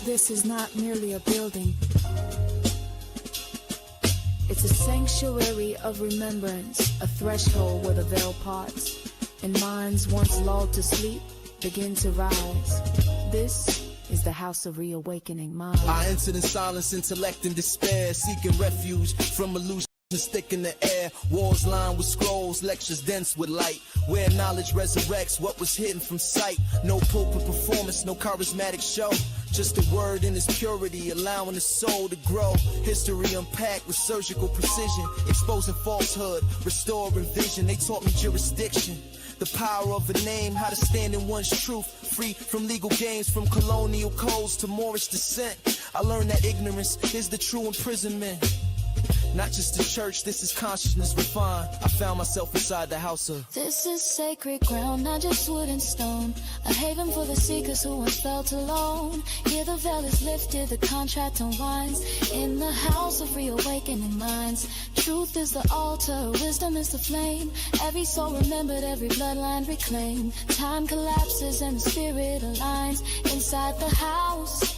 This is not merely a building. It's a sanctuary of remembrance, a threshold where the veil parts, and minds once lulled to sleep begin to rise. This is the house of reawakening minds. I entered in silence, intellect, and despair, seeking refuge from illusion. Stick in the air, walls lined with scrolls, lectures dense with light, where knowledge resurrects what was hidden from sight. No pulpit performance, no charismatic show, just a word in its purity, allowing the soul to grow. History unpacked with surgical precision, exposing falsehood, restoring vision. They taught me jurisdiction, the power of a name, how to stand in one's truth, free from legal games, from colonial codes to Moorish descent. I learned that ignorance is the true imprisonment. Not just the church, this is consciousness refined. I found myself inside the house of. This is sacred ground, not just wood and stone. A haven for the seekers who once felt alone. Here the veil is lifted, the contract unwinds. In the house of reawakening minds. Truth is the altar, wisdom is the flame. Every soul remembered, every bloodline reclaimed. Time collapses and the spirit aligns. Inside the house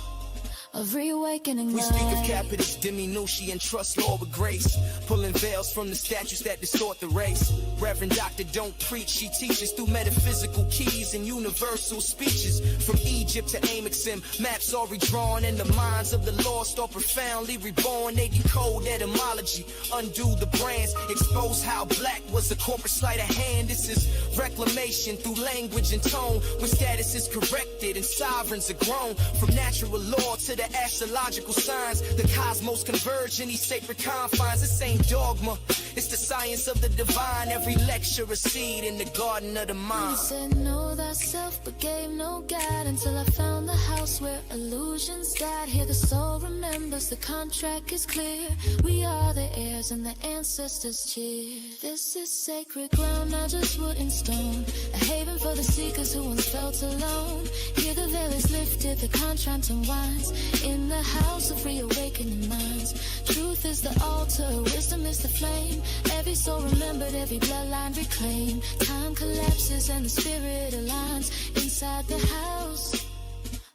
of reawakening We minds. speak of capitis, diminution, and trust law with grace, pulling veils from the statutes that distort the race. Reverend Doctor don't preach, she teaches through metaphysical keys and universal speeches. From Egypt to Amexim, maps are redrawn, and the minds of the lost are profoundly reborn. They decode etymology, undo the brands, expose how black was a corporate sleight of hand. This is reclamation through language and tone, when status is corrected and sovereigns are grown. From natural law to the astrological signs, the cosmos converge in these sacred confines. This ain't dogma, it's the science of the divine. Every lecture a seed in the garden of the mind. You said know thyself but gave no guide, until I found the house where illusions died. Here the soul remembers, the contract is clear. We are the heirs and the ancestors cheer. This is sacred ground, not just wood and stone. A haven for the seekers who once felt alone. Here the veil is lifted, the contract unwinds. In the house of reawakening minds. Truth is the altar, wisdom is the flame. Every soul remembered, every bloodline reclaimed. Time collapses and the spirit aligns. Inside the house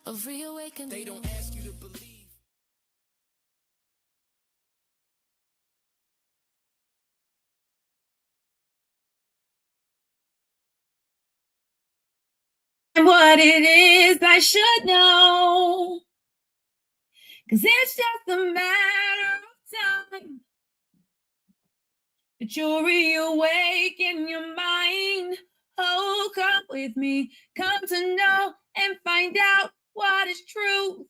of reawakening. They don't ask you to believe. What it is I should know, 'cause it's just a matter of time that you'll reawaken your mind. Oh, come with me, come to know and find out what is true.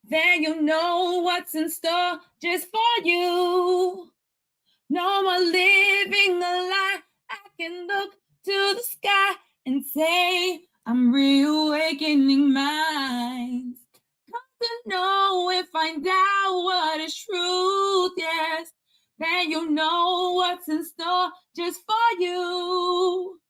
Then you'll know what's in store just for you. No more living a lie. I can look to the sky and say, I'm reawakening minds. Come to know and find out what is truth, yes. Then you'll know what's in store just for you.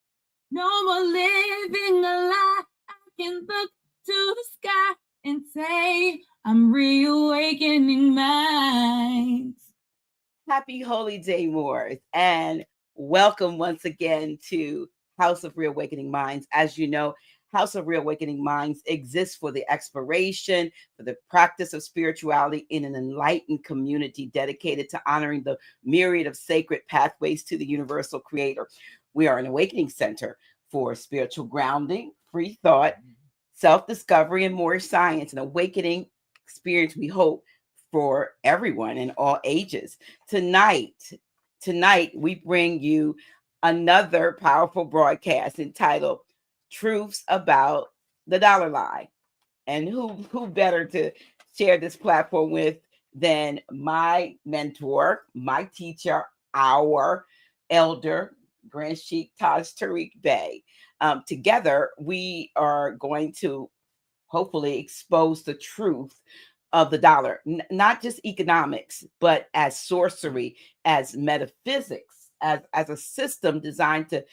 No more living a lie. I can look to the sky and say, I'm reawakening minds. Happy Holy Day, Moors, and welcome once again to House of Reawakening Minds. As you know, House of Reawakening Minds exists for the exploration, for the practice of spirituality in an enlightened community dedicated to honoring the myriad of sacred pathways to the universal creator. We are an awakening center for spiritual grounding, free thought, self-discovery, and Moorish science, an awakening experience we hope for everyone in all ages. Tonight, we bring you another powerful broadcast entitled Truths About the Dollar Lie. And who better to share this platform with than my mentor, my teacher, our elder, Grand Sheik Taj Tarik Bey. Together, we are going to hopefully expose the truth of the dollar, not just economics, but as sorcery, as metaphysics, as a system designed to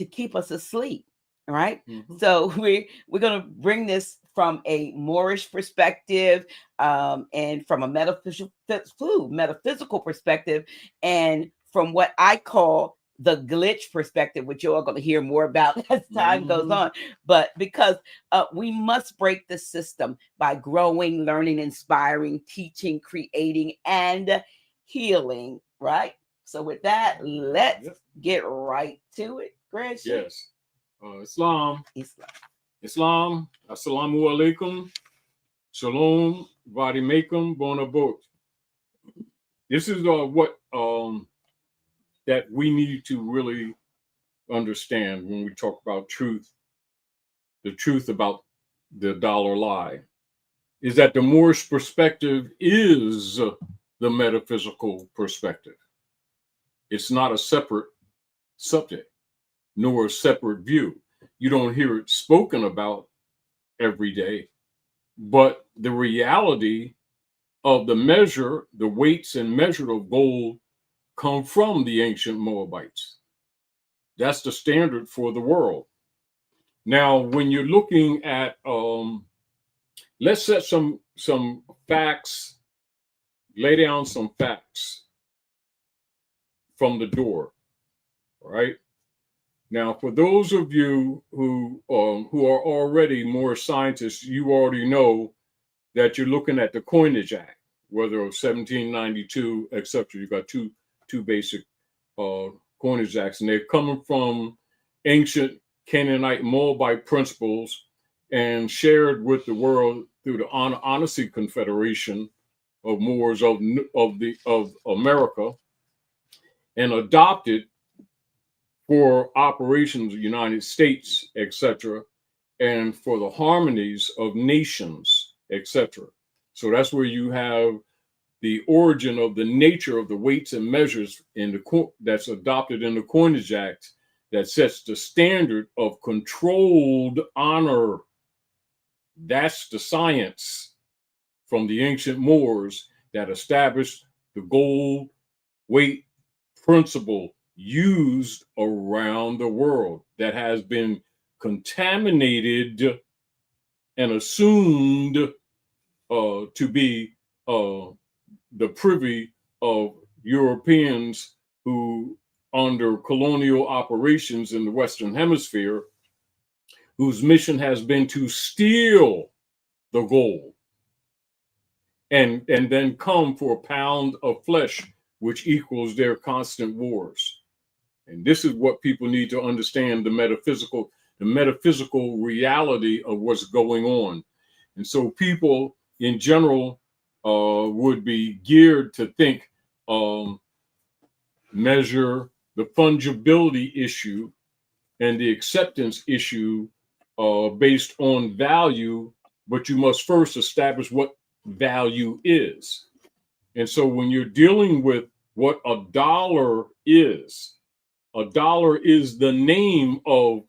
keep us asleep, right? Mm-hmm. So we're going to bring this from a Moorish perspective, and from a metaphysical perspective, and from what I call the glitch perspective, which you're going to hear more about as time goes on. But because we must break the system by growing, learning, inspiring, teaching, creating, and healing, right? So with that, let's get right to it. Grand Sheik. Yes. Islam. Assalamu alaikum. Shalom. Vadimakum. Bonabot. This is what that we need to really understand when we talk about truth. The truth about the dollar lie is that the Moorish perspective is the metaphysical perspective. It's not a separate subject, nor a separate view. You don't hear it spoken about every day, but the reality of the measure, the weights and measure of gold come from the ancient Moabites. That's the standard for the world. Now, when you're looking at, let's set some facts, lay down some facts from the door, right? Now, for those of you who are already more scientists, you already know that you're looking at the Coinage Act, whether of 1792, etc. You got two basic Coinage Acts, and they're coming from ancient Canaanite Moabite principles and shared with the world through the Honesty Confederation of Moors of America, and adopted for operations of the United States, etc., and for the harmonies of nations, etc. So that's where you have the origin of the nature of the weights and measures in that's adopted in the Coinage Act that sets the standard of controlled honor. That's the science from the ancient Moors that established the gold weight principle used around the world that has been contaminated and assumed to be the privy of Europeans who, under colonial operations in the Western Hemisphere, whose mission has been to steal the gold and then come for a pound of flesh, which equals their constant wars. And this is what people need to understand, the metaphysical reality of what's going on. And so people in general would be geared to think, measure the fungibility issue and the acceptance issue based on value, but you must first establish what value is. And so when you're dealing with what a dollar is the name of,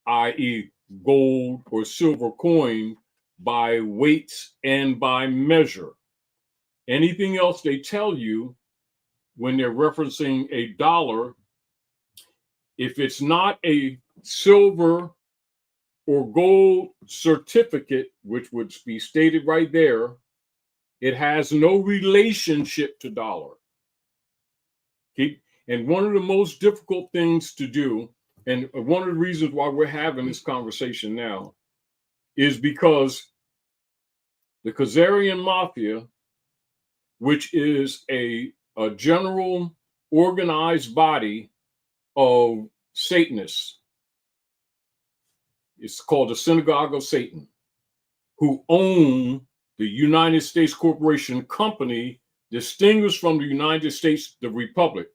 i.e., gold or silver coin by weights and by measure. Anything else they tell you when they're referencing a dollar, if it's not a silver or gold certificate, which would be stated right there, it has no relationship to dollar. And one of the most difficult things to do, and one of the reasons why we're having this conversation now, is because the Khazarian Mafia, which is a general organized body of Satanists, it's called the Synagogue of Satan, who own the United States Corporation Company, distinguished from the United States, the Republic.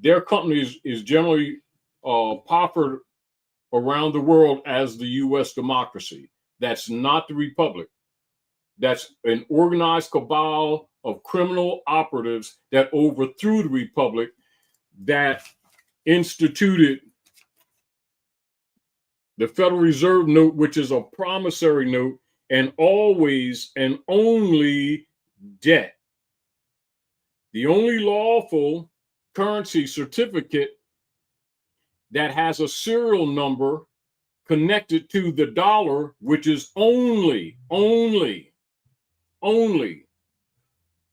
Their company is generally proffered around the world as the U.S. democracy. That's not the Republic. That's an organized cabal of criminal operatives that overthrew the Republic, that instituted the Federal Reserve note, which is a promissory note, and always and only debt. The only lawful currency certificate that has a serial number connected to the dollar, which is only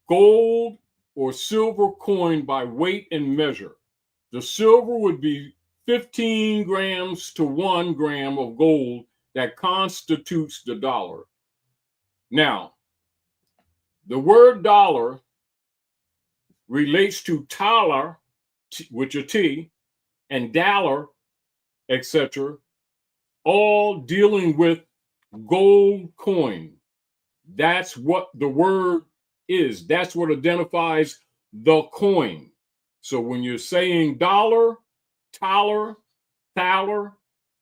gold or silver coin by weight and measure. the silver would be 15 grams to 1 gram of gold that constitutes the dollar. Now, the word dollar relates to talar, which is T, and dollar, etc., all dealing with gold coin. That's what the word is. That's what identifies the coin. So when you're saying dollar, talar,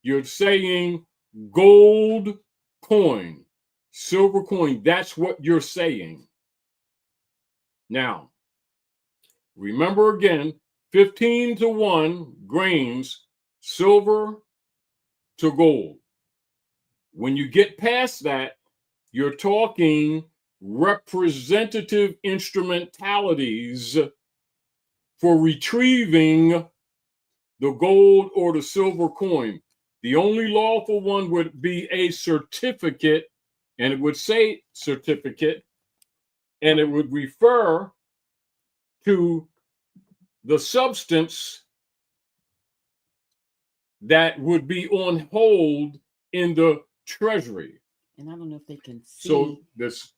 you're saying gold coin, silver coin. That's what you're saying. Now, remember again, 15 to 1 grains, silver to gold. When you get past that, you're talking representative instrumentalities for retrieving the gold or the silver coin. The only lawful one would be a certificate, and it would say certificate, and it would refer to the substance that would be on hold in the treasury. And I don't know if they can see. So this,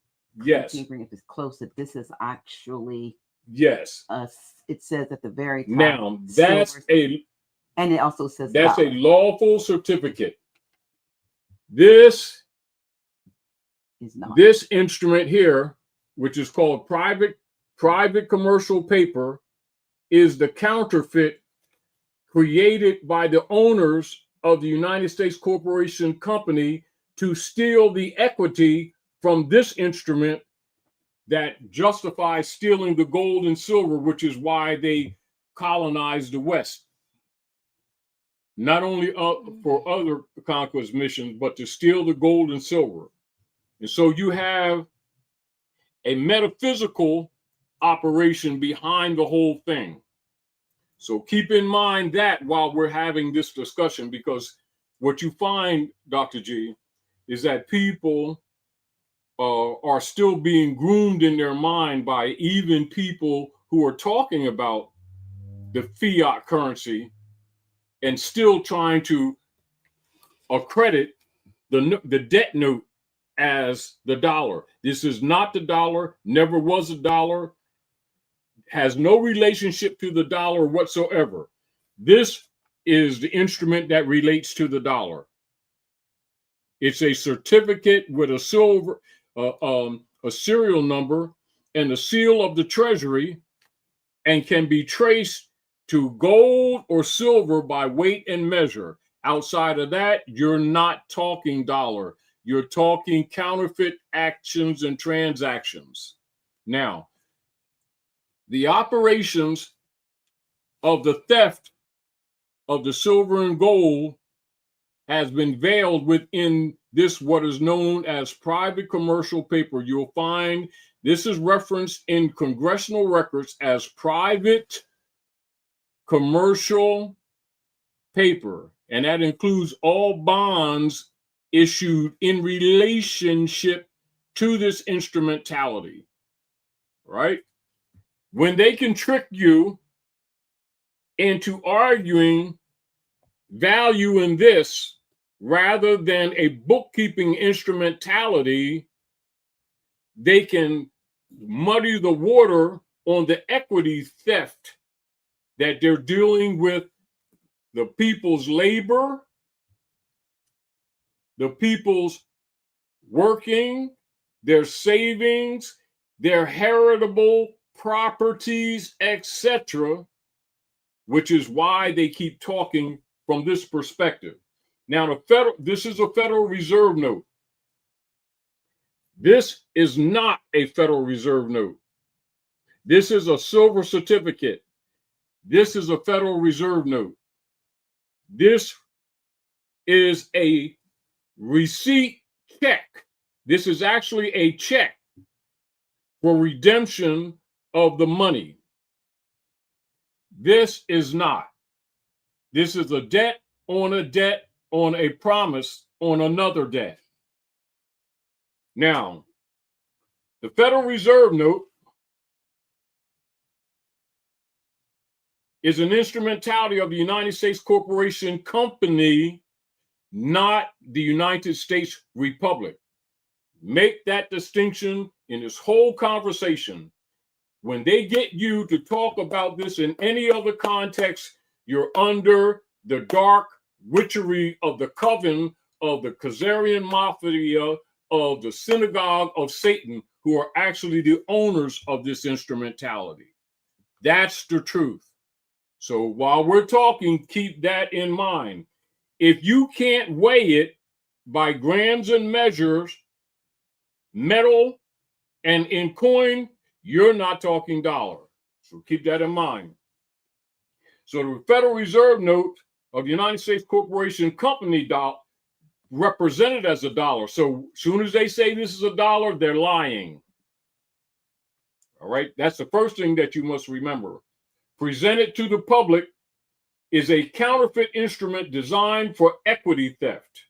yes. I can't bring it this close. That this is actually, yes. It says at the very top. Now that's and it also says that's dollar. a lawful certificate. This is not. This instrument here, which is called private commercial paper, is the counterfeit created by the owners of the United States Corporation Company to steal the equity from this instrument that justifies stealing the gold and silver, which is why they colonized the West. Not only for other conquest missions, but to steal the gold and silver. And so you have a metaphysical operation behind the whole thing. So keep in mind that while we're having this discussion, because what you find, Dr. G, is that people are still being groomed in their mind by even people who are talking about the fiat currency and still trying to accredit the debt note as the dollar. This is not the dollar, never was a dollar, has no relationship to the dollar whatsoever. This is the instrument that relates to the dollar. It's a certificate with a silver, a serial number and the seal of the treasury, and can be traced to gold or silver by weight and measure. Outside of that, you're not talking dollar. You're talking counterfeit actions and transactions. Now, the operations of the theft of the silver and gold has been veiled within this, what is known as private commercial paper. You'll find this is referenced in congressional records as private commercial paper, and that includes all bonds issued in relationship to this instrumentality, right? When they can trick you into arguing value in this rather than a bookkeeping instrumentality, they can muddy the water on the equity theft that they're dealing with the people's labor, the people's working, their savings, their heritable properties, etc., which is why they keep talking from this perspective. Now, this is a Federal Reserve note. This is not a Federal Reserve note. This is a silver certificate. This is a Federal Reserve note. This is a receipt check. This is actually a check for redemption of the money. This is not. This is a debt on a promise on another debt. Now, the Federal Reserve note is an instrumentality of the United States Corporation Company, not the United States Republic. Make that distinction in this whole conversation. When they get you to talk about this in any other context, you're under the dark witchery of the coven of the Khazarian Mafia, of the synagogue of Satan, who are actually the owners of this instrumentality. That's the truth. So while we're talking, keep that in mind. If you can't weigh it by grams and measures, metal and in coin, you're not talking dollar. So keep that in mind. So the Federal Reserve note of the United States Corporation Company represented as a dollar. So as soon as they say this is a dollar, they're lying. All right, that's the first thing that you must remember. Presented to the public is a counterfeit instrument designed for equity theft.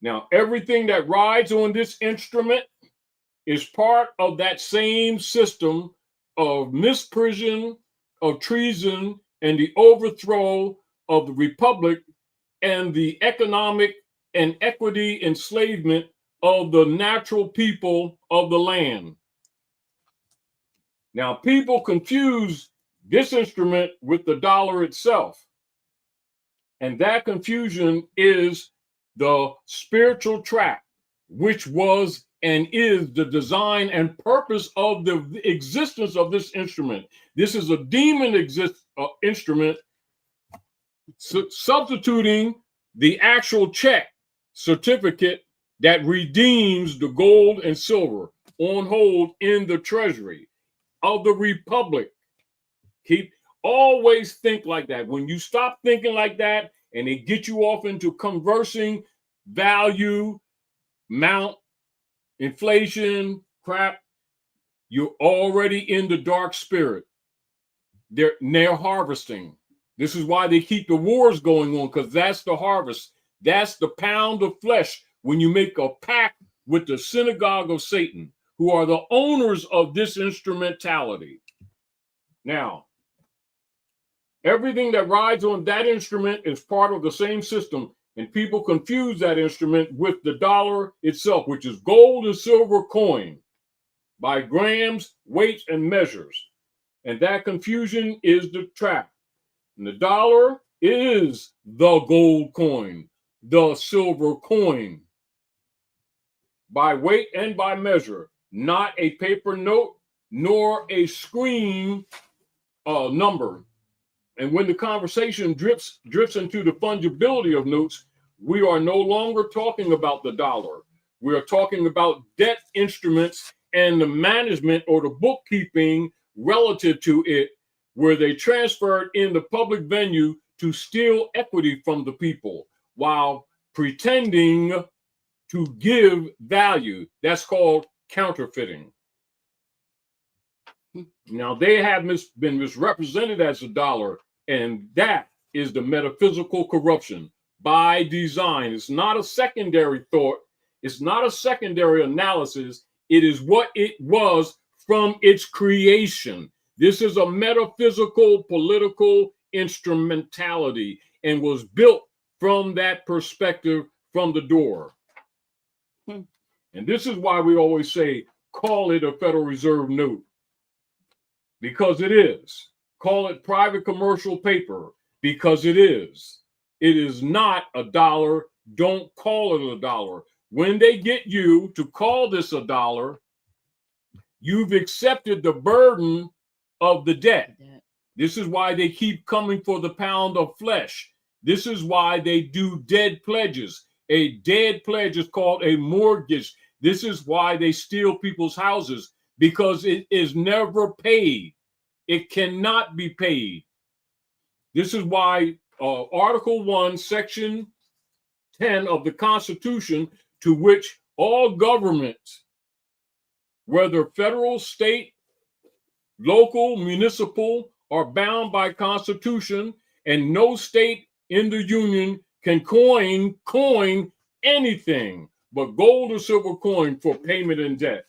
Now, everything that rides on this instrument is part of that same system of misprision, of treason, and the overthrow of the republic and the economic and equity enslavement of the natural people of the land. Now, people confuse this instrument with the dollar itself. And that confusion is the spiritual trap, which was and is the design and purpose of the existence of this instrument. This is a demon instrument substituting the actual check certificate that redeems the gold and silver on hold in the treasury of the republic. Always think like that. When you stop thinking like that and they get you off into conversing value, amount, inflation, crap, you're already in the dark spirit. They're harvesting. This is why they keep the wars going on, because that's the harvest. That's the pound of flesh when you make a pact with the synagogue of Satan, who are the owners of this instrumentality. Now, everything that rides on that instrument is part of the same system, and people confuse that instrument with the dollar itself, which is gold and silver coin by grams, weights, and measures. And that confusion is the trap. And the dollar is the gold coin, the silver coin, by weight and by measure, not a paper note nor a screen number. And when the conversation drifts into the fungibility of notes, we are no longer talking about the dollar. We are talking about debt instruments and the management or the bookkeeping relative to it, where they transferred in the public venue to steal equity from the people while pretending to give value. That's called counterfeiting. Now, they have been misrepresented as a dollar, and that is the metaphysical corruption by design. It's not a secondary thought. It's not a secondary analysis. It is what it was from its creation. This is a metaphysical, political instrumentality and was built from that perspective from the door. And this is why we always say, call it a Federal Reserve note. Because it is. Call it private commercial paper, because it is. It is not a dollar. Don't call it a dollar. When they get you to call this a dollar, you've accepted the burden of the debt. This is why they keep coming for the pound of flesh. This is why they do dead pledges. A dead pledge is called a mortgage. This is why they steal people's houses, because it is never paid. It cannot be paid. This is why Article 1, Section 10 of the Constitution, to which all governments, whether federal, state, local, municipal, are bound by Constitution, and no state in the Union can coin anything but gold or silver coin for payment in debt.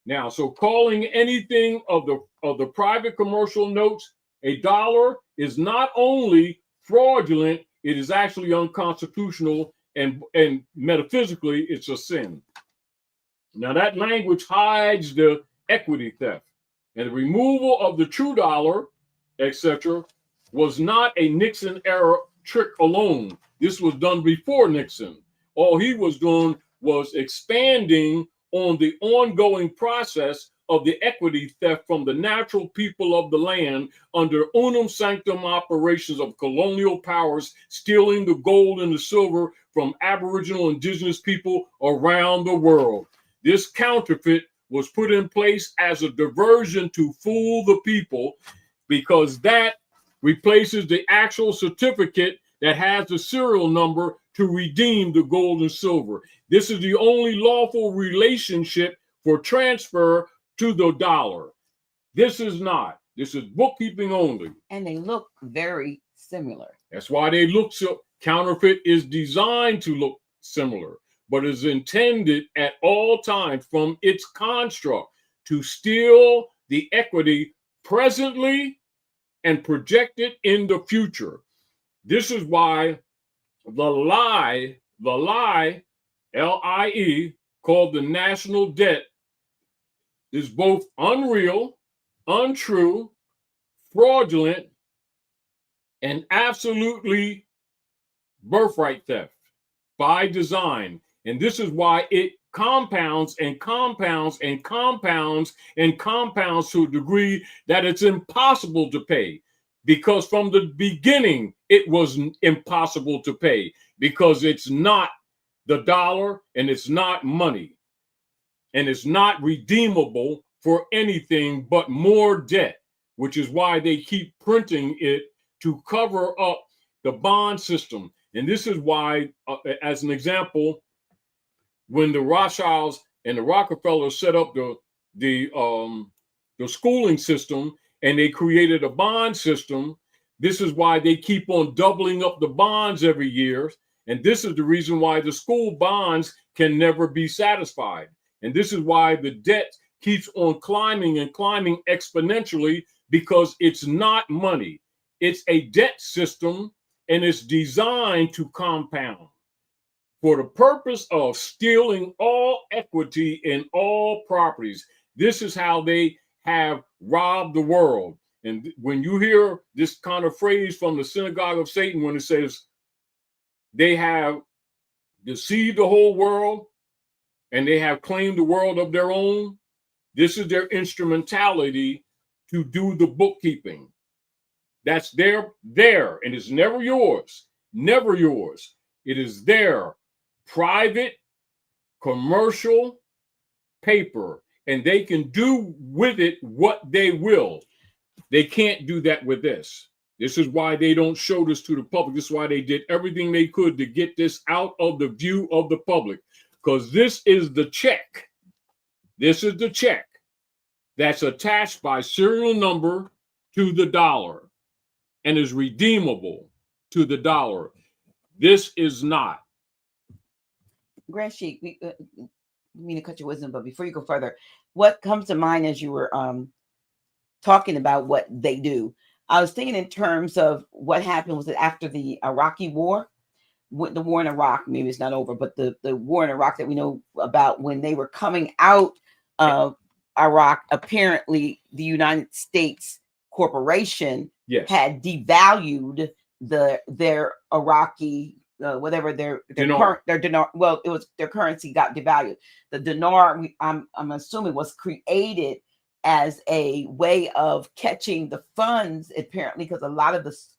Now, so calling anything of the private commercial notes A dollar is not only fraudulent, it is actually unconstitutional, and metaphysically, it's a sin. Now, that language hides the equity theft, and the removal of the true dollar, etc., was not a Nixon era trick alone. This was done before Nixon. All he was doing was expanding on the ongoing process of the equity theft from the natural people of the land under unum sanctum operations of colonial powers, stealing the gold and the silver from Aboriginal indigenous people around the world. This counterfeit was put in place as a diversion to fool the people, because that replaces the actual certificate that has the serial number to redeem the gold and silver. This is the only lawful relationship for transfer to the dollar. This is not. This is bookkeeping only. And they look very similar. That's why they look so. Counterfeit is designed to look similar, but is intended at all times from its construct to steal the equity presently and project it in the future. This is why the lie, L-I-E, called the national debt, is both unreal, untrue, fraudulent, and absolutely birthright theft by design. And this is why it compounds and compounds and compounds and compounds to a degree that it's impossible to pay. Because from the beginning, it was impossible to pay, because it's not the dollar and it's not money. And it's not redeemable for anything but more debt, which is why they keep printing it to cover up the bond system. And this is why, as an example, when the Rothschilds and the Rockefellers set up the schooling system and they created a bond system, this is why they keep on doubling up the bonds every year. And this is the reason why the school bonds can never be satisfied. And this is why the debt keeps on climbing and climbing exponentially, because it's not money. It's a debt system, and it's designed to compound for the purpose of stealing all equity in all properties. This is how they have robbed the world. And when you hear this kind of phrase from the synagogue of Satan, when it says they have deceived the whole world and they have claimed the world of their own, this is their instrumentality to do the bookkeeping. That's there, and it's never yours, never yours. It is their private, commercial paper, and they can do with it what they will. They can't do that with this. This is why they don't show this to the public. This is why they did everything they could to get this out of the view of the public, because this is the check. This is the check that's attached by serial number to the dollar and is redeemable to the dollar. This is not. Grand Sheik, we mean to cut your wisdom, but before you go further, what comes to mind as you were talking about what they do? I was thinking in terms of what happened, was it after the Iraqi war? The war in Iraq, maybe it's not over, but the war in Iraq that we know about, when they were coming out of Iraq, apparently the United States corporation had devalued their Iraqi whatever their dinar. Well, it was their currency got devalued. The dinar, I'm assuming, was created as a way of catching the funds, apparently, because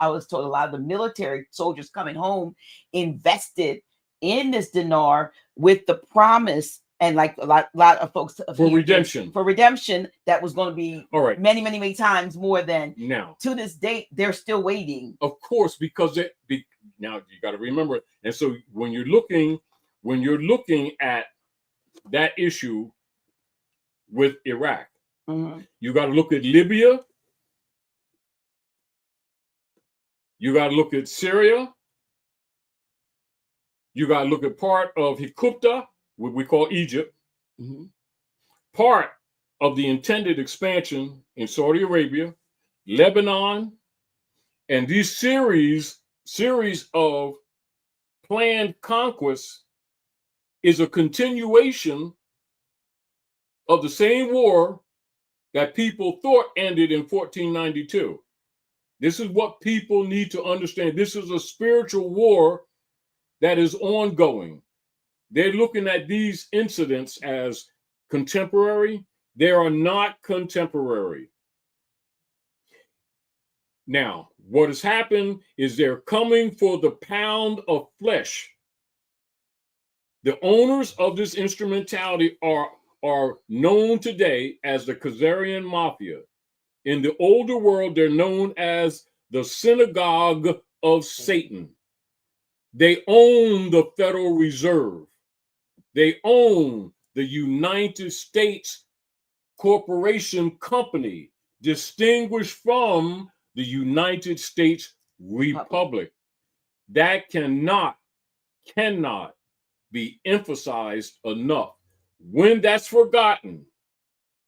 I was told a lot of the military soldiers coming home invested in this dinar with the promise, and like a lot of folks for redemption, that was going to be many times more than now. To this date, they're still waiting. Of course, because now you got to remember. And so when you're looking at that issue with Iraq, you got to look at Libya. You got to look at Syria. You got to look at part of Hikupta, what we call Egypt, part of the intended expansion in Saudi Arabia. Lebanon, and these series of planned conquests is a continuation of the same war that people thought ended in 1492. This is what people need to understand. This is a spiritual war that is ongoing. They're looking at these incidents as contemporary. They are not contemporary. Now, what has happened is they're coming for the pound of flesh. The owners of this instrumentality are known today as the Khazarian Mafia. In the older world, they're known as the Synagogue of Satan. They own the Federal Reserve. They own the United States Corporation Company, distinguished from the United States Republic. That cannot be emphasized enough. When that's forgotten,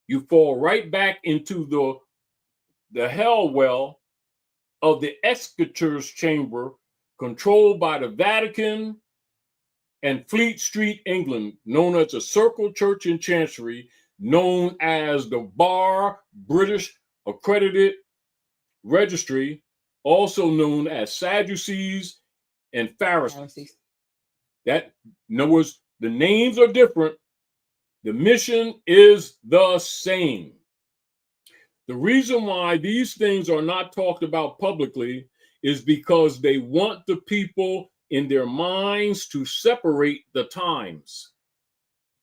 you fall right back into the hell well of the executor's chamber, controlled by the Vatican and Fleet Street, England, known as the Circle Church and Chancery, known as the Bar British Accredited Registry, also known as Sadducees and Pharisees. That, in other words, the names are different. The mission is the same. The reason why these things are not talked about publicly is because they want the people in their minds to separate the times.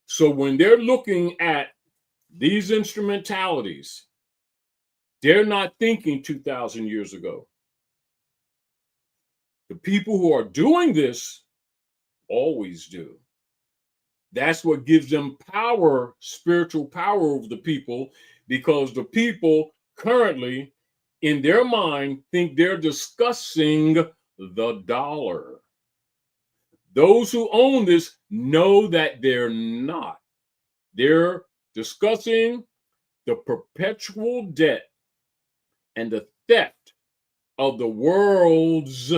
So when they're looking at these instrumentalities, they're not thinking 2,000 years ago. The people who are doing this always do. That's what gives them power, spiritual power over the people, because the people currently, in their mind, think they're discussing the dollar. Those who own this know that they're not. They're discussing the perpetual debt and the theft of the world's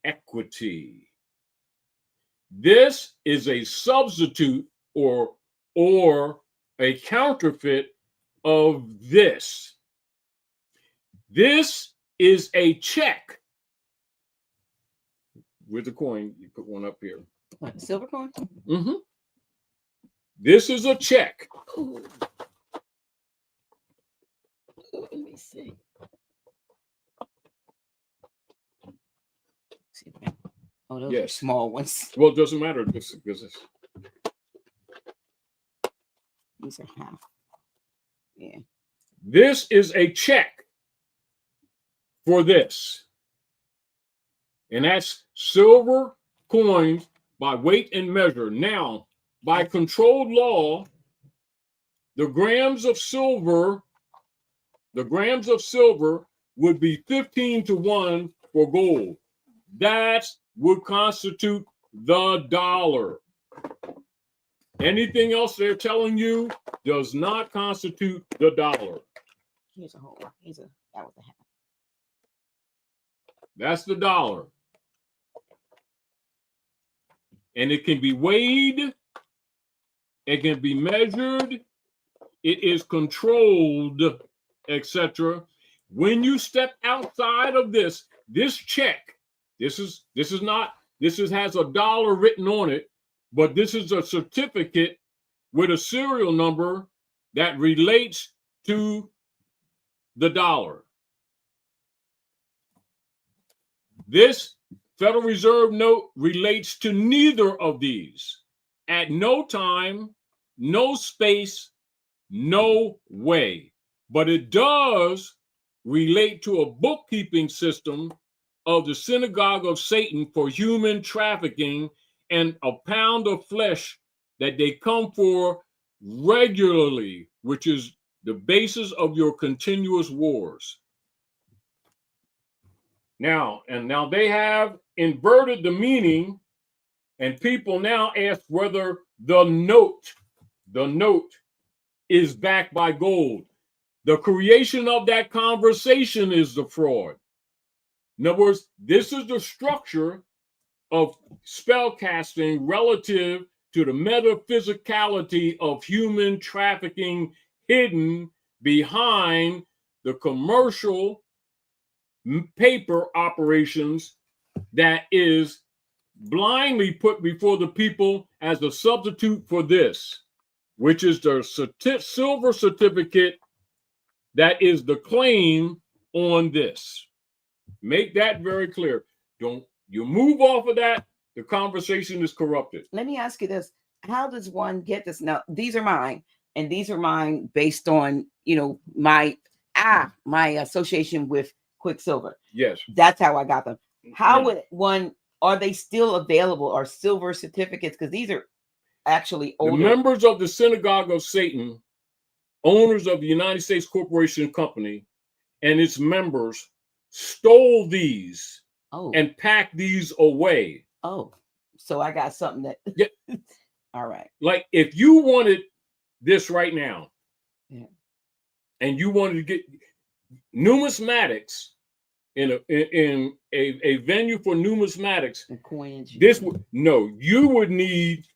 equity. This is a substitute or a counterfeit of this. This is a check. With the coin, you put one up here. What, silver coin? Mm-hmm. This is a check. Ooh. Ooh, let me see. Oh, those are small ones. Well, it doesn't matter. These are half. Yeah. This is a check for this. And that's silver coins by weight and measure. Now, by controlled law, the grams of silver would be 15 to 1 for gold. That would constitute the dollar. Anything else they're telling you does not constitute the dollar. Here's a whole one. That was a half. That's the dollar. And it can be weighed, it can be measured, it is controlled, etc. When you step outside of this check, this has a dollar written on it, but this is a certificate with a serial number that relates to the dollar. This Federal Reserve note relates to neither of these. At no time, no space, no way. But it does relate to a bookkeeping system of the Synagogue of Satan for human trafficking and a pound of flesh that they come for regularly, which is the basis of your continuous wars. Now they have inverted the meaning, and people now ask whether the note is backed by gold. The creation of that conversation is the fraud. In other words, this is the structure of spell casting relative to the metaphysicality of human trafficking hidden behind the commercial paper operations that is blindly put before the people as a substitute for this, which is the silver certificate that is the claim on this. Make that very clear. Don't you move off of that, the conversation is corrupted. Let me ask you this. How does one get this? Now, these are mine, and these are mine based on, my association with Quicksilver. Yes. That's how I got them. How Yeah. would one, are they still available, or silver certificates? Because these are actually older. The members of the Synagogue of Satan, owners of the United States Corporation Company, and its members stole these and packed these away. Oh, so I got something that. Yeah. All right. Like if you wanted this right now, yeah, and you wanted to get numismatics in a venue for numismatics, and coins. You would need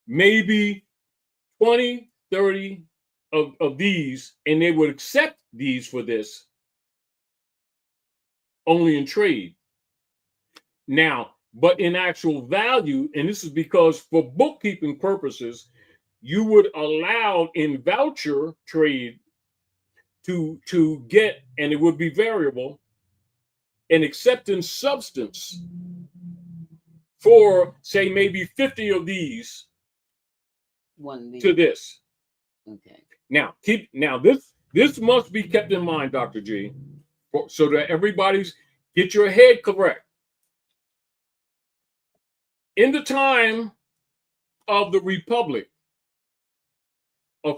maybe 20, 30 of these, and they would accept these for this only in trade. Now, but in actual value, and this is because for bookkeeping purposes, you would allow in voucher trade to get, and it would be variable, an acceptance substance for, say, maybe 50 of these to this. Okay. Now, this must be kept in mind, Dr. G, so that everybody's get your head correct. In the time of the Republic, a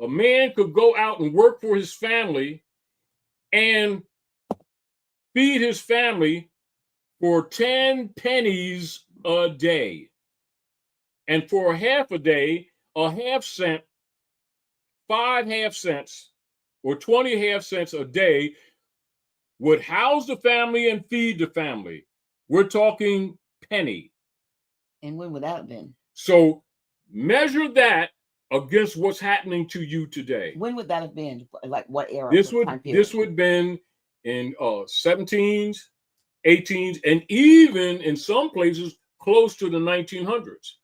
man could go out and work for his family and feed his family for 10 pennies a day. And for half a day, a half cent, 5 half cents, or 20 half cents a day would house the family and feed the family. We're talking penny. And when would that have been? So measure that against what's happening to you today. When would that have been? Like what era? This would been in 17s, 18s, and even in some places close to the 1900s.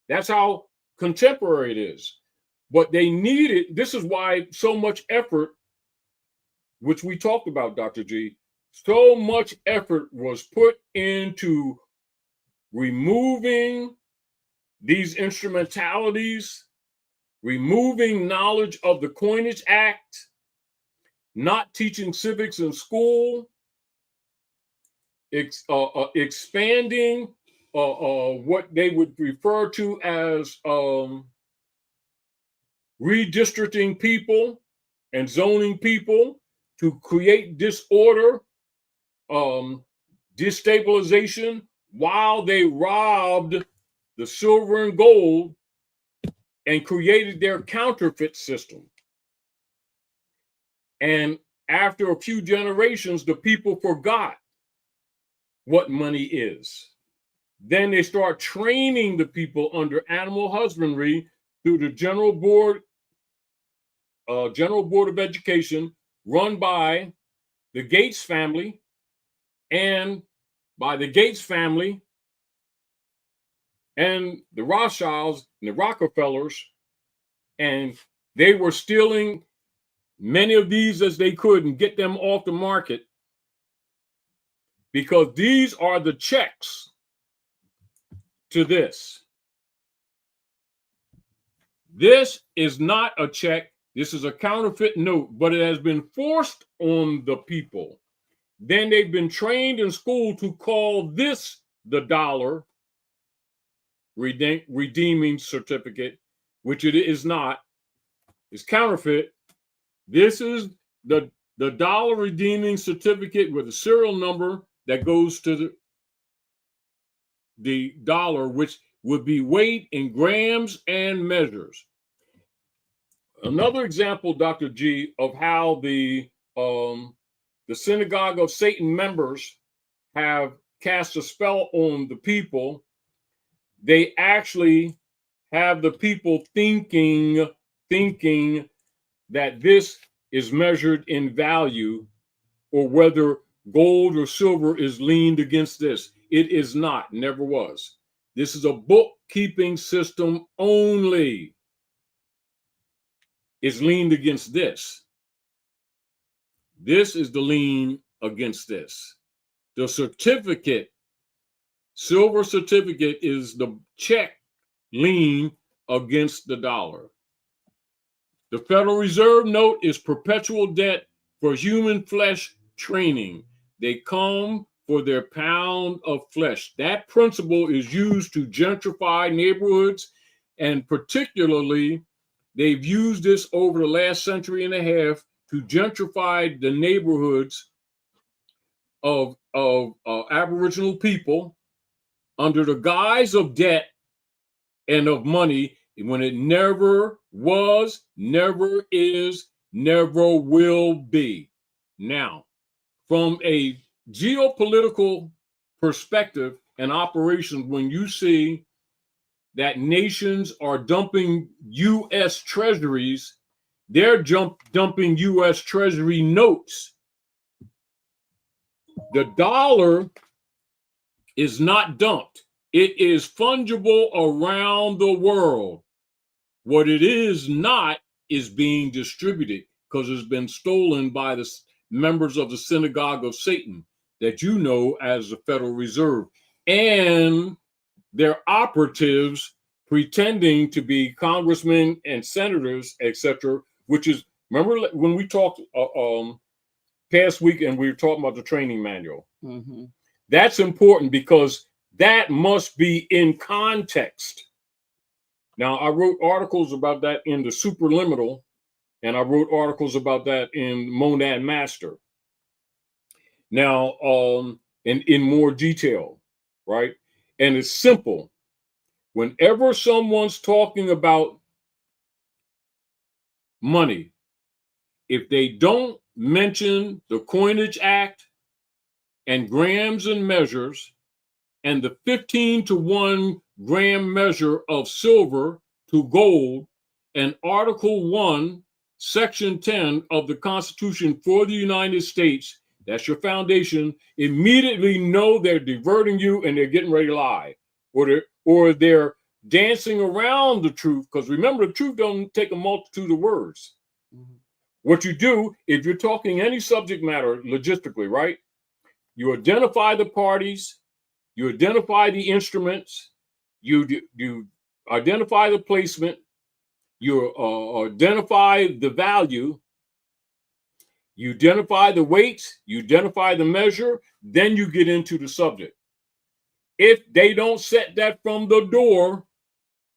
That's how contemporary it is. But they needed, this is why so much effort, which we talked about, Dr. G, so much effort was put into removing these instrumentalities, removing knowledge of the Coinage Act, not teaching civics in school, expanding what they would refer to as redistricting people and zoning people to create disorder, destabilization, while they robbed the silver and gold and created their counterfeit system. And after a few generations, the people forgot what money is. Then they start training the people under animal husbandry through the General Board of Education, run by the Gates family, and by the Gates family and the Rothschilds and the Rockefellers, and they were stealing many of these as they could and get them off the market, because these are the checks to this. This is not a check. This is a counterfeit note, but it has been forced on the people. Then they've been trained in school to call this the dollar redeeming certificate, which it is not. It's counterfeit. This is the dollar redeeming certificate with a serial number that goes to the dollar, which would be weighed in grams and measures. Another example, Dr. G, of how the synagogue of Satan members have cast a spell on the people. They actually have the people thinking that this is measured in value, or whether gold or silver is leaned against this. It is not, never was. This is a bookkeeping system only. It's leaned against this. This is the lien against this. The certificate, silver certificate, is the check lien against the dollar. The Federal Reserve note is perpetual debt for human flesh training. They come for their pound of flesh. That principle is used to gentrify neighborhoods, and particularly they've used this over the last century and a half to gentrify the neighborhoods of Aboriginal people under the guise of debt and of money, when it never was, never is, never will be. Now, from a geopolitical perspective and operations, when you see that nations are dumping U.S. treasuries, they're dumping U.S. treasury notes. The dollar is not dumped. It is fungible around the world. What it is not is being distributed, because it's been stolen by the members of the synagogue of Satan that you know as the Federal Reserve, and their operatives pretending to be congressmen and senators, etc., which is, remember when we talked past week and we were talking about the training manual? Mm-hmm. That's important, because that must be in context. Now, I wrote articles about that in the Superliminal, and I wrote articles about that in Monad Master. Now, in more detail, right? And it's simple. Whenever someone's talking about money, if they don't mention the Coinage Act and grams and measures and the 15-to-1 gram measure of silver to gold, and Article 1, Section 10 of the Constitution for the United States, that's your foundation, immediately know they're diverting you and they're getting ready to lie, or they're dancing around the truth, because remember, the truth don't take a multitude of words. Mm-hmm. What you do, if you're talking any subject matter logistically, right? You identify the parties, you identify the instruments, you identify the placement, you identify the value, you identify the weights, you identify the measure, then you get into the subject. If they don't set that from the door,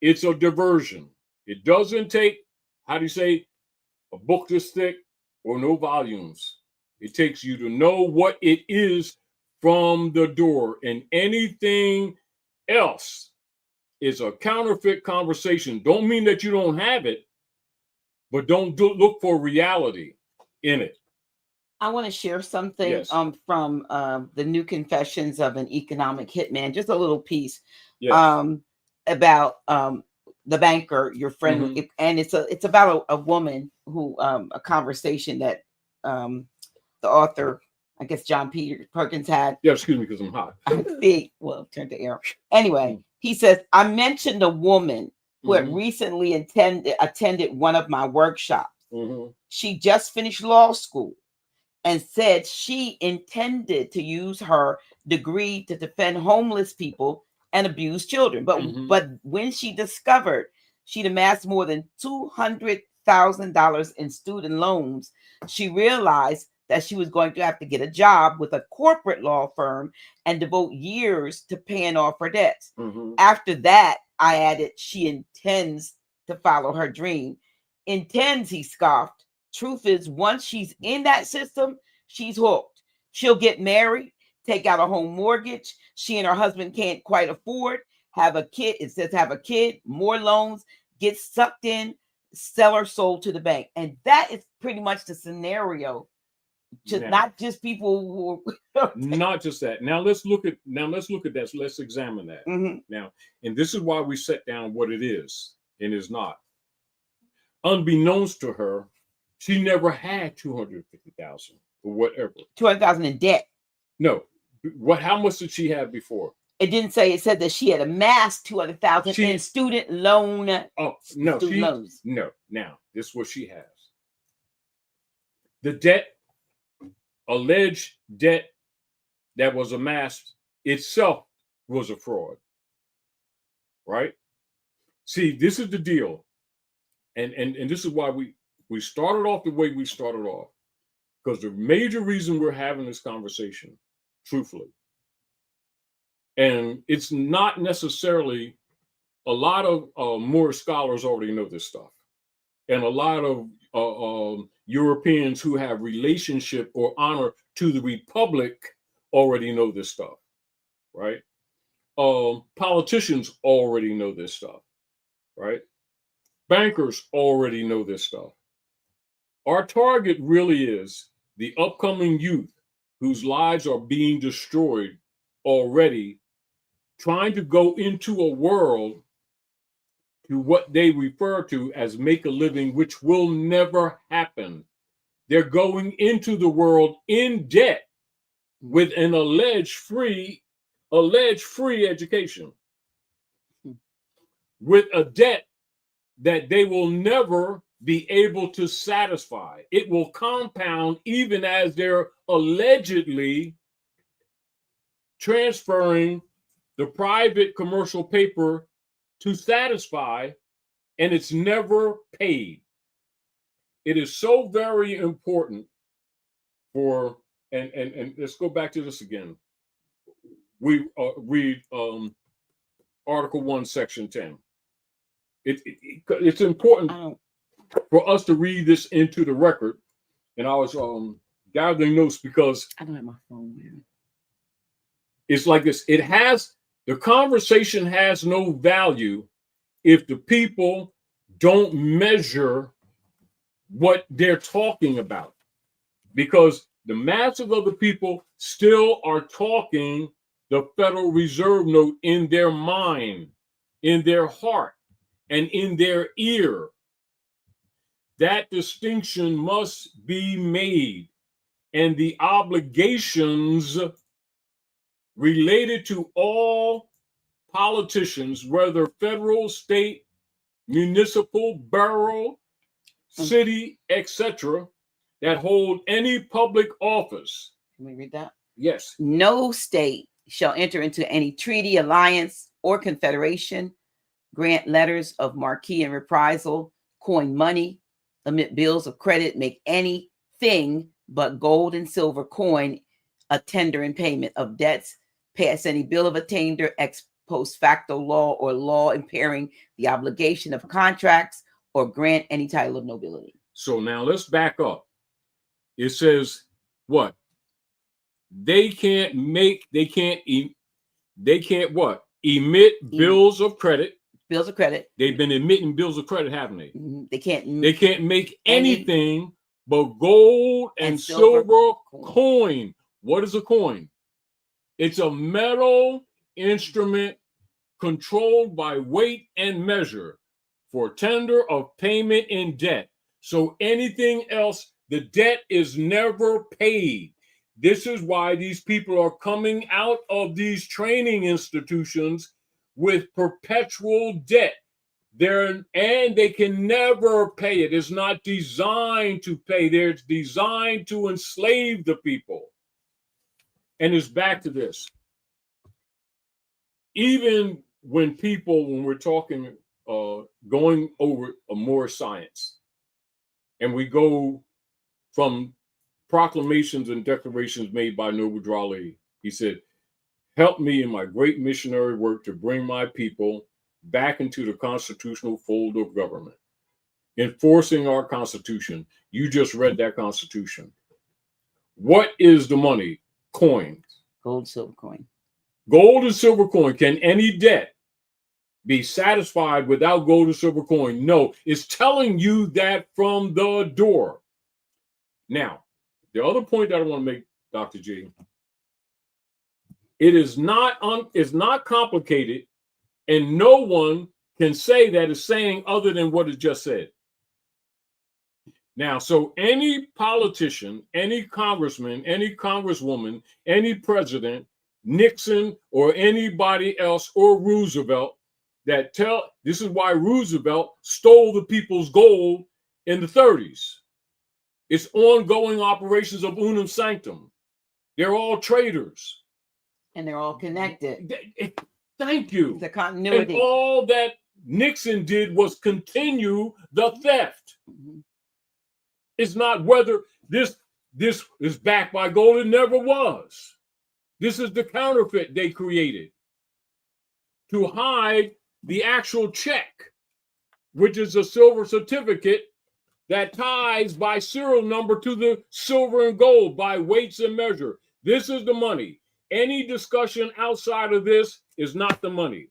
it's a diversion. It doesn't take, how do you say, a book this thick or no volumes. It takes you to know what it is from the door, and anything else is a counterfeit conversation. Don't mean that you don't have it, but don't look for reality in it. I want to share something yes. From the New Confessions of an Economic Hitman, just a little piece yes. About the banker, your friend, mm-hmm. And it's about a woman who a conversation that the author, I guess John Peter Perkins had. Yeah, excuse me, because I'm hot. Well, turn to air. Anyway, he says, I mentioned a woman who mm-hmm. had recently attended one of my workshops. Mm-hmm. She just finished law school and said she intended to use her degree to defend homeless people and abused children. But mm-hmm. but when she discovered she'd amassed more than $200,000 in student loans, she realized that she was going to have to get a job with a corporate law firm and devote years to paying off her debts. Mm-hmm. After that, I added, she intends to follow her dream. Intends, he scoffed. Truth is, once she's in that system, she's hooked. She'll get married, take out a home mortgage she and her husband can't quite afford, have a kid. It says have a kid, more loans, get sucked in, seller sold to the bank. And that is pretty much the scenario. Now, Not just people who not just that. Now let's look at that. So let's examine that. Now, and this is why we set down what it is and is not. Unbeknownst to her, she never had 250,000 or whatever. 200,000 in debt. No. How much did she have before? It didn't say. It said that she had amassed 200,000 in student loan. Oh no, loans. No. Now this is what she has. The debt, alleged debt that was amassed itself was a fraud. Right? See, this is the deal, and this is why we started off the way we started off, because the major reason we're having this conversation, truthfully. And it's not necessarily, a lot of Moorish scholars already know this stuff. And a lot of Europeans who have relationship or honor to the Republic already know this stuff, right? Politicians already know this stuff, right? Bankers already know this stuff. Our target really is the upcoming youth whose lives are being destroyed already, trying to go into a world to what they refer to as make a living, which will never happen. They're going into the world in debt with an alleged free education, with a debt that they will never be able to satisfy. It will compound even as they're allegedly transferring the private commercial paper to satisfy, and it's never paid. It is so very important for, and let's go back to this again. We read Article 1, Section 10. It's important for us to read this into the record, and I was gathering notes because I don't have my phone, man. It's like this. The conversation has no value if the people don't measure what they're talking about, because the mass of other people still are talking the Federal Reserve note in their mind, in their heart, and in their ear. That distinction must be made, and the obligations related to all politicians, whether federal, state, municipal, borough, city, etc., that hold any public office. Can we read that? Yes. No state shall enter into any treaty, alliance, or confederation, grant letters of marque and reprisal, coin money, emit bills of credit, make anything but gold and silver coin a tender in payment of debts, pass any bill of attainder, ex post facto law or law impairing the obligation of contracts, or grant any title of nobility. So now let's back up. It says what? They can't what? Emit bills of credit. Bills of credit. They've been emitting bills of credit, haven't they? They can't make anything but gold and silver coin. What is a coin? It's a metal instrument controlled by weight and measure for tender of payment in debt. So anything else, the debt is never paid. This is why these people are coming out of these training institutions with perpetual debt. And they can never pay it. It's not designed to pay. It's designed to enslave the people. And it's back to this. Even when we're talking, going over a Moorish science, and we go from proclamations and declarations made by Noble Drew Ali, he said, help me in my great missionary work to bring my people back into the constitutional fold of government, enforcing our constitution. You just read that constitution. What is the money? Coins. Gold, silver coin. Gold and silver coin. Can any debt be satisfied without gold or silver coin. No, it's telling you that from the door. Now, the other point that I want to make, Dr. G, it is not complicated, and no one can say that it's saying other than what it just said. Now, so any politician, any congressman, any congresswoman, any president, Nixon or anybody else, or Roosevelt, this is why Roosevelt stole the people's gold in the 30s. It's ongoing operations of unum sanctum. They're all traitors. And they're all connected. Thank you. The continuity. And all that Nixon did was continue the theft. Mm-hmm. It's not whether this is backed by gold. It never was. This is the counterfeit they created to hide the actual check, which is a silver certificate that ties by serial number to the silver and gold by weights and measure. This is the money. Any discussion outside of this is not the money.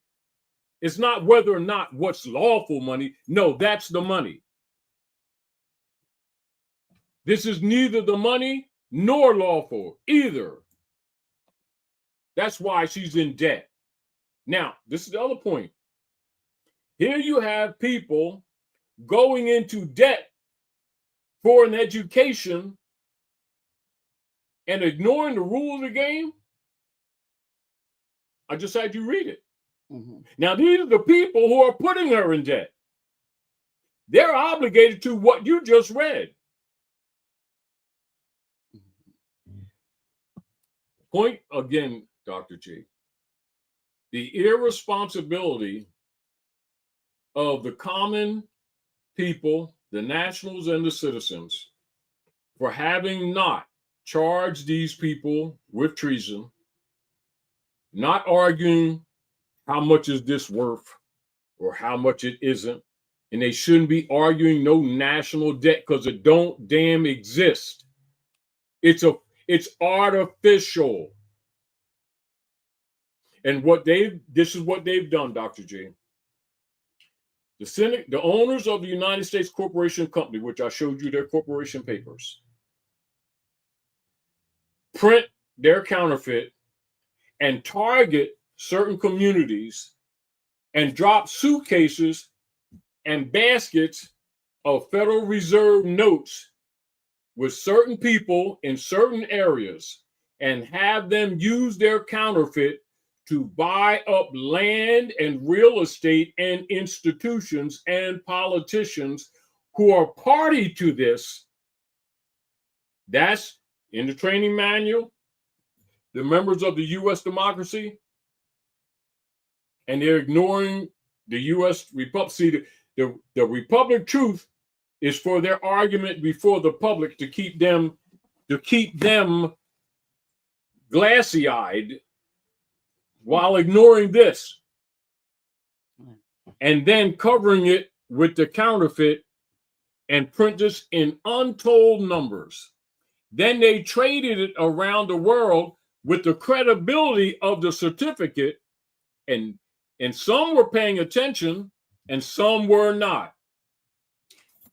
It's not whether or not what's lawful money. No, that's the money. This is neither the money nor lawful, either. That's why she's in debt. Now, this is the other point. Here you have people going into debt for an education and ignoring the rule of the game. I just had you read it. Mm-hmm. Now, these are the people who are putting her in debt. They're obligated to what you just read. Point again, Dr. G. The irresponsibility of the common people, the nationals and the citizens, for having not charged these people with treason, not arguing how much is this worth or how much it isn't, and they shouldn't be arguing no national debt because it don't damn exist. It's artificial. And this is what they've done, Dr. G. The owners of the United States Corporation Company, which I showed you their corporation papers, print their counterfeit and target certain communities and drop suitcases and baskets of Federal Reserve notes with certain people in certain areas and have them use their counterfeit to buy up land and real estate and institutions and politicians who are party to this. That's in the training manual, the members of the U.S. democracy, and they're ignoring the U.S. Republic. See, the Republic truth is for their argument before the public to keep them glassy-eyed while ignoring this and then covering it with the counterfeit and print this in untold numbers. Then they traded it around the world with the credibility of the certificate, and some were paying attention and some were not.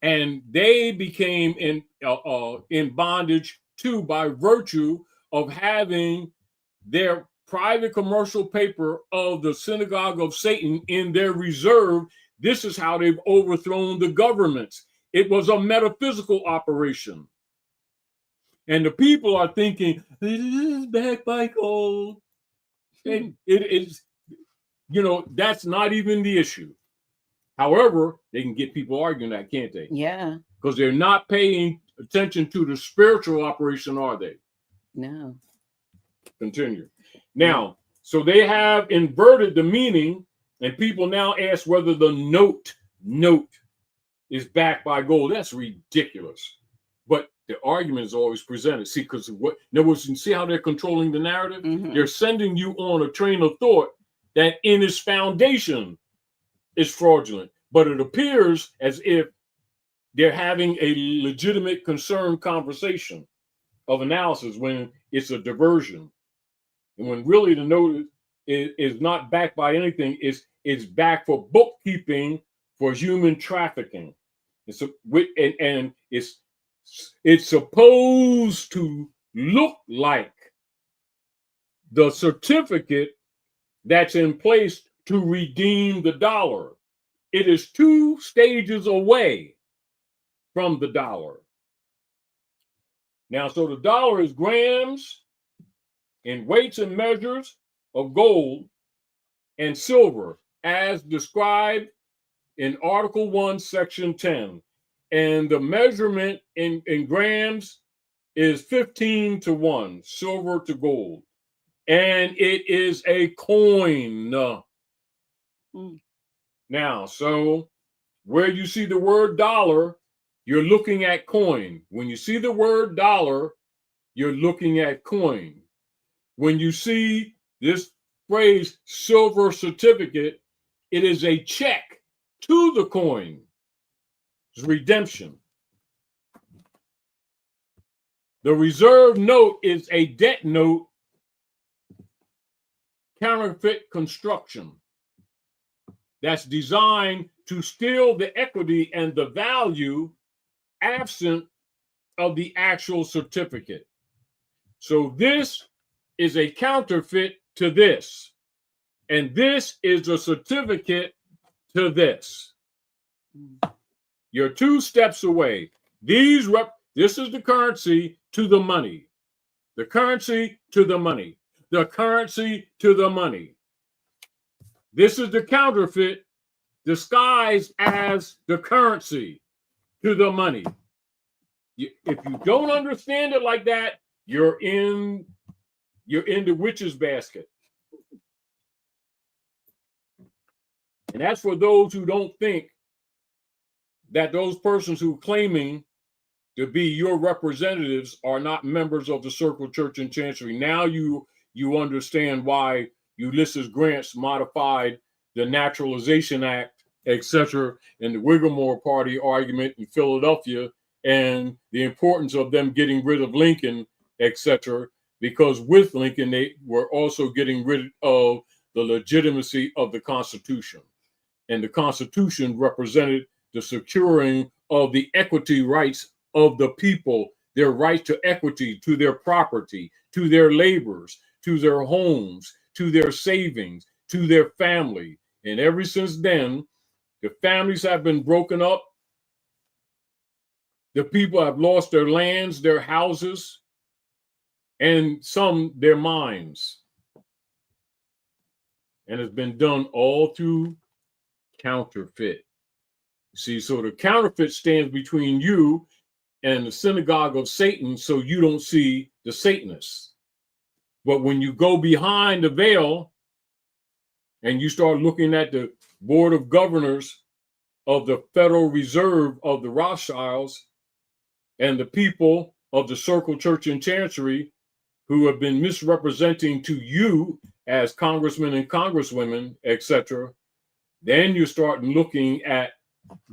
And they became in bondage too by virtue of having their private commercial paper of the synagogue of Satan in their reserve. This is how they've overthrown the governments. It was a metaphysical operation. And the people are thinking, this is backed by gold. And it is, that's not even the issue. However, they can get people arguing that, can't they? Yeah. Because they're not paying attention to the spiritual operation, are they? No. Continue. Now, so they have inverted the meaning, and people now ask whether the note is backed by gold. That's ridiculous. But the argument is always presented. See, because in other words, you see how they're controlling the narrative? Mm-hmm. They're sending you on a train of thought that in its foundation is fraudulent. But it appears as if they're having a legitimate, concerned conversation of analysis when it's a diversion. And when really the note is not backed by anything, it's backed for bookkeeping for human trafficking. And it's supposed to look like the certificate that's in place to redeem the dollar. It is 2 stages away from the dollar. Now, so the dollar is grams in weights and measures of gold and silver as described in Article 1, Section 10. And the measurement in grams is 15-1, silver to gold. And it is a coin. Now, so where you see the word dollar, you're looking at coin. When you see the word dollar, you're looking at coin. When you see this phrase silver certificate, it is a check to the coin. It's redemption. The reserve note is a debt note, counterfeit construction that's designed to steal the equity and the value absent of the actual certificate. So this is a counterfeit to this, and this is a certificate to this. You're 2 steps away. This is the currency to the money. The currency to the money. The currency to the money. This is the counterfeit disguised as the currency to the money. If you don't understand it like that, you're in the witch's basket. And that's for those who don't think that those persons who are claiming to be your representatives are not members of the Circle Church and Chancery. Now you understand why Ulysses Grant's modified the Naturalization Act, etc., and the Whiggamore Party argument in Philadelphia, and the importance of them getting rid of Lincoln, etc., because with Lincoln, they were also getting rid of the legitimacy of the Constitution. And the Constitution represented the securing of the equity rights of the people, their right to equity, to their property, to their labors, to their homes, to their savings, to their family. And ever since then, the families have been broken up. The people have lost their lands, their houses, and some their minds. And it's been done all through counterfeit. See, so the counterfeit stands between you and the synagogue of Satan, so you don't see the Satanists. But when you go behind the veil and you start looking at the board of governors of the Federal Reserve of the Rothschilds and the people of the Circle Church and Chancery who have been misrepresenting to you as congressmen and congresswomen, etc., then you start looking at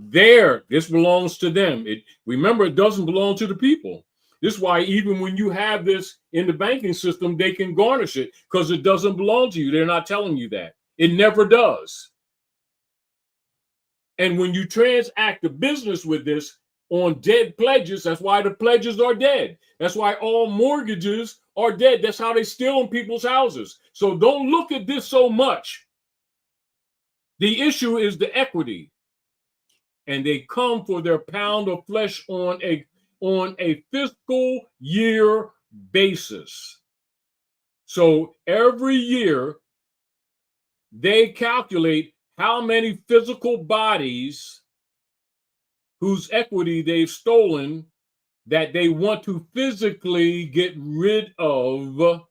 this belongs to them. Remember, it doesn't belong to the people. This is why even when you have this in the banking system, they can garnish it because it doesn't belong to you. They're not telling you that. It never does. And when you transact the business with this on dead pledges, that's why the pledges are dead. That's why all mortgages are dead. That's how they steal in people's houses. So don't look at this so much. The issue is the equity. And they come for their pound of flesh on a fiscal year basis. So every year, they calculate how many physical bodies whose equity they've stolen that they want to physically get rid of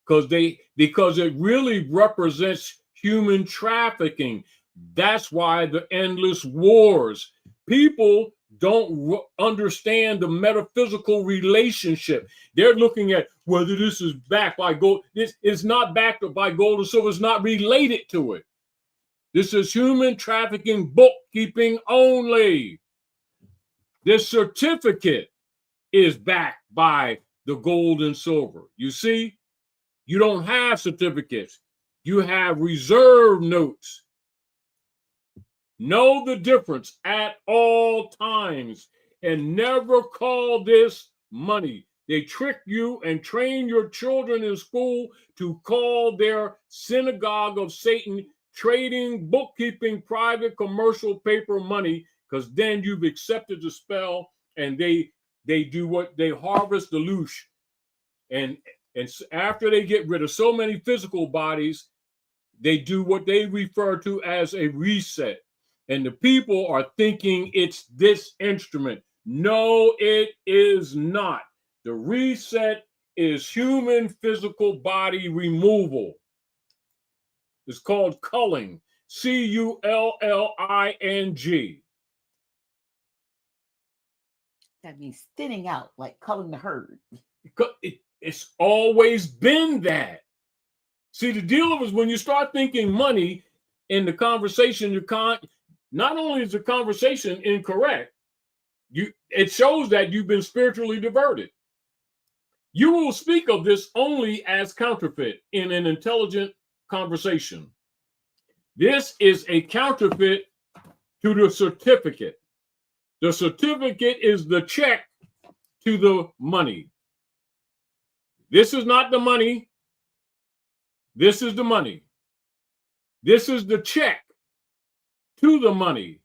because it really represents human trafficking. That's why the endless wars. People don't understand the metaphysical relationship. They're looking at whether this is backed by gold. This is not backed by gold or silver. It's not related to it. This is human trafficking bookkeeping only. This certificate is backed by the gold and silver. You see, you don't have certificates. You have reserve notes Know the difference at all times and never call this money. They trick you and train your children in school to call their synagogue of Satan trading, bookkeeping, private commercial paper money, because then you've accepted the spell, and they do what? They harvest the loosh. And after they get rid of so many physical bodies, they do what they refer to as a reset. And the people are thinking it's this instrument. No, it is not. The reset is human physical body removal. It's called culling. C-U-L-L-I-N-G. That means thinning out, like culling the herd. It's always been that. See, the deal is when you start thinking money in the conversation, not only is the conversation incorrect, it shows that you've been spiritually diverted. You will speak of this only as counterfeit in an intelligent conversation. This is a counterfeit to the certificate. The certificate is the check to the money. This is not the money. This is the money. This is the check to the money,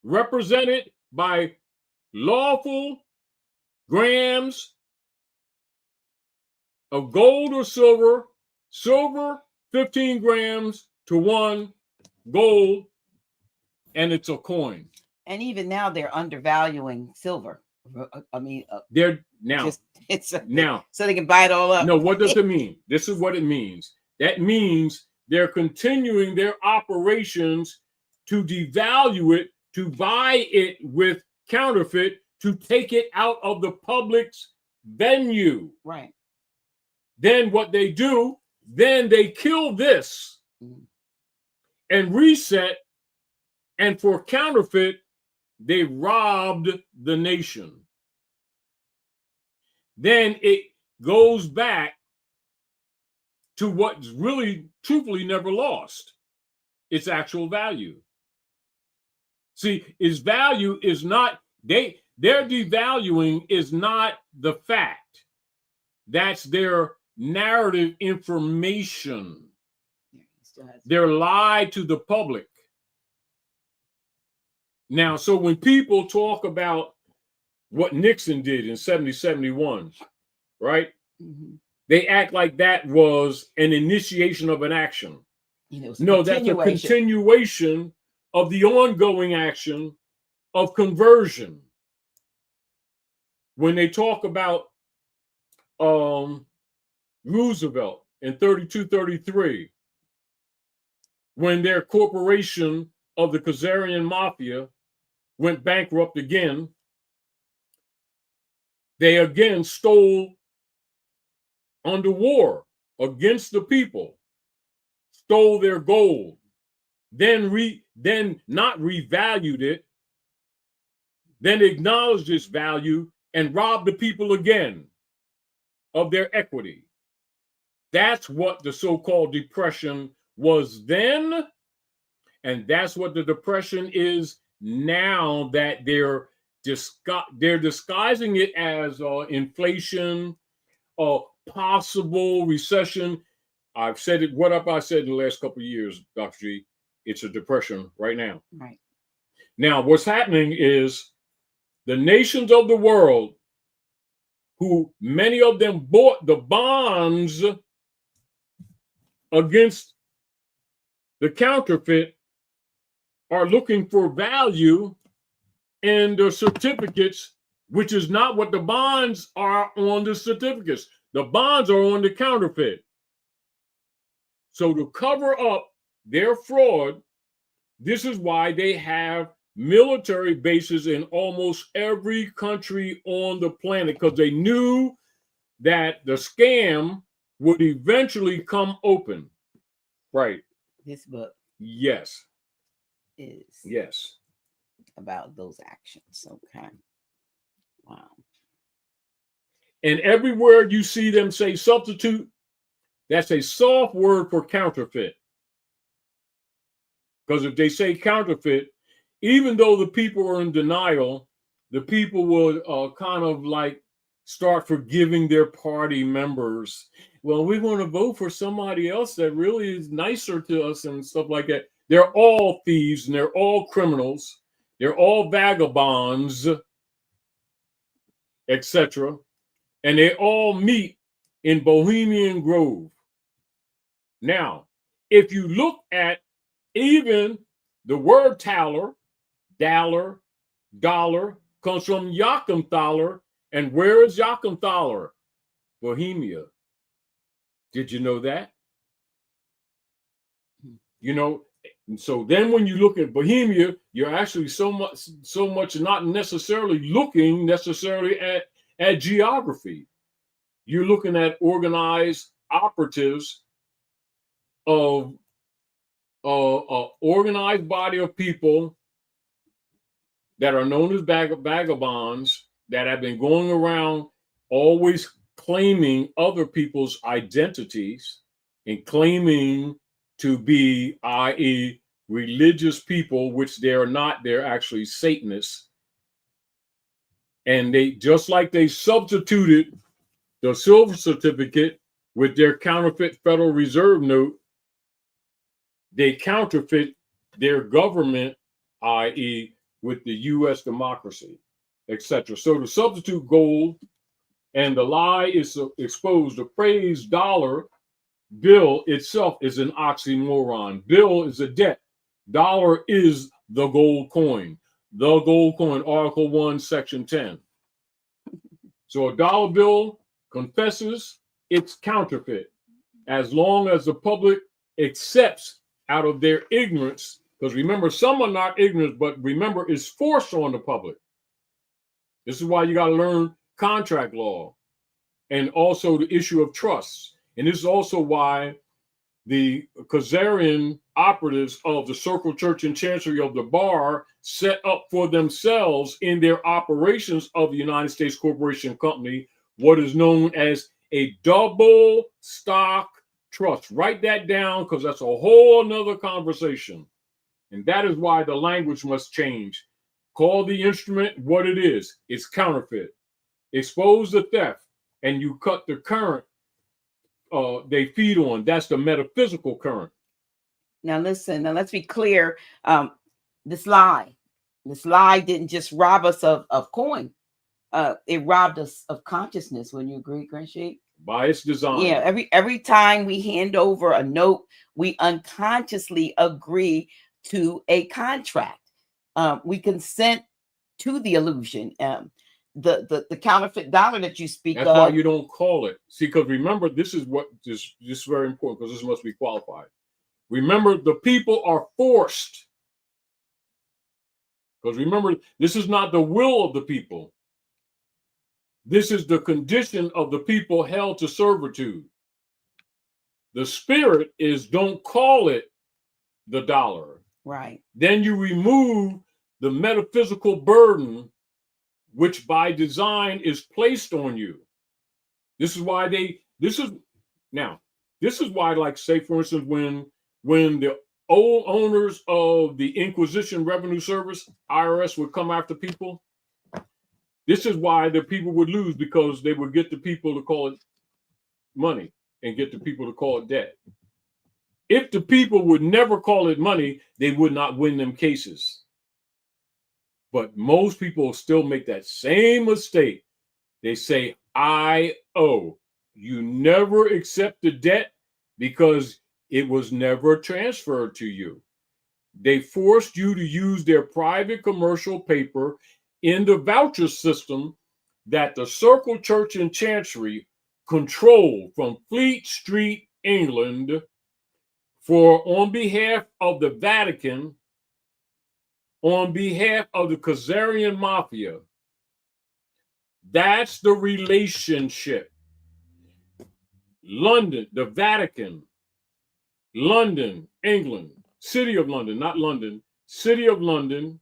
represented by lawful grams of gold or silver, 15 grams to 1 gold, and it's a coin. And even now they're undervaluing silver. I mean, they're now now so they can buy it all up. No, what does it mean? This is what it means. That means they're continuing their operations to devalue it, to buy it with counterfeit, to take it out of the public's venue. Right. Then what they do, then they kill this and reset, and for counterfeit, they robbed the nation. Then it goes back to what's really, truthfully, never lost its actual value. See, its value is not, their devaluing is not the fact. That's their narrative information. Their lie to the public. Now, so when people talk about what Nixon did in 71, right? Mm-hmm. They act like that was an initiation of an action. No, that's a continuation of the ongoing action of conversion. When they talk about Roosevelt in 32-33, when their corporation of the Khazarian Mafia went bankrupt again, they again stole under war against the people, stole their gold, then not revalued it, then acknowledged its value and robbed the people again of their equity. That's what the so-called depression was then, and that's what the depression is now, that they're disguising it as inflation, possible recession. I've said it. What I said in the last couple of years, Dr. G, it's a depression right now. Right. Now, what's happening is the nations of the world, who many of them bought the bonds against the counterfeit, are looking for value in the certificates, which is not what the bonds are on the certificates. The bonds are on the counterfeit. So to cover up their fraud, this is why they have military bases in almost every country on the planet, because they knew that the scam would eventually come open. Right. This book. Yes. Is. Yes. About those actions. Okay. Wow. And everywhere you see them say substitute, that's a soft word for counterfeit. Because if they say counterfeit, even though the people are in denial, the people will kind of like start forgiving their party members. Well, we want to vote for somebody else that really is nicer to us and stuff like that. They're all thieves and they're all criminals. They're all vagabonds, etc. And they all meet in Bohemian Grove. Now, if you look at even the word taler, dollar, comes from Joachimthaler. And where is Joachimthaler? Bohemia. Did you know that? You know, and so then when you look at Bohemia, you're actually so much not necessarily looking necessarily at geography. You're looking at organized operatives of organized body of people that are known as vagabonds that have been going around always claiming other people's identities and claiming to be, i.e., religious people, which they're not, they're actually Satanists. And they, just like they substituted the silver certificate with their counterfeit Federal Reserve note, they counterfeit their government, i.e., with the U.S. democracy, etc. So to substitute gold and the lie is exposed. The phrase dollar bill itself is an oxymoron. Bill is a debt. Dollar is the gold coin. The gold coin, Article 1, Section 10. So a dollar bill confesses it's counterfeit as long as the public accepts out of their ignorance. Because remember, some are not ignorant, but remember, it's forced on the public. This is why you got to learn contract law and also the issue of trusts. And this is also why the Khazarian operatives of the Circle Church and Chancery of the Bar set up for themselves in their operations of the United States Corporation Company what is known as a double stock trust. Write that down because that's a whole nother conversation. And that is why the language must change. Call the instrument what it is. It's counterfeit. Expose the theft and you cut the current they feed on. That's the metaphysical current. Now listen, now let's be clear. This lie didn't just rob us of coin. It robbed us of consciousness. Wouldn't you agree, Grand Sheik? By its design. Yeah, every time we hand over a note, we unconsciously agree to a contract. We consent to the illusion. The counterfeit dollar that you speak That's of. why you don't call it. See, because remember, this is what this is very important because this must be qualified. Remember, the people are forced. Because remember, this is not the will of the people. This is the condition of the people held to servitude. The spirit is don't call it the dollar. Right. Then you remove the metaphysical burden which by design is placed on you. This is why this is why, like, say, for instance, when the old owners of the Inquisition Revenue Service, IRS, would come after people, this is why the people would lose, because they would get the people to call it money and get the people to call it debt. If the people would never call it money, they would not win them cases. But most people still make that same mistake. They say, I owe. You never accept the debt because it was never transferred to you. They forced you to use their private commercial paper in the voucher system that the Circle Church and Chancery controlled from Fleet Street, England, for on behalf of the Vatican, on behalf of the Khazarian Mafia. That's the relationship. London, the Vatican, London, England, City of London, not London, City of London,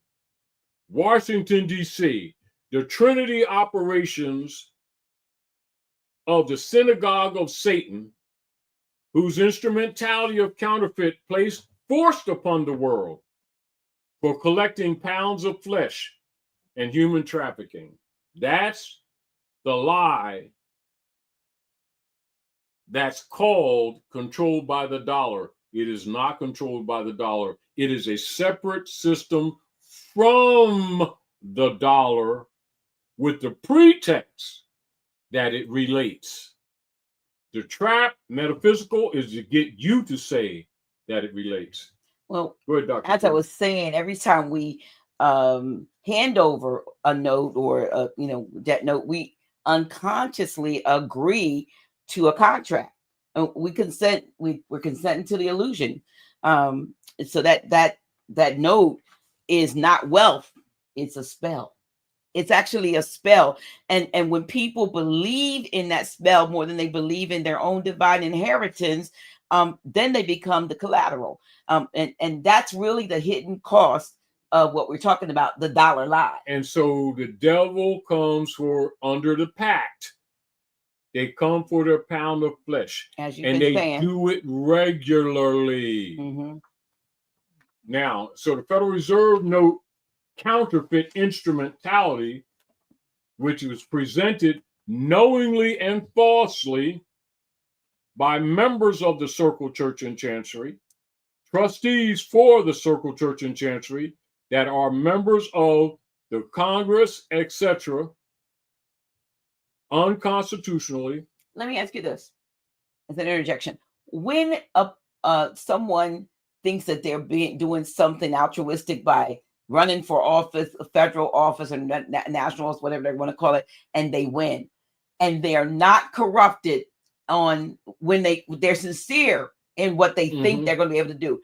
Washington, D.C., the Trinity operations of the Synagogue of Satan, whose instrumentality of counterfeit placed forced upon the world for collecting pounds of flesh and human trafficking. That's the lie that's called controlled by the dollar. It is not controlled by the dollar. It is a separate system from the dollar with the pretext that it relates. The trap, metaphysical, is to get you to say that it relates. Well, go ahead, Dr. As I was saying, every time we hand over a note or that note, we unconsciously agree to a contract. And we consent. We're consenting to the illusion. So that note is not wealth. It's a spell. It's actually a spell. And when people believe in that spell more than they believe in their own divine inheritance, then they become the collateral. And that's really the hidden cost of what we're talking about, the dollar lie. And so the devil comes for under the pact. They come for their pound of flesh. As you've and been they saying. do it regularly. Mm-hmm. Now, so the Federal Reserve note counterfeit instrumentality, which was presented knowingly and falsely by members of the Circle Church and Chancery, trustees for the Circle Church and Chancery that are members of the Congress, etc., unconstitutionally. Let me ask you this as an interjection. When someone thinks that they're doing something altruistic by running for office, a federal office or national, whatever they want to call it, and they win, and they are not corrupted on when they're sincere in what they think they're going to be able to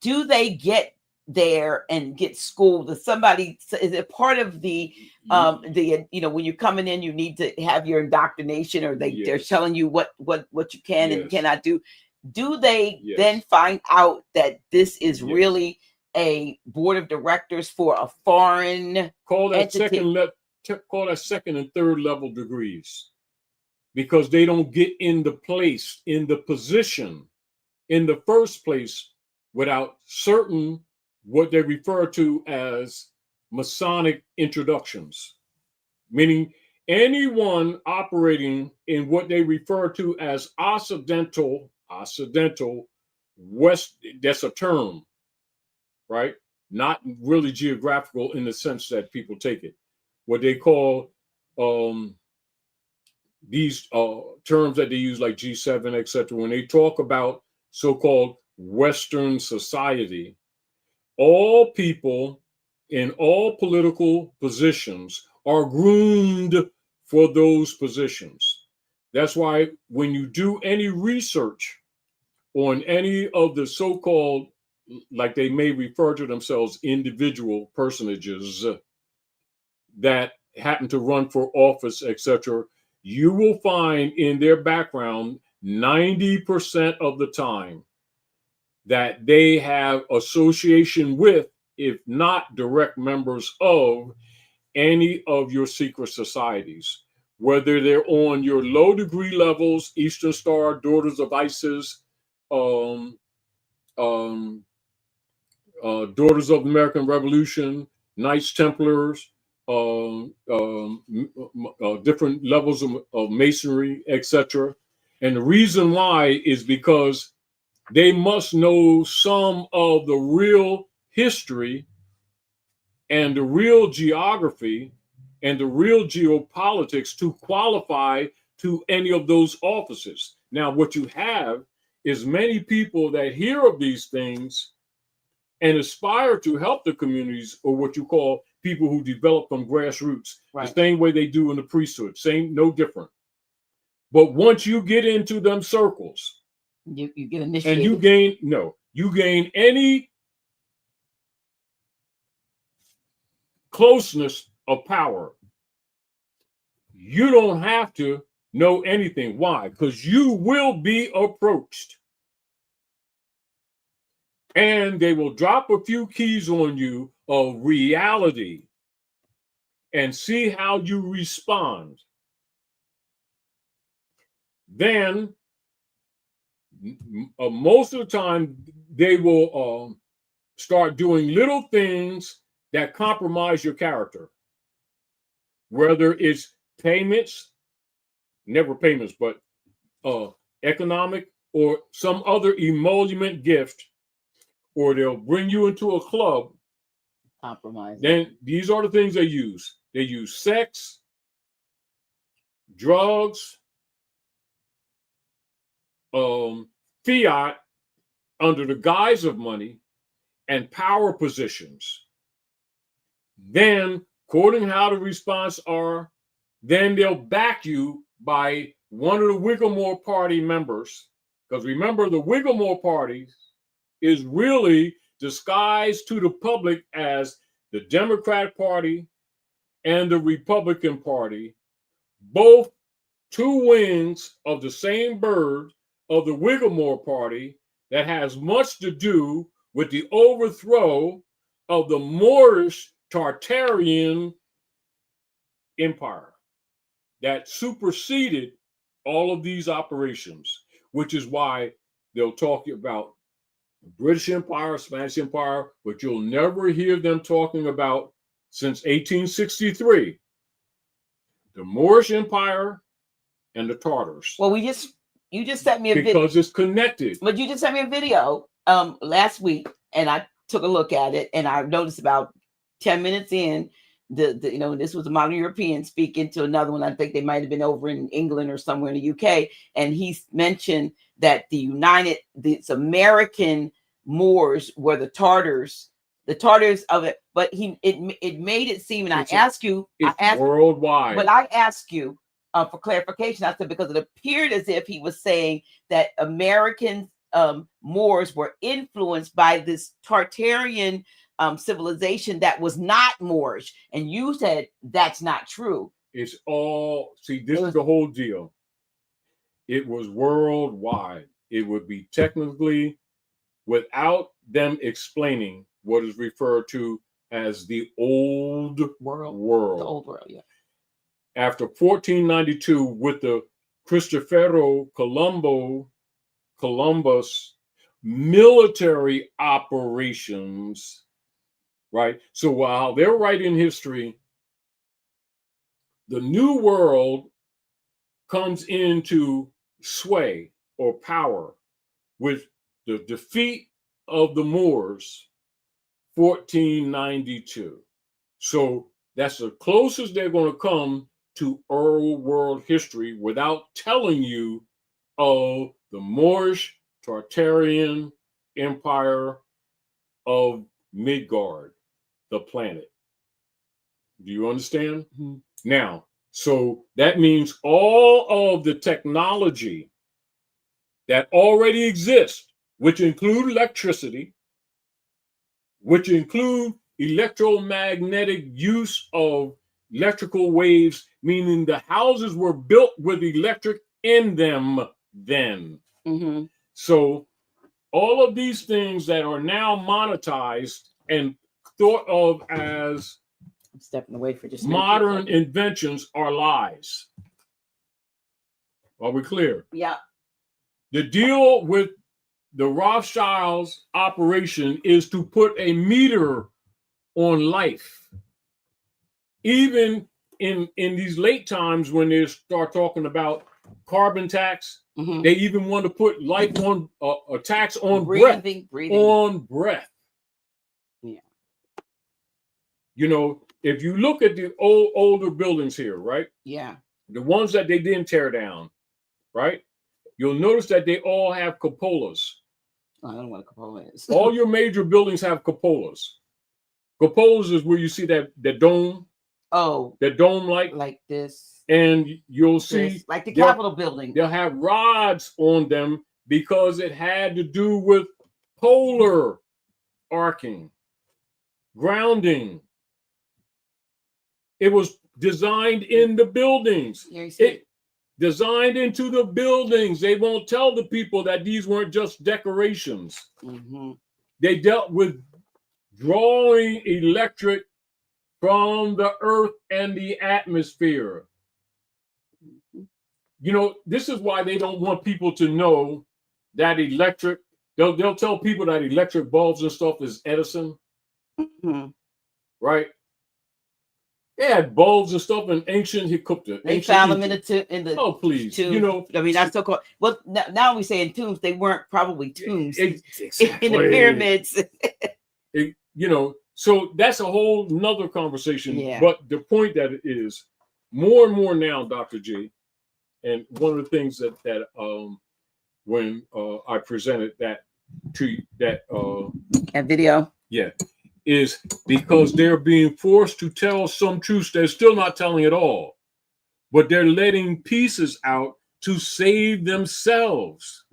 do they get there and get schooled? Is it part of the when you're coming in, you need to have your indoctrination, or they're telling you what you can and cannot do they then find out that this is really a board of directors for a foreign call that entity? second and third level degrees, because they don't get in the position in the first place without certain what they refer to as Masonic introductions, meaning anyone operating in what they refer to as Occidental West, that's a term, right? Not really geographical in the sense that people take it. What they call these terms that they use, like G7, etc., when they talk about so-called Western society, all people in all political positions are groomed for those positions. That's why when you do any research on any of the so-called, like they may refer to themselves, individual personages that happen to run for office, etc., you will find in their background 90% of the time that they have association with, if not direct members of, any of your secret societies, whether they're on your low degree levels, Eastern Star, Daughters of Isis, Daughters of American Revolution, Knights Templars, different levels of Masonry, etc. And the reason why is because they must know some of the real history and the real geography and the real geopolitics to qualify to any of those offices. Now, what you have is many people that hear of these things and aspire to help the communities, or what you call people who develop from grassroots, right, the same way they do in the priesthood, no different. But once you get into them circles, you get initiated, and you gain any closeness of power. You don't have to know anything. Why? Because you will be approached. And they will drop a few keys on you of reality and see how you respond. Then, most of the time, they will start doing little things that compromise your character, whether it's payments, never payments, but economic or some other emolument gift, or they'll bring you into a club. Compromise. Then these are the things they use. They use sex, drugs, fiat under the guise of money, and power positions. Then, according how the response are, then they'll back you by one of the Whittemore Party members. Because remember, the Whittemore Party is really disguised to the public as the Democrat Party and the Republican Party, both two wings of the same bird of the Whittemore Party that has much to do with the overthrow of the Moorish Tartarian Empire that superseded all of these operations, which is why they'll talk about the British Empire, Spanish Empire, but you'll never hear them talking about, since 1863, the Moorish Empire and the Tartars. Well, you just sent me a video. Because it's connected. But you just sent me a video last week, and I took a look at it, and I noticed about 10 minutes in, this was a modern European speaking to another one. I think they might have been over in England or somewhere in the UK, and he mentioned that the American Moors were the Tartars of it. But it made it seem, and I asked you worldwide. But I asked you for clarification. I said, because it appeared as if he was saying that American Moors were influenced by this Tartarian civilization that was not Moorish, and you said that's not true. It's all, this is the whole deal. It was worldwide. It would be technically, without them explaining, what is referred to as the old world. The old world, yeah. After 1492, with the Cristoforo Columbus military operations, right? So while they're writing history, the New World comes into sway or power with the defeat of the Moors, 1492. So that's the closest they're going to come to old world history without telling you of the Moorish Tartarian Empire of Midgard, the planet. Do you understand? Mm-hmm. Now, so that means all of the technology that already exists, which include electricity, which include electromagnetic use of electrical waves, meaning the houses were built with electric in them then. Mm-hmm. So all of these things that are now monetized and thought of as I'm stepping away for just modern inventions are lies. Are we clear? Yeah. The deal with the Rothschilds operation is to put a meter on life. Even in these late times when they start talking about carbon tax, mm-hmm. They even want to put life on a tax on breathing. On breath. Yeah. You know, if you look at the older buildings here, right? Yeah. The ones that they didn't tear down, right? You'll notice that they all have cupolas. I don't know what a cupola is. All your major buildings have cupolas. Cupolas is where you see that dome. Oh. That dome like this. And you'll see like the Capitol building. They'll have rods on them because it had to do with polar arcing, grounding. It was designed in the buildings. Designed into the buildings. They won't tell the people that these weren't just decorations. Mm-hmm. They dealt with drawing electric from the earth and the atmosphere. You know, this is why they don't want people to know that electric They'll tell people that electric bulbs and stuff is Edison, right? They had bulbs and stuff in ancient Egypt. They found them in the oh please, tomb. you know. I mean, that's so called. Well, now we say in tombs. They weren't probably tombs Exactly. in the pyramids. You know, so that's a whole nother conversation. Yeah. But the point that it is more and more now, Dr. G, and one of the things that when I presented that to that video, yeah, is because they're being forced to tell some truths. They're still not telling it all, but they're letting pieces out to save themselves.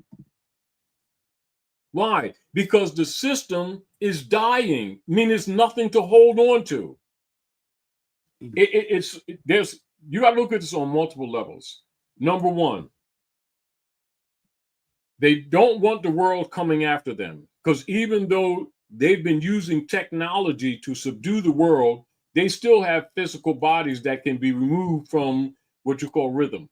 Why? Because the system is dying. I mean, there's nothing to hold on to. There's you got to look at this on multiple levels. Number one, they don't want the world coming after them, because even though they've been using technology to subdue the world, they still have physical bodies that can be removed from what you call rhythm.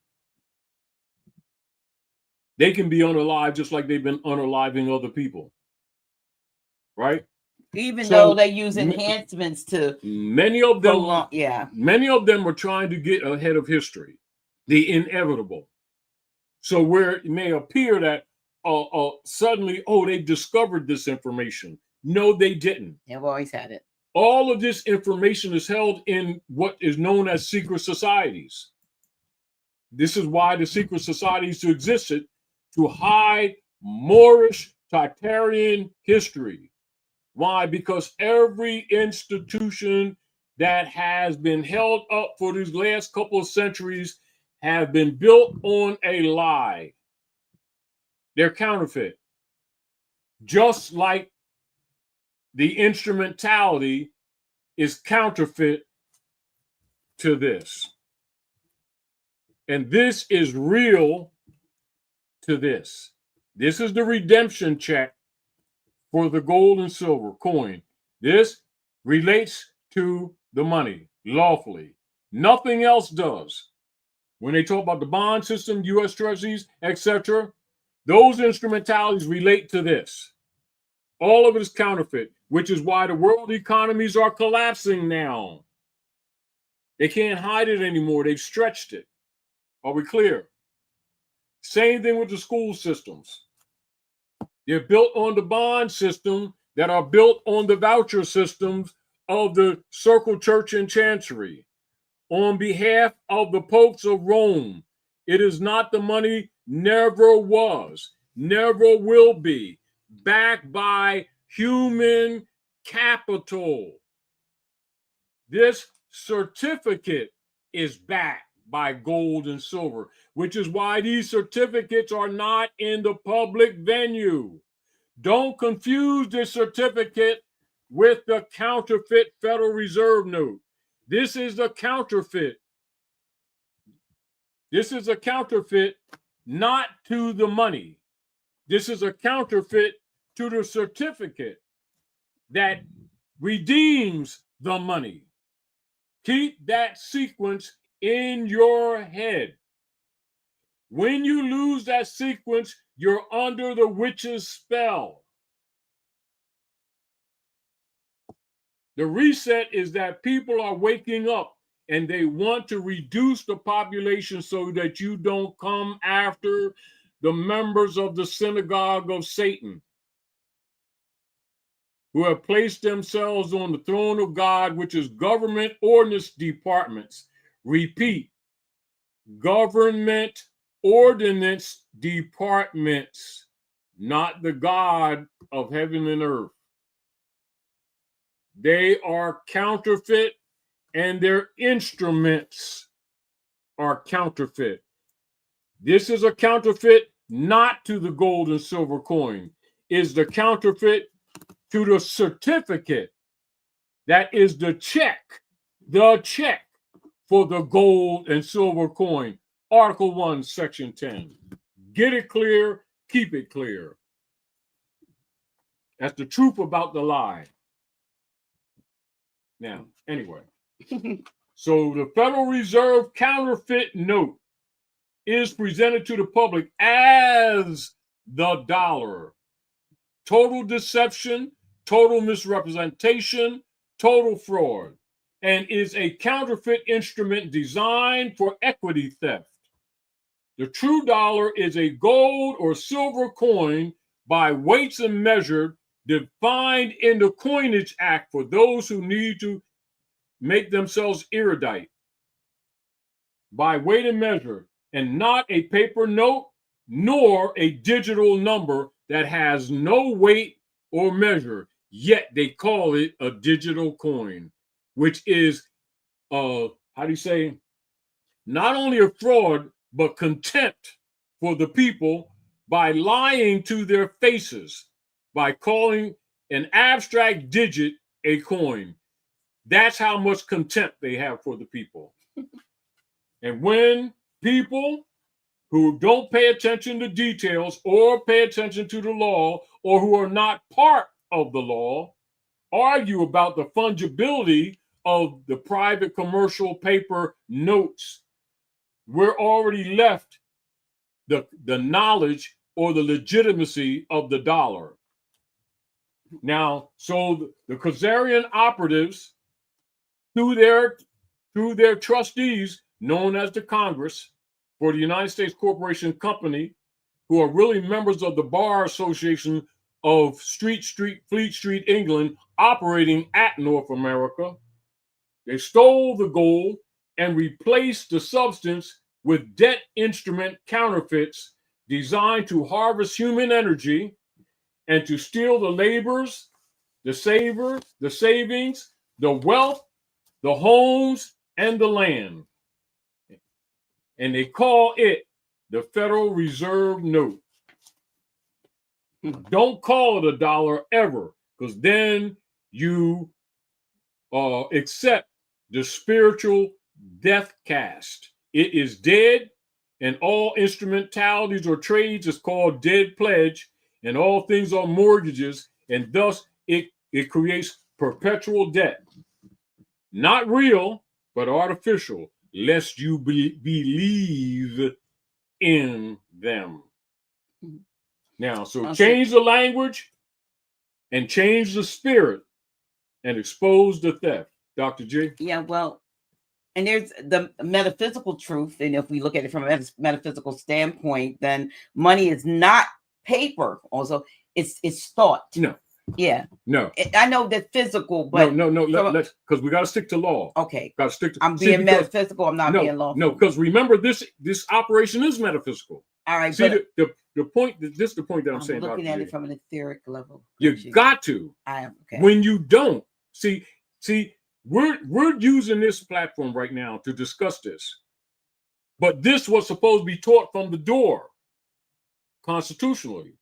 They can be unalive just like they've been unaliving other people. Right? Even though they use enhancements to many of them prolong, yeah. Many of them are trying to get ahead of history, the inevitable. So where it may appear that suddenly, they've discovered this information. No, they didn't. They've always had it. All of this information is held in what is known as secret societies. This is why the secret societies existed, to hide Moorish Tartarian history. Why? Because every institution that has been held up for these last couple of centuries have been built on a lie. They're counterfeit. Just like the instrumentality is counterfeit to this. And this is real to this. This is the redemption check for the gold and silver coin. This relates to the money lawfully. Nothing else does. When they talk about the bond system, U.S. Treasuries, etc., those instrumentalities relate to this. All of it is counterfeit, which is why the world economies are collapsing now. They can't hide it anymore. They've stretched it. Are we clear? Same thing with the school systems. They're built on the bond system that are built on the voucher systems of the Circle Church and Chancery. On behalf of the popes of Rome, it is not the money, never was, never will be, backed by human capital. This certificate is backed by gold and silver, which is why these certificates are not in the public venue. Don't confuse this certificate with the counterfeit Federal Reserve note. This is the counterfeit. This is a counterfeit not to the money. This is a counterfeit to the certificate that redeems the money. Keep that sequence in your head. When you lose that sequence, you're under the witch's spell. The reset is that people are waking up and they want to reduce the population so that you don't come after the members of the synagogue of Satan, who have placed themselves on the throne of God, which is government ordinance departments. Repeat, government ordinance departments, not the God of heaven and earth. They are counterfeit, and their instruments are counterfeit. This is a counterfeit not to the gold and silver coin. Is the counterfeit to the certificate that is the check for the gold and silver coin. Article 1, Section 10. Get it clear, keep it clear. That's the truth about the lie. Now, anyway, so the Federal Reserve counterfeit note is presented to the public as the dollar. total deception, total misrepresentation, total fraud, and is a counterfeit instrument designed for equity theft. The true dollar is a gold or silver coin by weights and measure defined in the Coinage Act for those who need to make themselves erudite. By weight and measure, and not a paper note nor a digital number that has no weight or measure, yet they call it a digital coin, which is, how do you say, not only a fraud, but contempt for the people by lying to their faces, by calling an abstract digit a coin. That's how much contempt they have for the people. And when people who don't pay attention to details or pay attention to the law, or who are not part of the law, argue about the fungibility of the private commercial paper notes, we're already left the knowledge or the legitimacy of the dollar. Now, so the Khazarian operatives, through their trustees, known as the Congress for the United States Corporation Company, who are really members of the Bar Association of Fleet Street, England, operating at North America, they stole the gold and replaced the substance with debt instrument counterfeits designed to harvest human energy and to steal the labors, the savings, the wealth, the homes, and the land. And they call it the Federal Reserve Note. Don't call it a dollar ever, because then you accept the spiritual death cast. It is dead, and all instrumentalities or trades is called dead pledge, and all things are mortgages, and thus it creates perpetual debt. Not real, but artificial, lest you believe in them. Now, so change the language and change the spirit and expose the theft. Dr. J? Yeah, well, and there's the metaphysical truth. And if we look at it from a metaphysical standpoint, then money is not paper. Also, it's thought. No. Yeah. No. I know that physical, but no. Because we got to stick to law. Okay. Got to stick to. I'm being metaphysical. I'm not being lawful. No, because remember, this operation is metaphysical. All right. See, the point. This is the point that I'm saying. Looking at it from an etheric level. You got to. I am. Okay. When you don't see, we're using this platform right now to discuss this, but this was supposed to be taught from the door, constitutionally,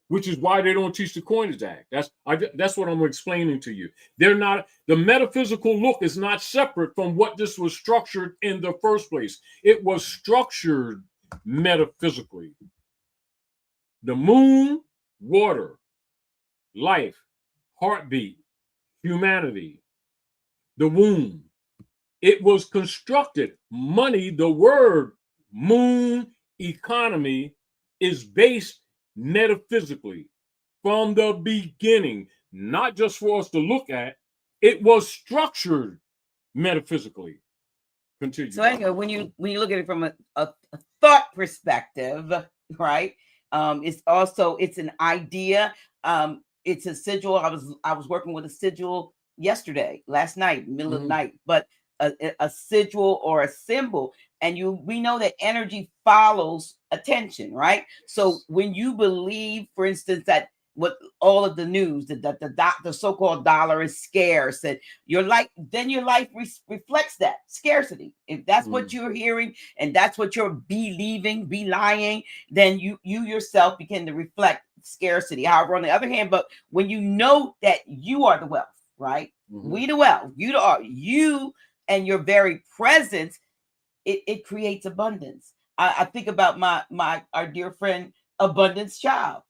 which is why they don't teach the Coinage Act. That's what I'm explaining to you. They're not, the metaphysical look is not separate from what this was structured in the first place. It was structured metaphysically. The moon, water, life, heartbeat, humanity, the womb. It was constructed. Money, the word moon, economy, is based metaphysically from the beginning, not just for us to look at. It was structured metaphysically. Continue. So anyway, when you look at it from a thought perspective, right? It's an idea. It's a sigil. I was working with a sigil last night, middle of the night, but a sigil or a symbol, and we know that energy follows attention, right? So when you believe, for instance, that what all of the news that the so-called dollar is scarce, and your life reflects that scarcity. If that's what you're hearing and that's what you're believing, lying, then you yourself begin to reflect scarcity. However, on the other hand, but when you know that you are the wealth, right? We the wealth, you and your very presence, it creates abundance. I think about our dear friend Abundance Child.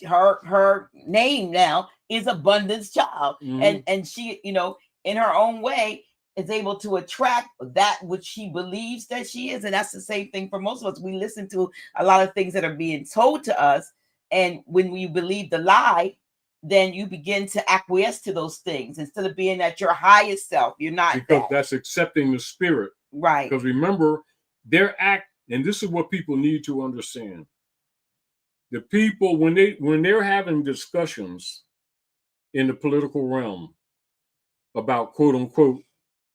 Her name now is Abundance Child, and she, in her own way, is able to attract that which she believes that she is. And that's the same thing for most of us. We listen to a lot of things that are being told to us, And when you believe the lie, then you begin to acquiesce to those things instead of being at your highest self. You're not, because that's accepting the spirit. Right. Because remember, their act, and this is what people need to understand. The people, when they're having discussions in the political realm about, quote unquote,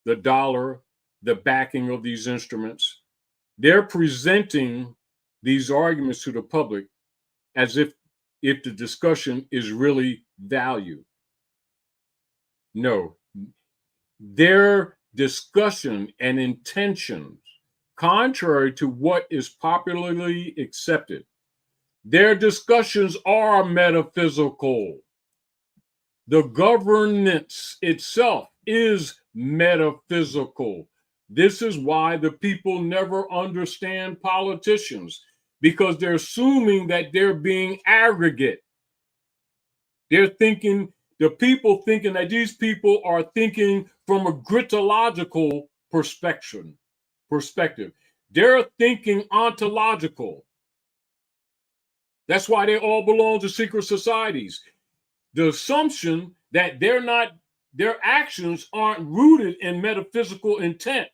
the dollar, the backing of these instruments, they're presenting these arguments to the public as if the discussion is really value. No, their discussion and intentions, contrary to what is popularly accepted, their discussions are metaphysical. The governance itself is metaphysical. This is why the people never understand politicians, because they're assuming that they're being aggregate. They're thinking, the people thinking that these people are thinking from a gritological perspective. They're thinking ontological. That's why they all belong to secret societies. The assumption that their actions aren't rooted in metaphysical intent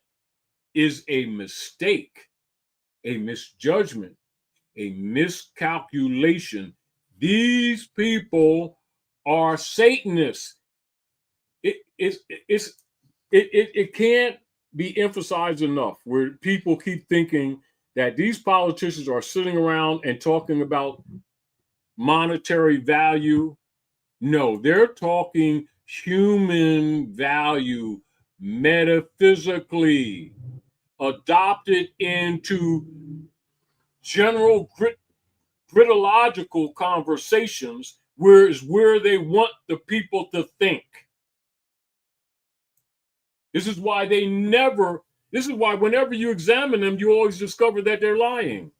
is a mistake, a misjudgment, a miscalculation. These people are Satanists. It can't be emphasized enough where people keep thinking that these politicians are sitting around and talking about monetary value. No, they're talking human value, metaphysically adopted into general gritological conversations, where they want the people to think. This is why whenever you examine them, you always discover that they're lying.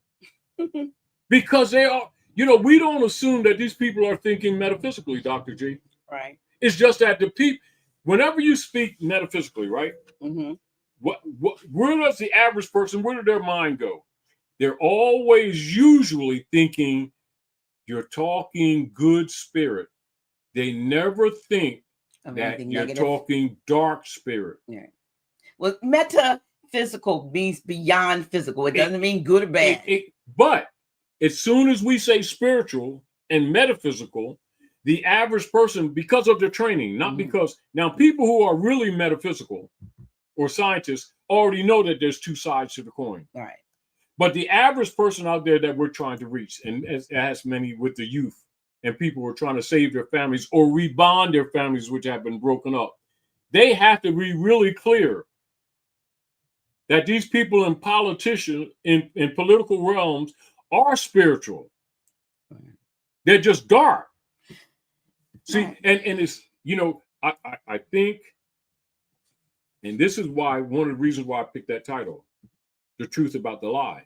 Because they are, we don't assume that these people are thinking metaphysically, Dr. G. Right. It's just that the people, whenever you speak metaphysically, right? Mm-hmm. Where does the average person, where did their mind go? They're always usually thinking you're talking good spirit. They never think that you're negative. Talking dark spirit. Yeah. Well, metaphysical means beyond physical. It doesn't mean good or bad. But as soon as we say spiritual and metaphysical, the average person, because of their training, not because, now people who are really metaphysical or scientists already know that there's two sides to the coin. All right. But the average person out there that we're trying to reach, and as many with the youth and people who are trying to save their families or rebond their families which have been broken up, they have to be really clear that these people in in political realms are spiritual. They're just dark. See, and it's, I think, and this is why, one of the reasons why I picked that title, The Truth About the Lie.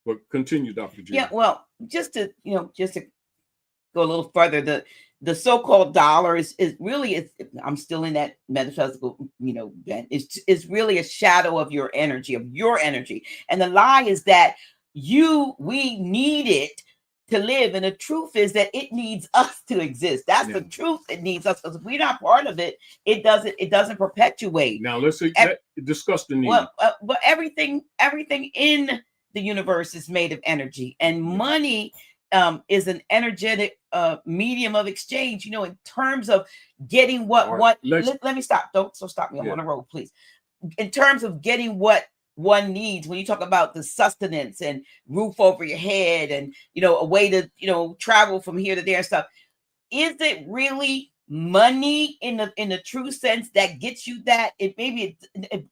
But continue, Dr. G. Yeah, well, just to go a little further, the so-called dollar is really, I'm still in that metaphysical, it's really a shadow of your energy. And the lie is that we need it to live. And the truth is that it needs us to exist. That's the truth. It needs us, because if we're not part of it, it doesn't perpetuate. Now let's discuss the need. Well, but everything in the universe is made of energy, and money is an energetic medium of exchange. In terms of getting let me stop. Don't stop me. I'm on the road, please. In terms of getting what one needs, when you talk about the sustenance and roof over your head and a way to travel from here to there and stuff, is it really money in the true sense that gets you that?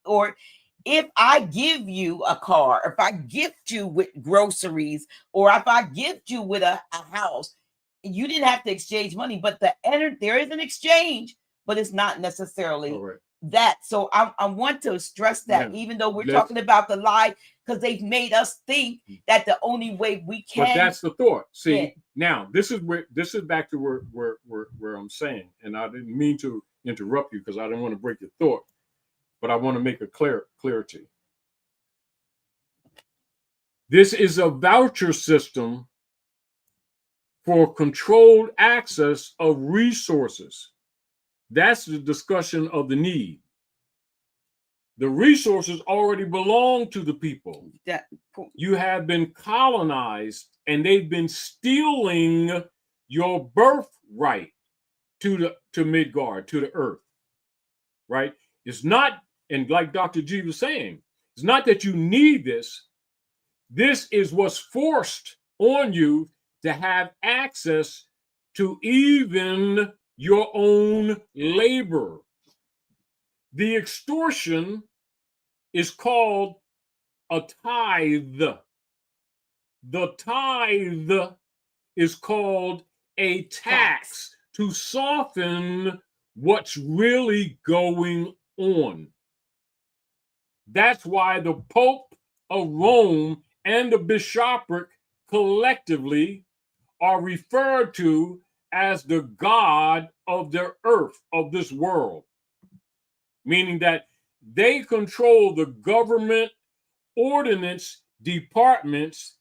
Or if I give you a car, if I gift you with groceries, or if I gift you with a house, you didn't have to exchange money, but there is an exchange, but it's not necessarily that. So I want to stress that, even though we're talking about the lie, because they've made us think that the only way we can. But that's the thought. See, now this is back to where I'm saying, and I didn't mean to interrupt you because I didn't want to break your thought, but I want to make a clarity. This is a voucher system for controlled access of resources. That's the discussion of the need. The resources already belong to the people. You have been colonized, and they've been stealing your birthright to Midgard, to the earth, right? It's not, and like Dr. G was saying, it's not that you need this. This is what's forced on you to have access to even your own labor. The extortion is called a tithe. The tithe is called a tax to soften what's really going on. That's why the Pope of Rome and the bishopric collectively are referred to as the God of the earth, of this world, meaning that they control the government ordinance departments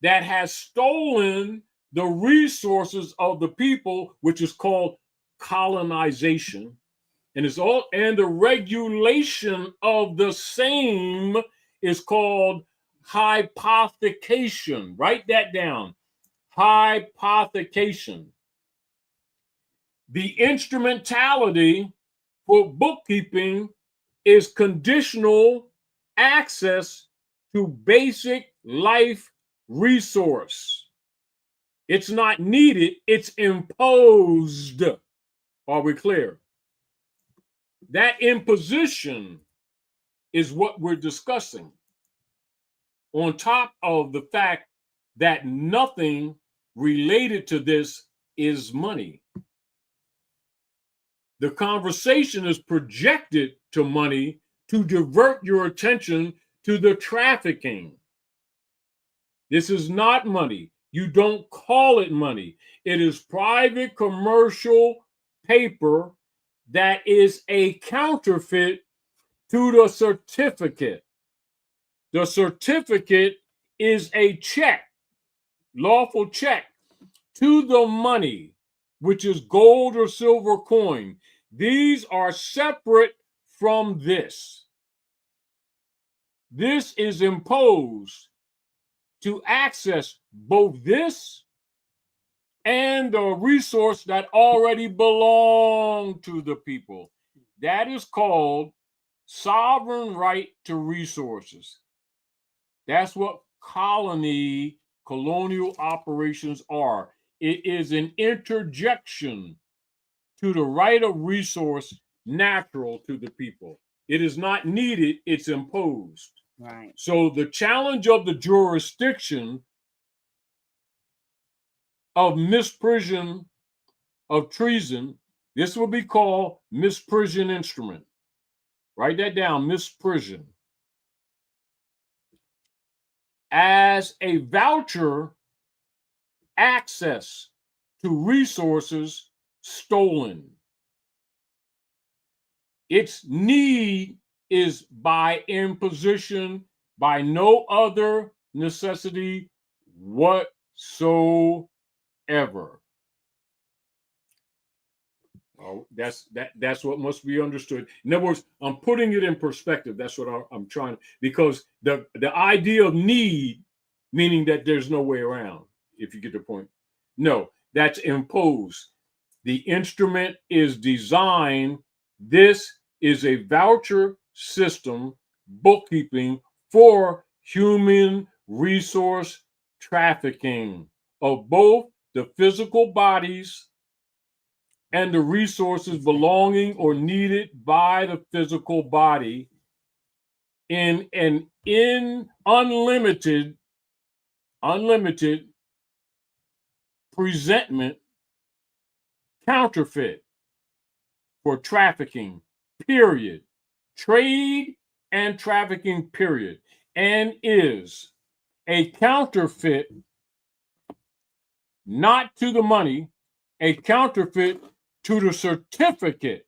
that has stolen the resources of the people, which is called colonization, and the regulation of the same is called hypothecation. Write that down. Hypothecation. The instrumentality for bookkeeping is conditional access to basic life resource. It's not needed, it's imposed. Are we clear? That imposition is what we're discussing, on top of the fact that nothing related to this is money. The conversation is projected to money to divert your attention to the trafficking. This is not money. You don't call it money. It is private commercial paper that is a counterfeit to the certificate. The certificate is a check, lawful check, to the money, which is gold or silver coin. These are separate from this. This is imposed to access both this and the resource that already belong to the people. That is called sovereign right to resources. That's what colonial operations are. It is an interjection to the right of resource natural to the people. It is not needed, it's imposed. Right. So the challenge of the jurisdiction of misprision of treason, this will be called misprision instrument. Write that down, misprision. As a voucher access to resources stolen. Its need is by imposition, by no other necessity whatsoever. Oh, that's what must be understood. In other words, I'm putting it in perspective. That's what I'm trying, because the idea of need, meaning that there's no way around, if you get the point. No, that's imposed. The instrument is designed. This is a voucher system, bookkeeping for human resource trafficking of both the physical bodies and the resources belonging or needed by the physical body in an unlimited presentment counterfeit for trafficking, period. Trade and trafficking, period. And is a counterfeit, not to the money, a counterfeit to the certificate,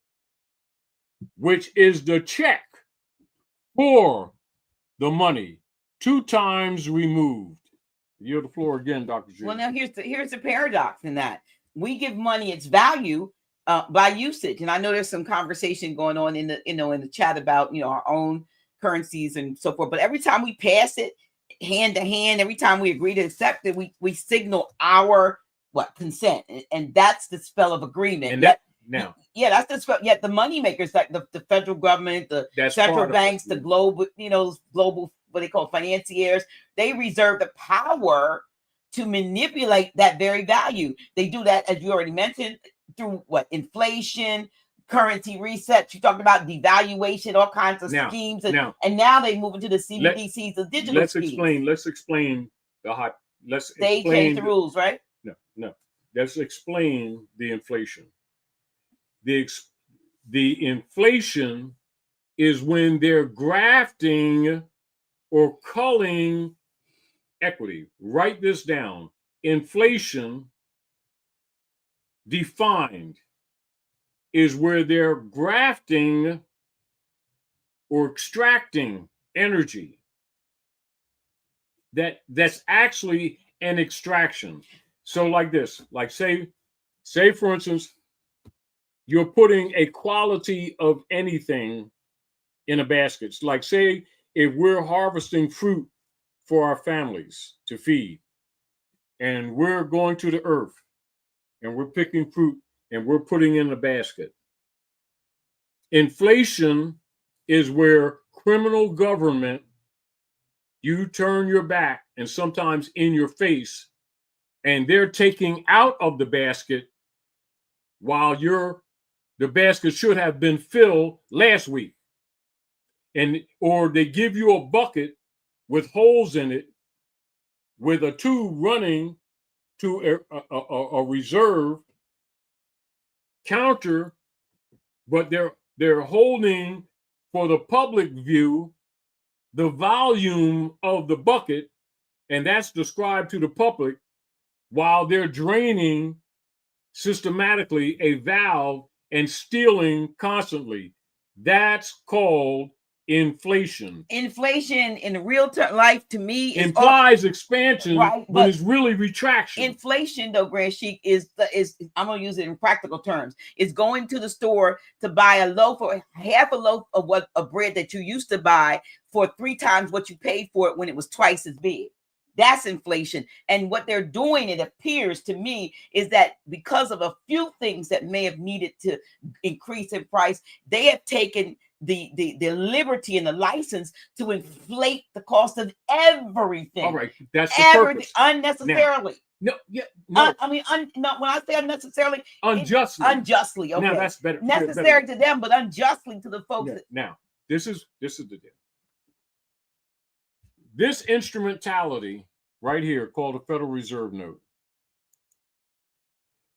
which is the check for the money, 2 times removed. Yield the floor again, Dr. J. Well, now here's the paradox in that we give money its value by usage, and I know there's some conversation going on in the in the chat about our own currencies and so forth. But every time we pass it hand to hand, every time we agree to accept it, we signal our consent, and that's the spell of agreement. And that's the spell. Yet the money makers, like the federal government, the central banks, the global global what they call financiers, they reserve the power to manipulate that very value. They do that, as you already mentioned, through inflation, currency resets. You talked about devaluation, all kinds of schemes, and now they move into the CBDCs, the digital schemes. Let's explain they change the rules, right? No. Let's explain the inflation. The inflation is when they're grafting or culling equity. Write this down. Inflation defined is where they're grafting or extracting energy. That's actually an extraction. So like this, like say for instance, you're putting a quality of anything in a basket. Like say if we're harvesting fruit for our families to feed, and we're going to the earth and we're picking fruit and we're putting in a basket. Inflation is where criminal government, you turn your back and sometimes in your face, and they're taking out of the basket while the basket should have been filled last week. Or they give you a bucket with holes in it with a tube running to a reserve counter, but they're holding for the public view the volume of the bucket, and that's described to the public while they're draining systematically a valve and stealing constantly. That's called inflation. Inflation in real life to me implies expansion, right, but it's really retraction. Inflation, though, Grand Sheik, is I'm gonna use it in practical terms. Is going to the store to buy a loaf or half a loaf of bread that you used to buy for 3 times what you paid for it when it was twice as big. That's inflation. And what they're doing, it appears to me, is that because of a few things that may have needed to increase in price, they have taken the liberty and the license to inflate the cost of everything. All right, that's the purpose. Unnecessarily. No. I mean, no. When I say unnecessarily, unjustly. Unjustly. Okay. Now that's better. Necessary to them, but unjustly to the folks. Yeah. Now, this is the deal. This instrumentality right here, called the Federal Reserve Note,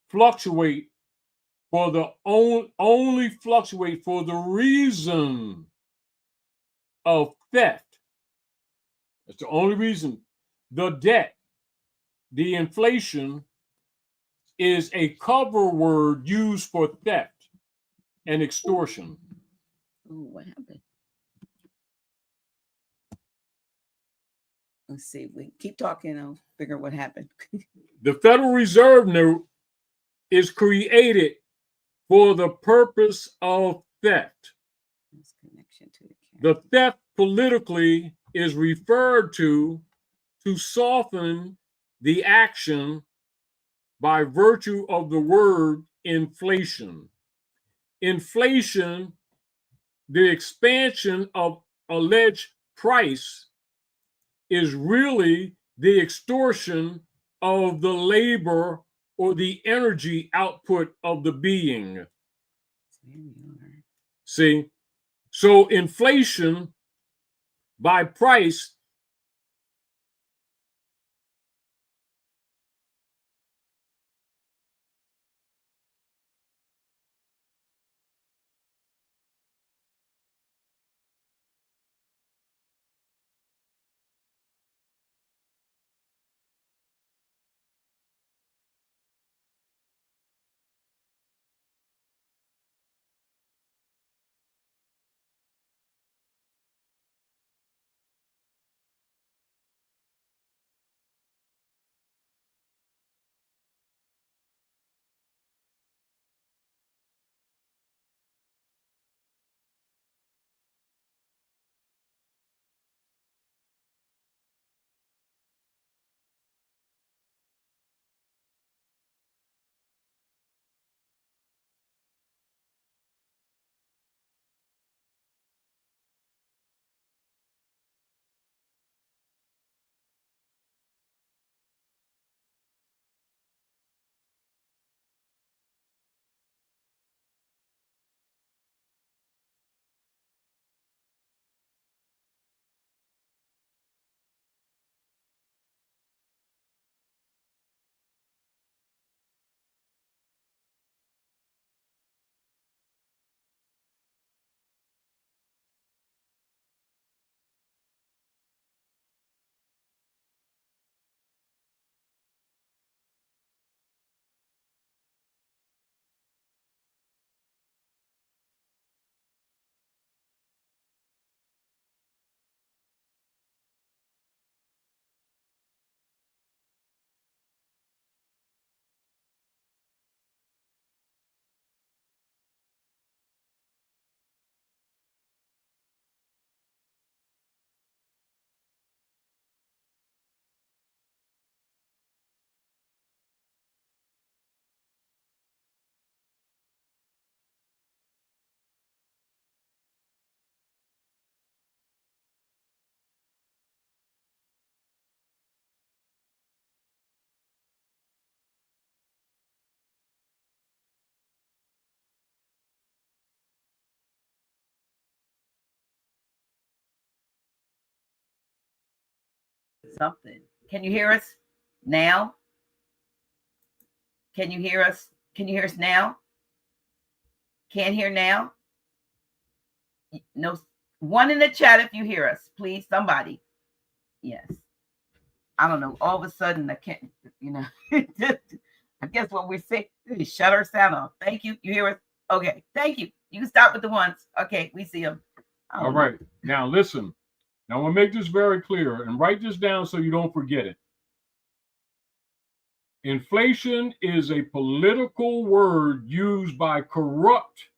fluctuate for the only fluctuate for the reason of theft. That's the only reason. The debt, the inflation, is a cover word used for theft and extortion. Ooh, what happened? Let's see. We keep talking. I'll figure out what happened. The Federal Reserve Note is created for the purpose of theft. The theft politically is referred to soften the action by virtue of the word inflation. Inflation, the expansion of alleged price, is really the extortion of the labor or the energy output of the being. See? So inflation by price Something. Can you hear us now? Can you hear us? Can you hear us now? Can't hear now? No. One in the chat if you hear us, please. Somebody. Yes. I don't know. All of a sudden, I can't, I guess what we're saying is shut our sound off. Thank you. You hear us? Okay. Thank you. You can stop with the ones. Okay. We see them. All right. Now, listen. Now, I'm going to make this very clear and write this down so you don't forget it. Inflation is a political word used by corrupt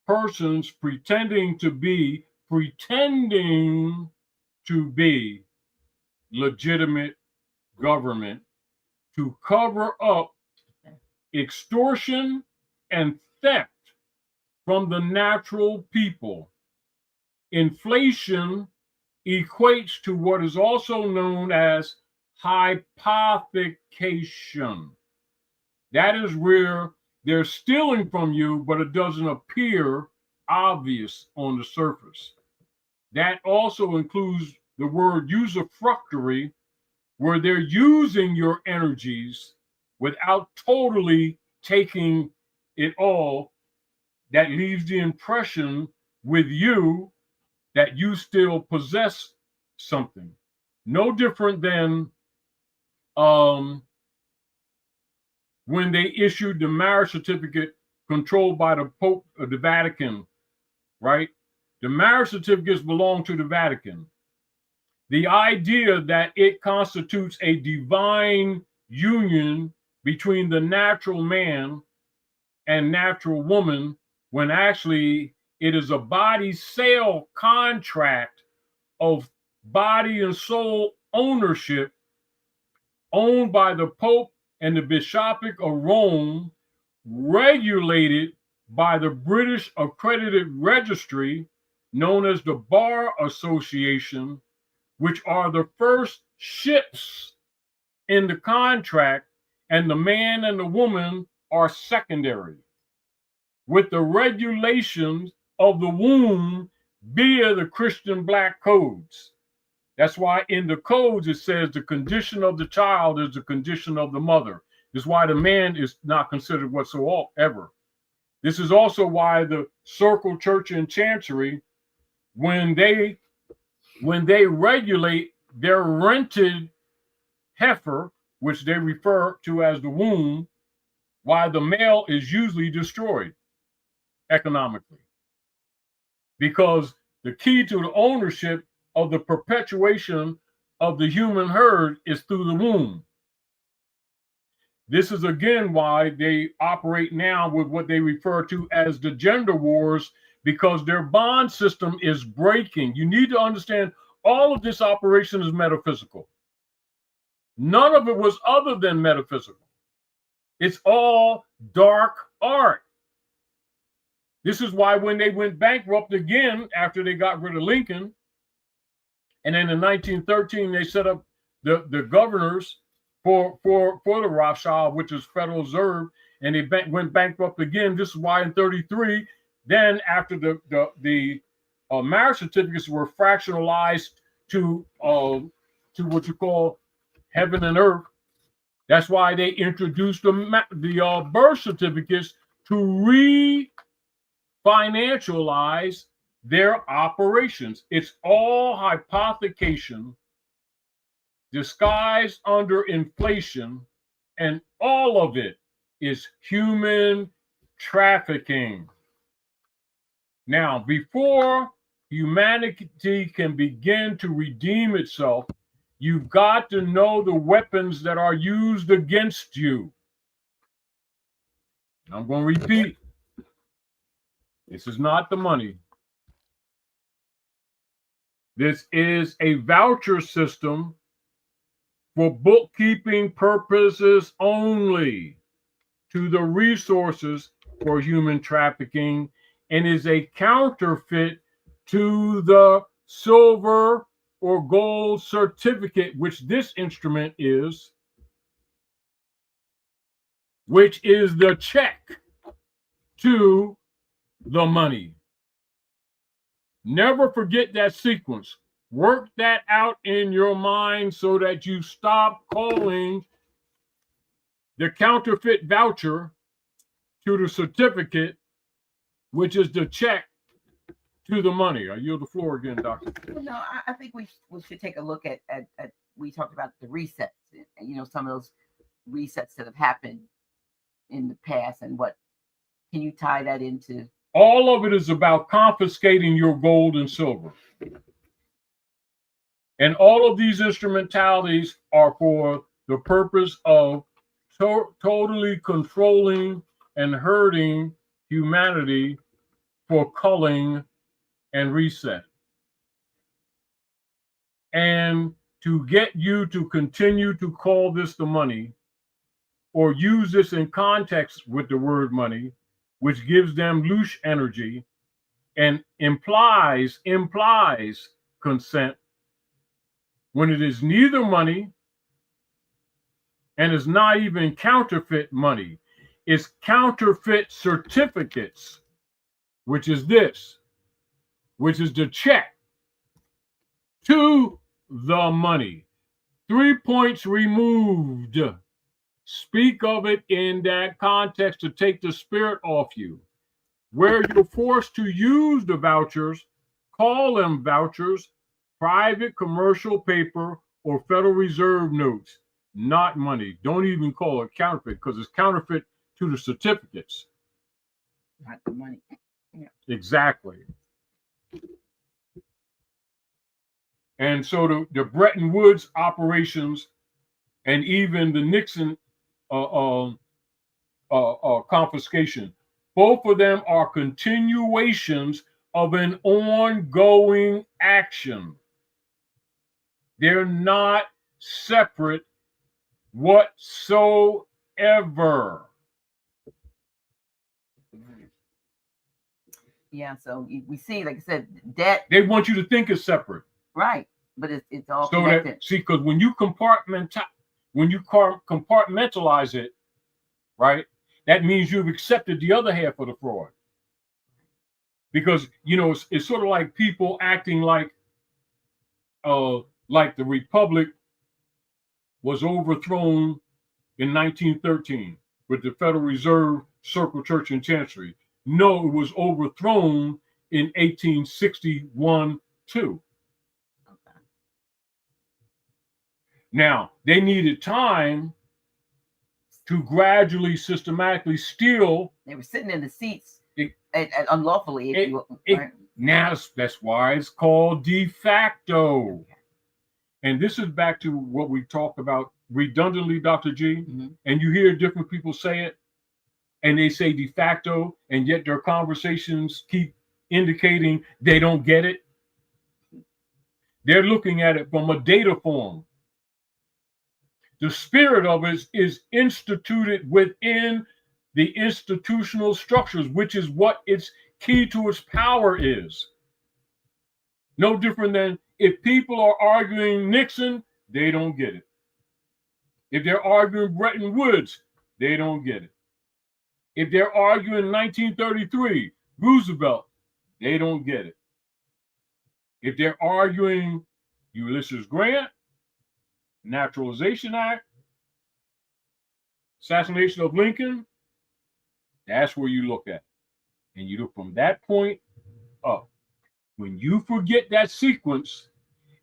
persons pretending to be legitimate government to cover up extortion and theft from the natural people. Inflation equates to what is also known as hypothecation. That is where they're stealing from you, but it doesn't appear obvious on the surface. That also includes the word usufructuary, where they're using your energies without totally taking it all. That leaves the impression with you that you still possess something. No different than when they issued the marriage certificate controlled by the Pope of the Vatican, right? The marriage certificates belong to the Vatican. The idea that it constitutes a divine union between the natural man and natural woman, when actually it is a body sale contract of body and soul ownership owned by the Pope and the Bishopric of Rome, regulated by the British Accredited Registry, known as the Bar Association, which are the first ships in the contract, and the man and the woman are secondary, with the regulations of the womb via the Christian Black codes. That's why in the codes it says the condition of the child is the condition of the mother. This is why the man is not considered whatsoever. This is also why the Circle Church and Chancery, when they regulate their rented heifer, which they refer to as the womb, why the male is usually destroyed economically. Because the key to the ownership of the perpetuation of the human herd is through the womb. This is again why they operate now with what they refer to as the gender wars, because their bond system is breaking. You need to understand all of this operation is metaphysical. None of it was other than metaphysical. It's all dark art. This is why when they went bankrupt again after they got rid of Lincoln, and then in 1913 they set up the governors for the Rothschild, which is Federal Reserve, and they went bankrupt again. This is why in 33, then after the marriage certificates were fractionalized to what you call heaven and earth. That's why they introduced the birth certificates to refinancialize their operations. It's all hypothecation disguised under inflation, and all of it is human trafficking. Now, before humanity can begin to redeem itself, you've got to know the weapons that are used against you. I'm going to repeat. This is not the money. This is a voucher system for bookkeeping purposes only to the resources for human trafficking, and is a counterfeit to the silver or gold certificate, which this instrument is, which is the check to the money. Never forget that sequence. Work that out in your mind so that you stop calling the counterfeit voucher to the certificate, which is the check to the money. I yield the floor again, Doctor. No, I think we should take a look at we talked about the resets, and you know, some of those resets that have happened in the past, and what can you tie that into? All of it is about confiscating your gold and silver. And all of these instrumentalities are for the purpose of totally controlling and hurting humanity for culling and reset. And to get you to continue to call this the money, or use this in context with the word money, which gives them loose energy and implies consent, when it is neither money and is not even counterfeit money. It's counterfeit certificates, which is this, which is the check to the money. 3 points removed. Speak of it in that context to take the spirit off you. Where you're forced to use the vouchers, call them vouchers, private commercial paper, or Federal Reserve notes, not money. Don't even call it counterfeit, because it's counterfeit to the certificates. Not the money. Yeah. Exactly. And so the Bretton Woods operations and even the Nixon confiscation, both of them are continuations of an ongoing action. They're not separate whatsoever. Yeah, so we see, like I said, debt. They want you to think it's separate. Right, but it's all so connected. See, because when you compartmentalize it, right, that means you've accepted the other half of the fraud. Because, you know, it's sort of like people acting like the Republic was overthrown in 1913 with the Federal Reserve, Circle Church, and Chancery. No, it was overthrown in 1861 too. Okay. Now, they needed time to gradually, systematically steal. They were sitting in the seats unlawfully. Now, that's why it's called de facto. Okay. And this is back to what we talked about redundantly, Dr. G. Mm-hmm. And you hear different people say it, and they say de facto, and yet their conversations keep indicating they don't get it. They're looking at it from a data form. The spirit of it is instituted within the institutional structures, which is what its key to its power is. No different than if people are arguing Nixon, they don't get it. If they're arguing Bretton Woods, they don't get it. If they're arguing 1933, Roosevelt, they don't get it. If they're arguing Ulysses Grant, Naturalization Act, assassination of Lincoln, that's where you look at. And you look from that point up. When you forget that sequence,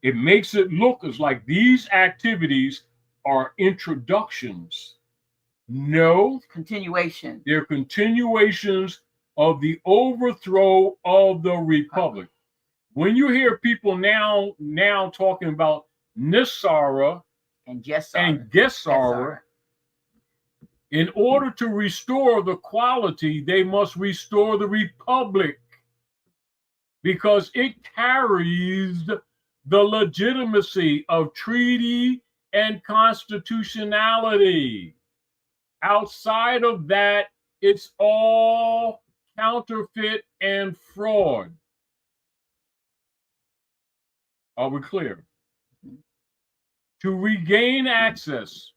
it makes it look as like these activities are introductions. No. Continuation. They're continuations of the overthrow of the Republic. When you hear people now talking about Nisara and Gesara, in order to restore the quality, they must restore the Republic, because it carries the legitimacy of treaty and constitutionality. Outside of that, it's all counterfeit and fraud. Are we clear? To regain access,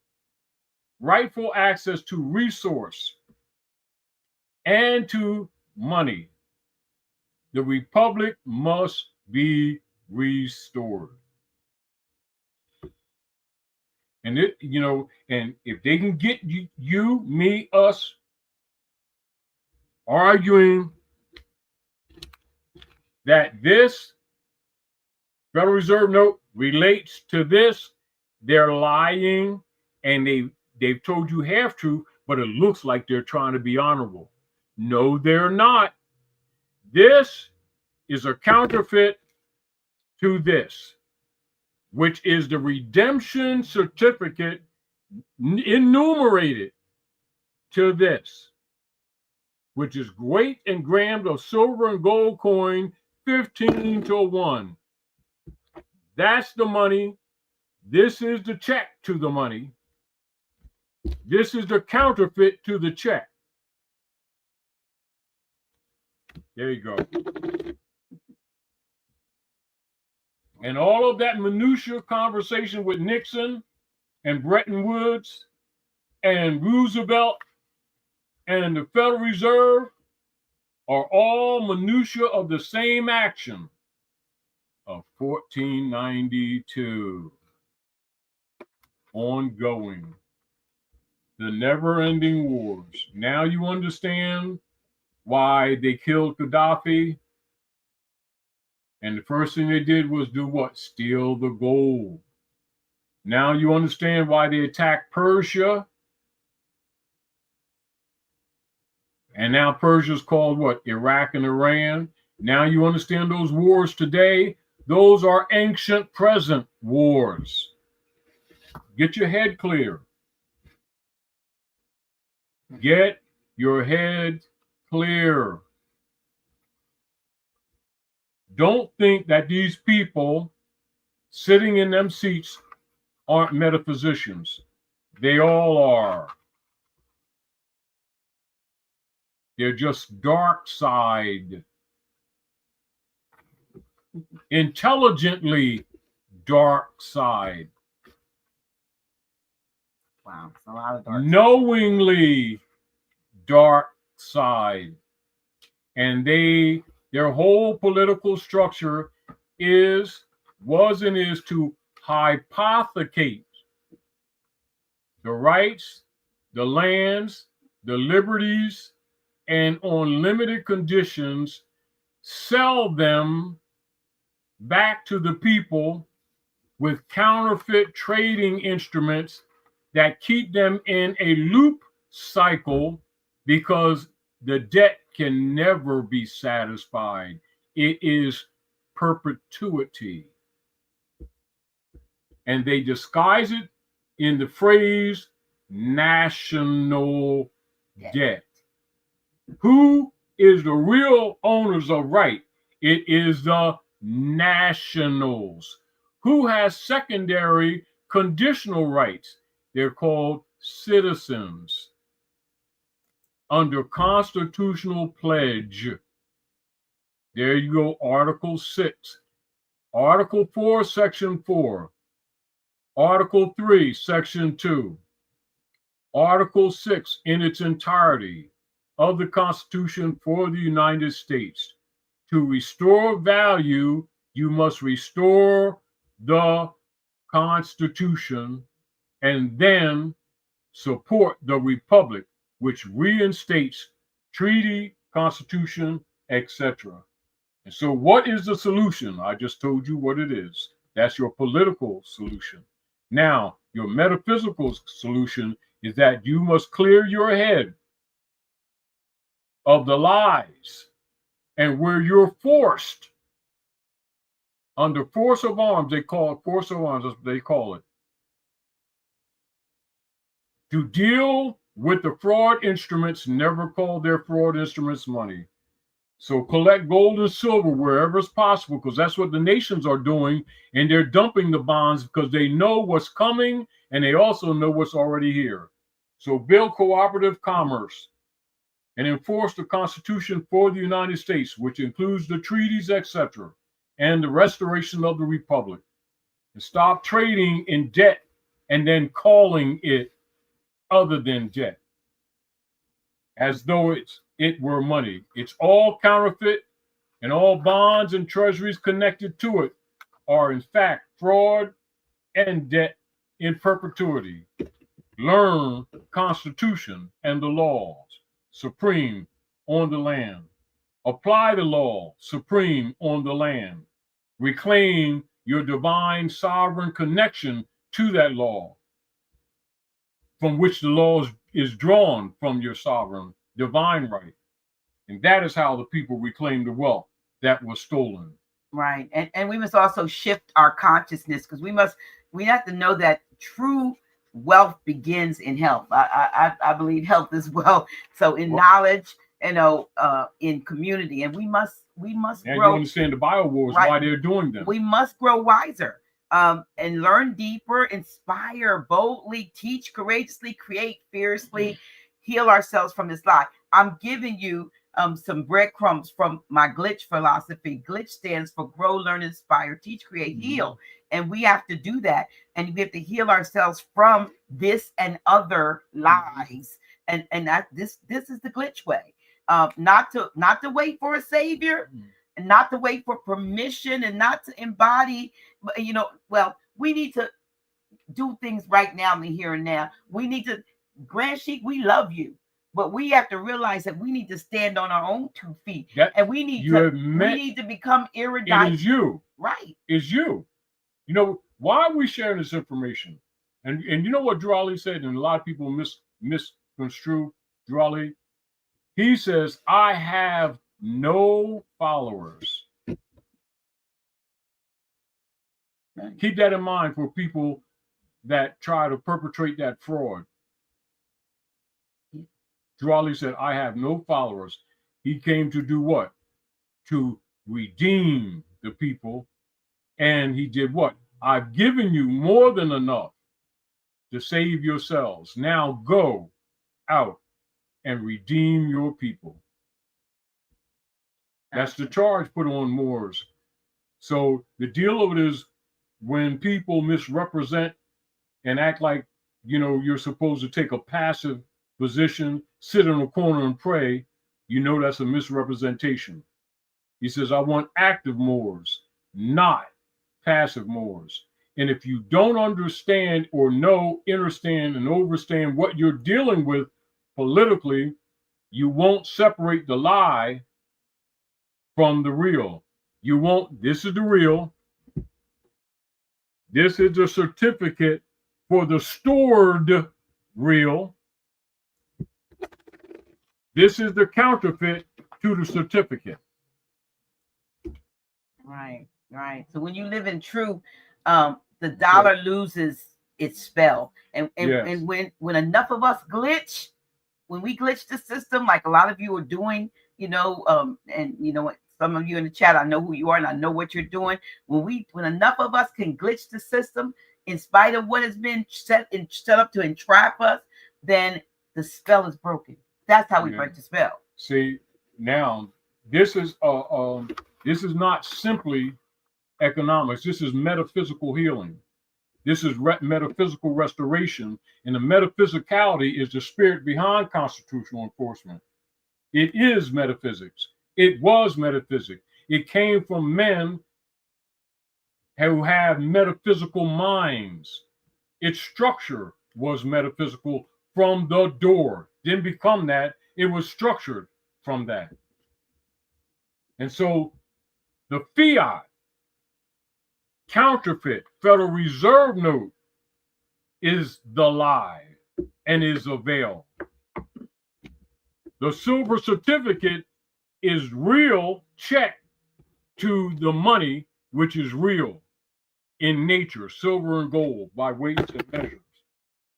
rightful access to resource and to money, the Republic must be restored. And it, and if they can get you, me, us arguing that this Federal Reserve note relates to this, they're lying, and they've told you half truth, but it looks like they're trying to be honorable. No, they're not. This is a counterfeit to this, which is the redemption certificate enumerated to this, which is weight in grams of silver and gold coin, 15 to 1. That's the money. This is the check to the money. This is the counterfeit to the check. There you go. And all of that minutia conversation with Nixon and Bretton Woods and Roosevelt and the Federal Reserve are all minutia of the same action of 1492. Ongoing. The never-ending wars. Now you understand why they killed Gaddafi. And the first thing they did was do what? Steal the gold. Now you understand why they attacked Persia. And now Persia's called what? Iraq and Iran. Now you understand those wars today. Those are ancient present wars. Get your head clear. Get your head clear. Don't think that these people sitting in them seats aren't metaphysicians. They all are. They're just dark side. Intelligently dark side. Wow, it's a lot of dark. Knowingly dark side. And their whole political structure was and is to hypothecate the rights, the lands, the liberties, and on limited conditions, sell them back to the people with counterfeit trading instruments that keep them in a loop cycle because the debt can never be satisfied. It is perpetuity. And they disguise it in the phrase national debt. Who is the real owners of right? It is the nationals. Who has secondary conditional rights? They're called citizens. Under constitutional pledge. There you go, Article 6. Article 4, Section 4. Article 3, Section 2. Article 6 in its entirety of the Constitution for the United States. To restore value, you must restore the Constitution and then support the Republic, which reinstates treaty, constitution, etc. And so what is the solution? I just told you what it is. That's your political solution. Now, your metaphysical solution is that you must clear your head of the lies and where you're forced under force of arms. They call it force of arms. That's what they call it. To deal with the fraud instruments, never call their fraud instruments money. So collect gold and silver wherever it's possible, because that's what the nations are doing, and they're dumping the bonds because they know what's coming and they also know what's already here. So build cooperative commerce and enforce the Constitution for the United States, which includes the treaties, etc., and the restoration of the Republic. And stop trading in debt and then calling it other than debt, as though it were money. It's all counterfeit, and all bonds and treasuries connected to it are in fact fraud and debt in perpetuity. Learn Constitution and the laws supreme on the land. Apply the law supreme on the land. Reclaim your divine sovereign connection to that law, from which the law is drawn from your sovereign divine right. And that is how the people reclaim the wealth that was stolen. Right. And we must also shift our consciousness, because we have to know that true wealth begins in health. I believe health is wealth. So in knowledge, in community, and we must and grow. You understand the bio wars, right? Why they're doing them. We must grow wiser, and learn deeper, inspire boldly, teach courageously, create fiercely, heal ourselves from this lie. I'm giving you some breadcrumbs from my glitch philosophy. Glitch stands for grow, learn, inspire, teach, create, heal. And we have to do that. And we have to heal ourselves from this and other lies. And that this is the glitch way. Not to wait for a savior, and not to wait for permission, and not to embody, we need to do things right now in the here and now. We need to, Grand Sheik, we love you. But we have to realize that we need to stand on our own 2 feet, and we need to become erudite. It is you, right? It's you. You know why are we sharing this information? And you know what Drew Ali said, and a lot of people misconstrue Drew Ali. He says, "I have no followers." Right. Keep that in mind for people that try to perpetrate that fraud. Drew Ali said, "I have no followers." He came to do what? To redeem the people. And he did what? I've given you more than enough to save yourselves. Now go out and redeem your people. That's the charge put on Moors. So the deal of it is, when people misrepresent and act like, you're supposed to take a passive position, sit in a corner and pray, that's a misrepresentation. He says, I want active Moors, not passive Moors. And if you don't understand or understand and overstand what you're dealing with politically, you won't separate the lie from the real. You won't. This is the real. This is the certificate for the stored real. This is the counterfeit to the certificate. Right. So when you live in truth, the dollar loses its spell. And when enough of us glitch, when we glitch the system, like a lot of you are doing, some of you in the chat, I know who you are and I know what you're doing. When enough of us can glitch the system, in spite of what has been set up to entrap us, then the spell is broken. That's how we break the spell. See, now this is not simply economics. This is metaphysical healing. This is metaphysical restoration, and the metaphysicality is the spirit behind constitutional enforcement. It is metaphysics. It was metaphysics. It came from men who have metaphysical minds. Its structure was metaphysical from the door. Didn't become that. It was structured from that. And so the fiat, counterfeit, Federal Reserve note is the lie and is a veil. The silver certificate is real check to the money, which is real in nature, silver and gold by weights and measures.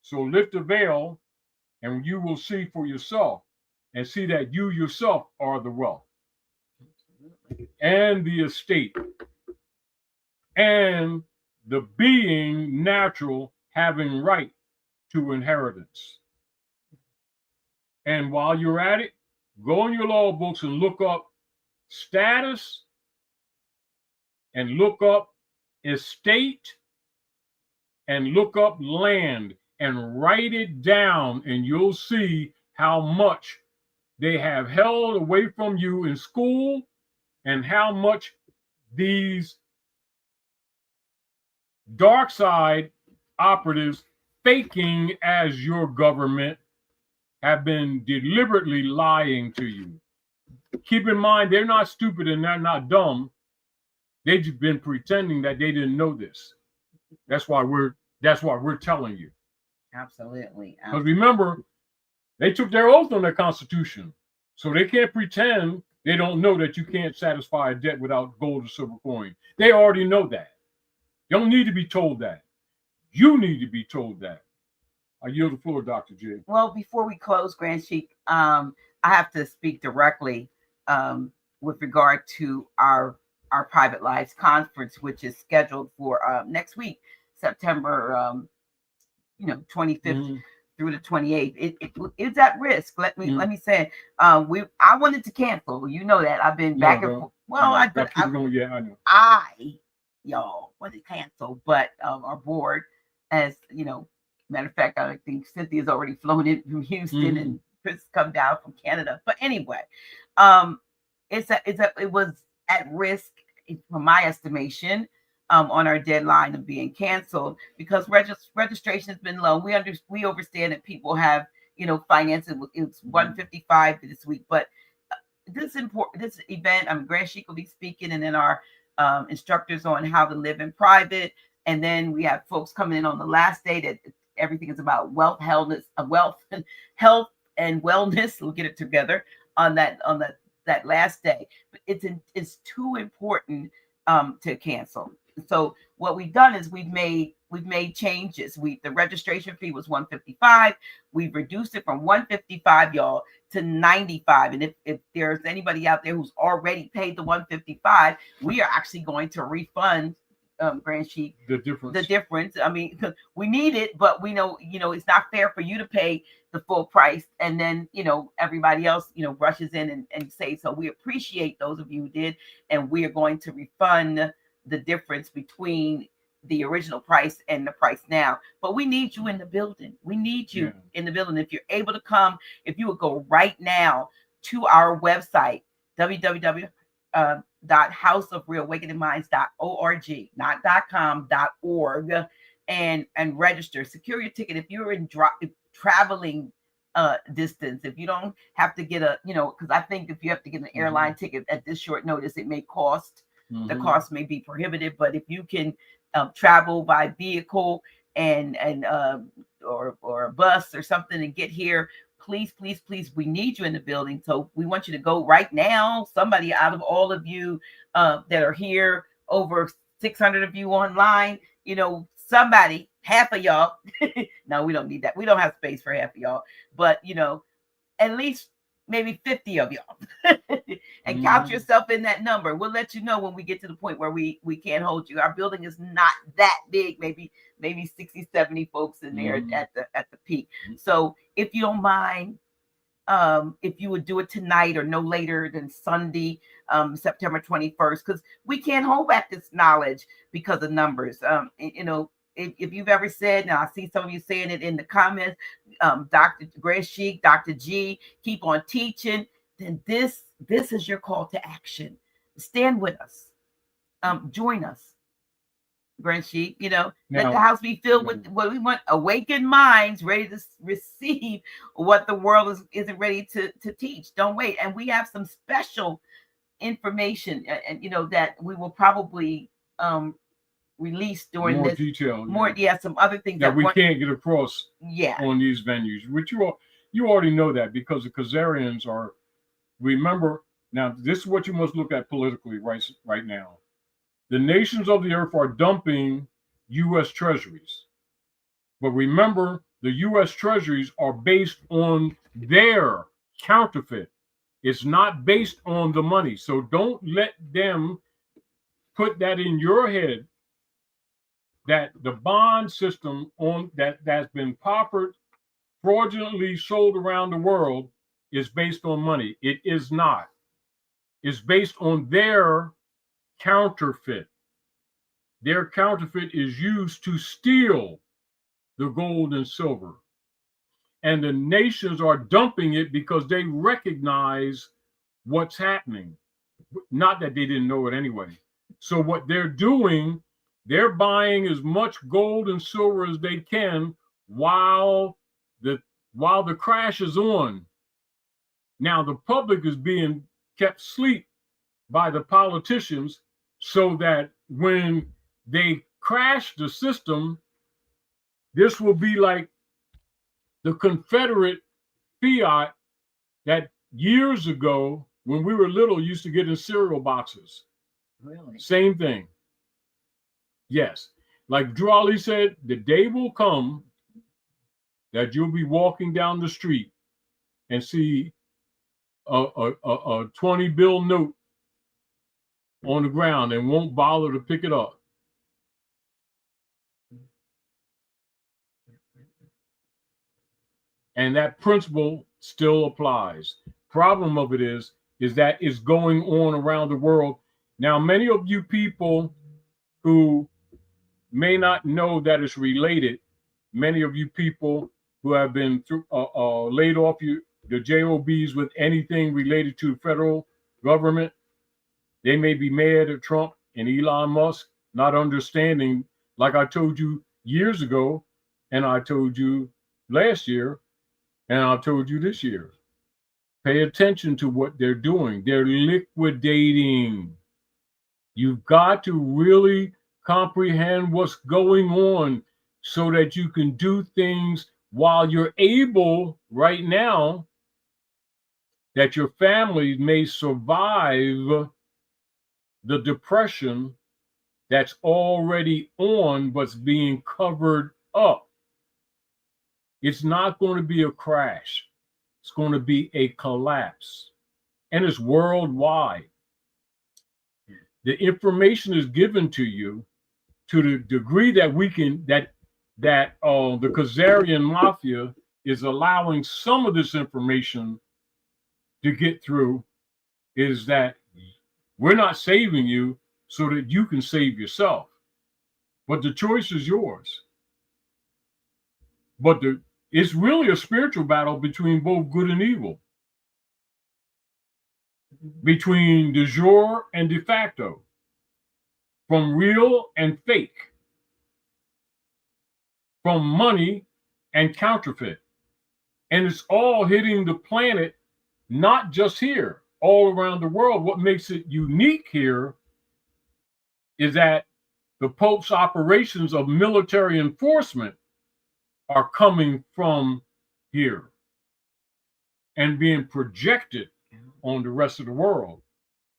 So lift the veil and you will see for yourself and see that you yourself are the wealth and the estate and the being natural having right to inheritance. And while you're at it, go in your law books and look up status and look up estate and look up land and write it down, and you'll see how much they have held away from you in school and how much these dark side operatives faking as your government have been deliberately lying to you. Keep in mind, they're not stupid and they're not dumb. They've just been pretending that they didn't know this. That's why we're telling you. Absolutely. Because remember, they took their oath on their Constitution. So they can't pretend they don't know that you can't satisfy a debt without gold or silver coin. They already know that. You don't need to be told that. You need to be told that. I yield the floor, Dr. J. Well, before we close, Grand Sheik, I have to speak directly with regard to our Private Lives Conference, which is scheduled for next week, September 25th through the 28th. It's at risk. Let me say, I wanted to cancel. You know that I've been back and forth. Well, I know. Y'all wanted to cancel, but our board, as you know, matter of fact, I think Cynthia's already flown in from Houston and Chris come down from Canada. But anyway, it was at risk, from my estimation, on our deadline of being canceled because registration has been low. We understand that people have finances. It's 155 this week, but this event, Grand Sheik will be speaking, and then our instructors on how to live in private, and then we have folks coming in on the last day that everything is about health, and wellness. We'll get it together on that last day, but it's too important to cancel. So what we've done is we've made changes. The registration fee was $155. We've reduced it from $155, y'all, to $95. And if there's anybody out there who's already paid the $155, we are actually going to refund Grand Sheik the difference. I mean, we need it, but we know it's not fair for you to pay the full price and then everybody else rushes in and say so. We appreciate those of you who did, and we are going to refund the difference between the original price and the price now. But we need you in the building. We need you in the building. If you're able to come, if you would go right now to our website, www.houseofrealawakeningminds.org, not .com, .org, and register. Secure your ticket. If you're in traveling distance, if you don't have to get because I think if you have to get an airline ticket at this short notice, it may cost. The cost may be prohibitive, but if you can travel by vehicle and or a bus or something and get here, please, we need you in the building. So we want you to go right now. Somebody out of all of you that are here, over 600 of you online, somebody, half of y'all. No, we don't need that. We don't have space for half of y'all, but at least maybe 50 of y'all and count yourself in that number. We'll let you know when we get to the point where we can't hold you. Our building is not that big, maybe 60, 70 folks in there at the peak. So if you don't mind, if you would do it tonight or no later than Sunday, September 21st, because we can't hold back this knowledge because of numbers. If you've ever said, now I see some of you saying it in the comments, Dr. Grand Sheik, Dr. G, keep on teaching, then this is your call to action. Stand with us. Join us. Grand Sheik, let the house be filled with what we want, awakened minds ready to receive what the world isn't ready to teach. Don't wait. And we have some special information and that we will probably released during more this detail, some other things that we can't get across on these venues, which you already know that because the Khazarians are. Remember, now this is what you must look at politically right now. The nations of the earth are dumping U.S. treasuries, but remember, the U.S. treasuries are based on their counterfeit. It's not based on the money, so don't let them put that in your head that the bond system that's been fraudulently sold around the world is based on money. It is not. It's based on their counterfeit. Their counterfeit is used to steal the gold and silver. And the nations are dumping it because they recognize what's happening. Not that they didn't know it anyway. So what they're doing They're buying as much gold and silver as they can while the crash is on. Now the public is being kept asleep by the politicians so that when they crash the system, this will be like the Confederate fiat that years ago, when we were little, used to get in cereal boxes. Really? Same thing. Yes. Like Drew Ali said, the day will come that you'll be walking down the street and see a 20 bill note on the ground and won't bother to pick it up. And that principle still applies. Problem of it is that it's going on around the world. Now, many of you people who may not know that it's related, many of you people who have been laid off the JOBs with anything related to federal government, they may be mad at Trump and Elon Musk, not understanding, like I told you years ago, and I told you last year, and I told you this year. Pay attention to what they're doing. They're liquidating. You've got to really comprehend what's going on so that you can do things while you're able right now, that your family may survive the depression that's already on but's being covered up. It's not going to be a crash. It's going to be a collapse. And it's worldwide. The information is given to you to the degree that we can, the Khazarian mafia is allowing some of this information to get through, is that we're not saving you so that you can save yourself. But the choice is yours. But it's really a spiritual battle between both good and evil, between de jure and de facto, from real and fake, from money and counterfeit. And it's all hitting the planet, not just here, all around the world. What makes it unique here is that the Pope's operations of military enforcement are coming from here and being projected on the rest of the world.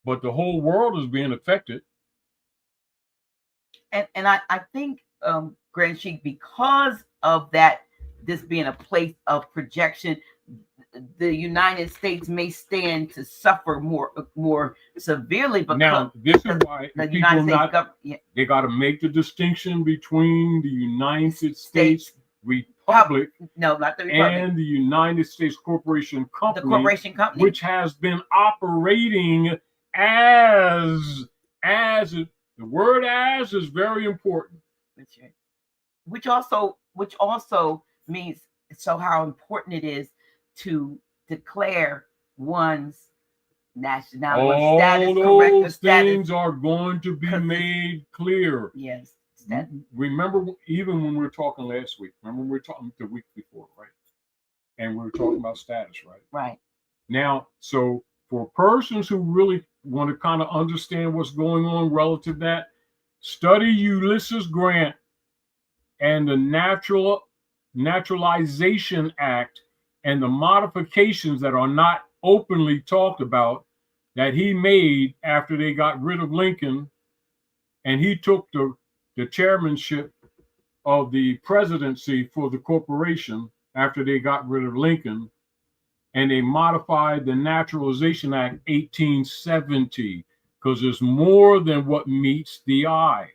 But the whole world is being affected. And I think, Grand Sheik, because of that, this being a place of projection, the United States may stand to suffer more severely. But now, this is why the United States they got to make the distinction between the United States Republic, not the Republic, and the United States Corporation Company, the corporation company, which has been operating as the word "as" is very important. Which also means so how important it is to declare one's nationality. All status, those things status, are going to be made clear. Yes. Remember, even when we were talking last week, remember we were talking the week before, right? And we were talking about status, right? Right. Now, so for persons who really want to kind of understand what's going on relative to that, study Ulysses Grant and the Naturalization Act and the modifications that are not openly talked about that he made after they got rid of Lincoln, and he took the chairmanship of the presidency for the corporation after they got rid of Lincoln, and they modified the Naturalization Act 1870 because there's more than what meets the eye.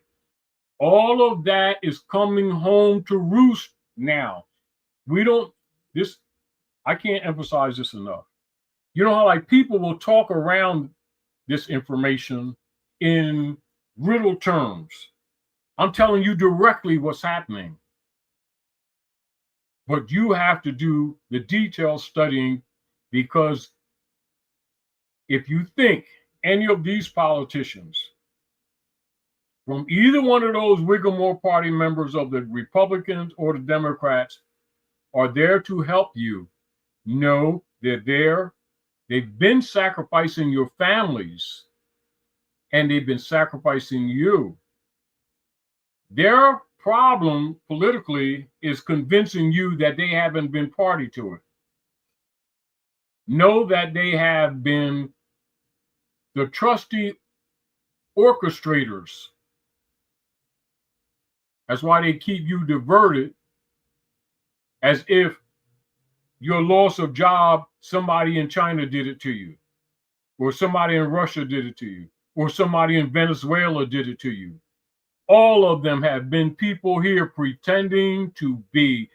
All of that is coming home to roost now. I can't emphasize this enough. You know how like people will talk around this information in riddle terms. I'm telling you directly what's happening. But you have to do the detailed studying, because if you think any of these politicians from either one of those Whiggamore Party members of the Republicans or the Democrats are there to help you. No, they're there. They've been sacrificing your families, and they've been sacrificing you. Their problem politically is convincing you that they haven't been party to it. Know that they have been the trusty orchestrators. That's why they keep you diverted, as if your loss of job, somebody in China did it to you, or somebody in Russia did it to you, or somebody in Venezuela did it to you. All of them have been people here pretending to be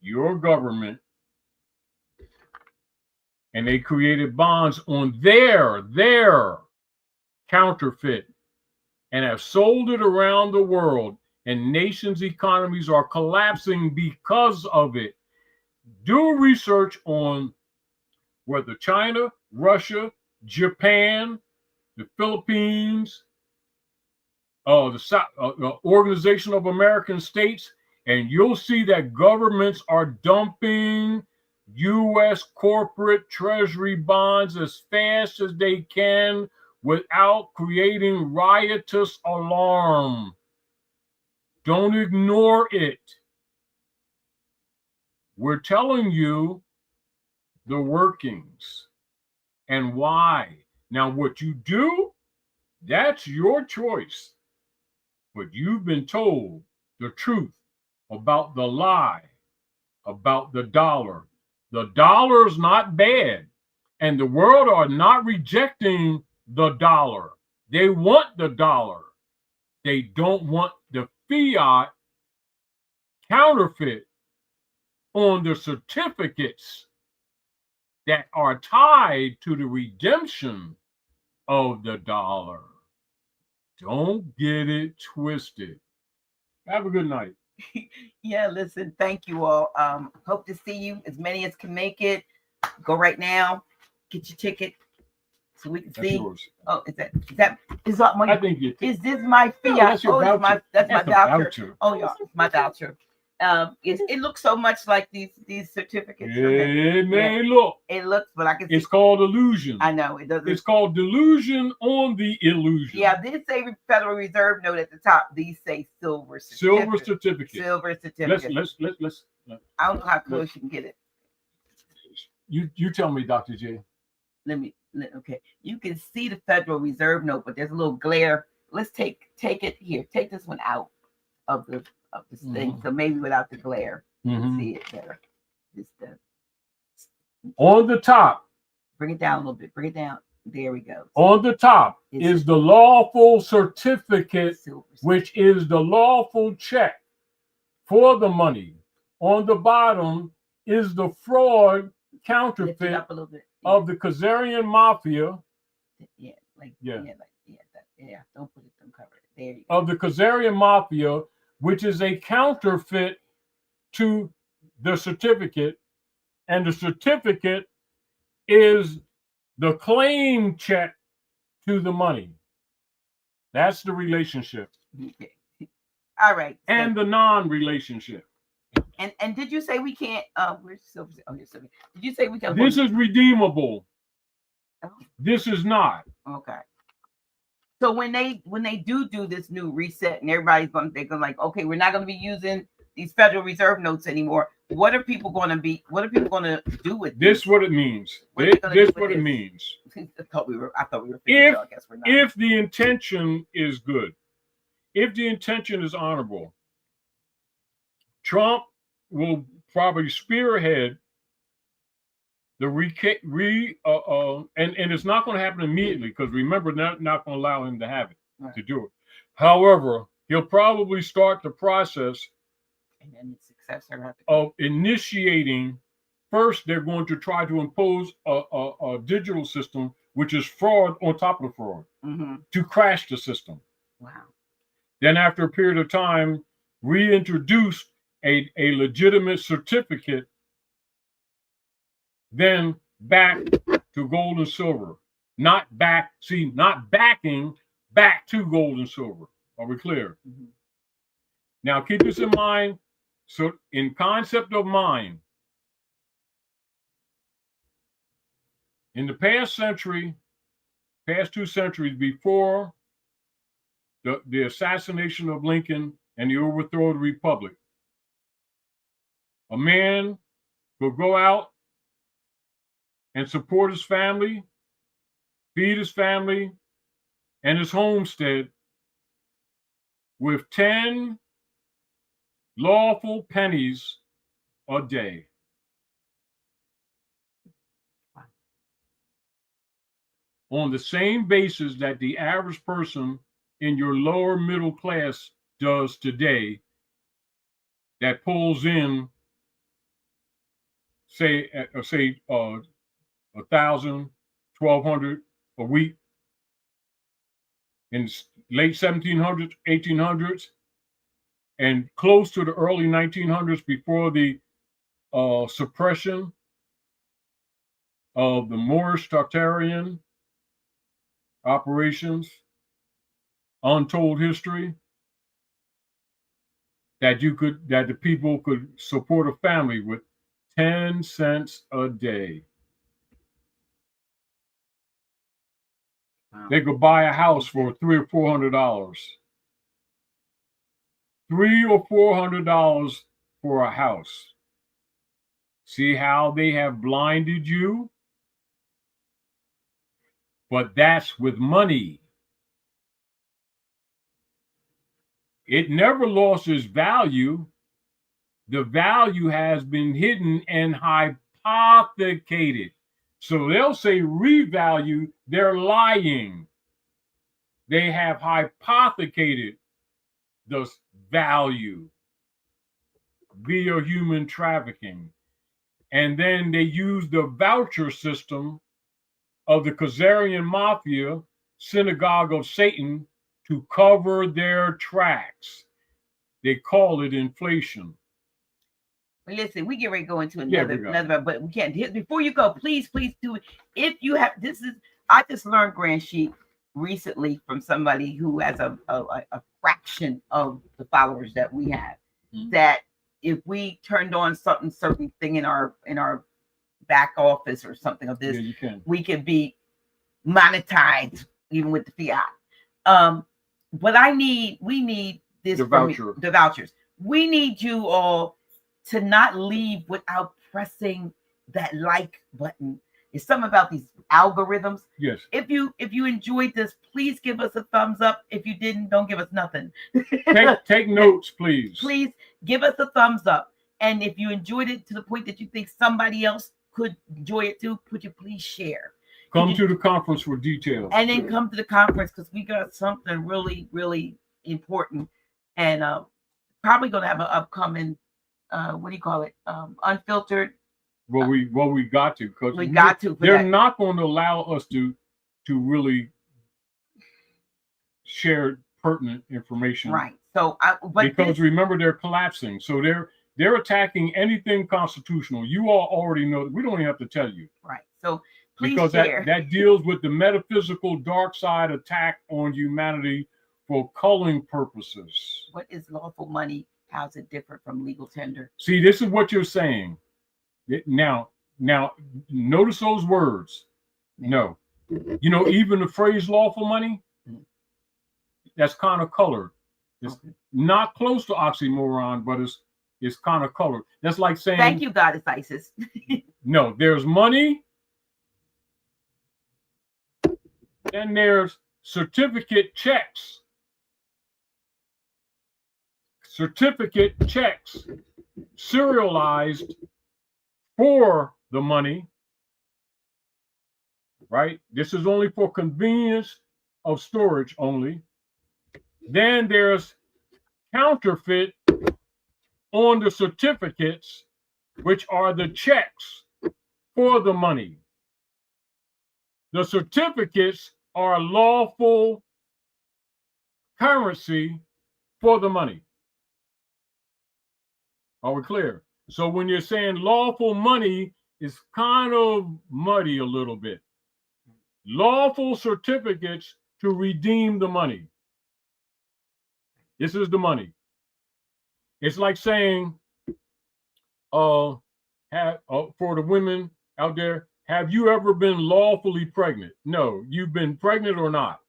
your government. And they created bonds on their counterfeit and have sold it around the world. And nations' economies are collapsing because of it. Do research on whether China, Russia, Japan, the Philippines, the Organization of American States, and you'll see that governments are dumping U.S. corporate treasury bonds as fast as they can without creating riotous alarm. Don't ignore it. We're telling you the workings and why. Now, what you do, that's your choice. But you've been told the truth about the lie, about the dollar. The dollar is not bad, and the world are not rejecting the dollar. They want the dollar. They don't want the fiat counterfeit on the certificates that are tied to the redemption of the dollar. Don't get it twisted. Have a good night. Yeah, listen, thank you all. Hope to see you, as many as can make it. Go right now, get your ticket so we can see. Yours. Oh, is that my? I think you. Is this my fiat? That's your voucher. That's my voucher. Voucher. Oh, yeah, it's my voucher. It looks so much like these certificates. It may look. It looks, but I can see. It's called illusion. I know it doesn't. It's called delusion on the illusion. Yeah, these say Federal Reserve note at the top. These say silver certificate. Silver certificate. Silver certificate. Let's. I don't know how close you can get it. You tell me, Dr. J. Okay. You can see the Federal Reserve note, but there's a little glare. Let's take it here. Take this one out of this thing, so maybe without the glare, you can see it better. On the top. Bring it down a little bit. Bring it down. There we go. On the top is the lawful certificate, which is the lawful check for the money. On the bottom is the fraud counterfeit of the Khazarian mafia. Don't put it. Don't cover it. There you go. Of the Khazarian mafia, which is a counterfeit to the certificate, and the certificate is the claim check to the money. That's the relationship. Okay. All right. And the non-relationship. And did you say we can't? Where's Silver? Oh, here's Silver. Did you say we can? This is redeemable. Oh. This is not. Okay. So when they do this new reset and everybody's going to like, okay, we're not going to be using these Federal Reserve notes anymore. What are people going to do with this? What it means. This what it means. I thought we were finished, so I guess we're not. If the intention is good, if the intention is honorable, Trump will probably spearhead the and it's not going to happen immediately, because remember, not going to allow him to have it, to do it. However, he'll probably start the process and then the successor of initiating. First, they're going to try to impose a digital system, which is fraud on top of fraud, to crash the system. Wow. Then after a period of time, reintroduce a legitimate certificate, then back to gold and silver. not backing back to gold and silver. Are we clear? Mhm. Now keep this in mind. So in concept of mind, in the past century, past 2 centuries before the assassination of Lincoln and the overthrow of the Republic, a man could go out and support his family, feed his family and his homestead with 10 lawful pennies a day. On the same basis that the average person in your lower middle class does today, that pulls in, say 1,000, 1,200 a week in late 1700s, 1800s, and close to the early 1900s before the suppression of the Moorish Tartarian operations, untold history, that the people could support a family with 10 cents a day. Wow. They could buy a house for $300 or $400. $300 or $400 for a house. See how they have blinded you? But that's with money. It never lost its value. The value has been hidden and hypothecated. So they'll say revalue, they're lying. They have hypothecated the value via human trafficking. And then they use the voucher system of the Khazarian Mafia, Synagogue of Satan, to cover their tracks. They call it inflation. Listen, we get ready to go into another, but we can't. Before you go, please do it. If you have, I just learned, Grand Sheik, recently from somebody who has a fraction of the followers that we have, that if we turned on certain thing in our back office or something of this, we could be monetized even with the fiat. But we need this, the vouchers. We need you all to not leave without pressing that like button. It's something about these algorithms. Yes. If you enjoyed this, please give us a thumbs up. If you didn't, don't give us nothing. Take notes, please. Please give us a thumbs up. And if you enjoyed it to the point that you think somebody else could enjoy it too, could you please share? Come to the conference for details. And then come to the conference, because we got something really, really important. And probably going to have an upcoming, what do you call it? Unfiltered. Well, we got to, because they're not going to allow us to really share pertinent information. Right. So, remember, they're collapsing. So they're attacking anything constitutional. You all already know that. We don't even have to tell you. Right. So please because share. that deals with the metaphysical dark side attack on humanity for culling purposes. What is lawful money? How's it different from legal tender? See, this is what you're saying. Now, notice those words. No. Even the phrase lawful money, that's kind of colored. It's not close to oxymoron, but it's kind of colored. That's like saying, thank you, Goddess Isis. No, there's money, then there's certificate checks. Certificate checks serialized for the money, right? This is only for convenience of storage only. Then there's counterfeit on the certificates, which are the checks for the money. The certificates are lawful currency for the money. Are we clear? So when you're saying lawful money, it's kind of muddy a little bit. lawful certificates to redeem the money. This is the money. It's like saying, for the women out there, have you ever been lawfully pregnant? No, you've been pregnant or not.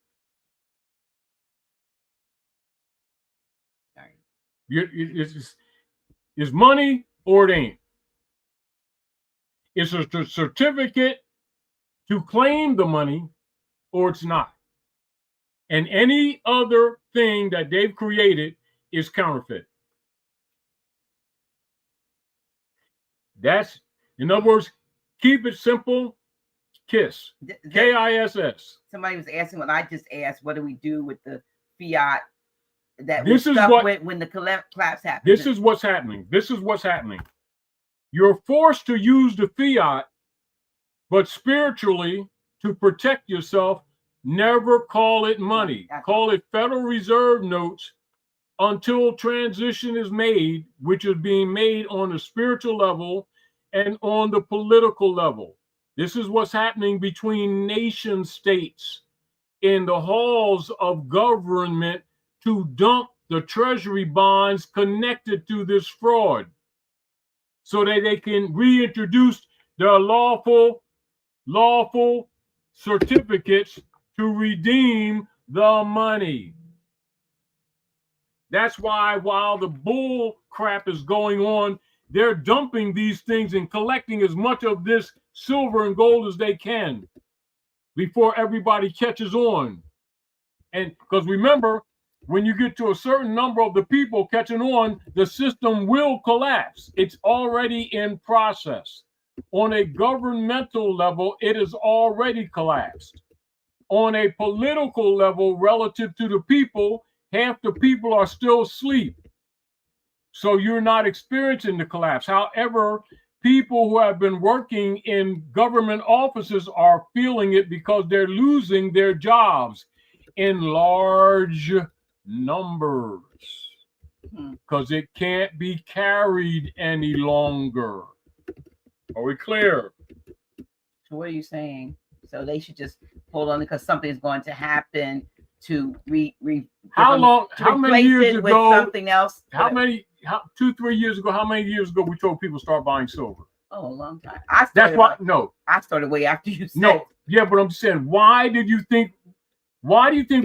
It's money or it ain't. It's a certificate to claim the money or it's not. And any other thing that they've created is counterfeit. That's, in other words, keep it simple, KISS. KISS. Somebody was asking what I just asked, what do we do with the fiat that this we is stuck what, with when the collapse happened? This is what's happening. This is what's happening. You're forced to use the fiat, but spiritually, to protect yourself, never call it money. Call it Federal Reserve notes until transition is made, which is being made on the spiritual level and on the political level. This is what's happening between nation states in the halls of government to dump the treasury bonds connected to this fraud so that they can reintroduce their lawful certificates to redeem the money. That's why while the bull crap is going on, they're dumping these things and collecting as much of this silver and gold as they can before everybody catches on. And because remember, when you get to a certain number of the people catching on, the system will collapse. It's already in process. On a governmental level, it is already collapsed. On a political level, relative to the people, half the people are still asleep. So you're not experiencing the collapse. However, people who have been working in government offices are feeling it because they're losing their jobs in large numbers because it can't be carried any longer. Are we clear? So what are you saying? So they should just hold on because something is going to happen to how many years ago? Something else. 2-3 years ago? How many years ago we told people start buying silver? Oh, a long time. I started way after you said. No, yeah, but I'm just saying, why do you think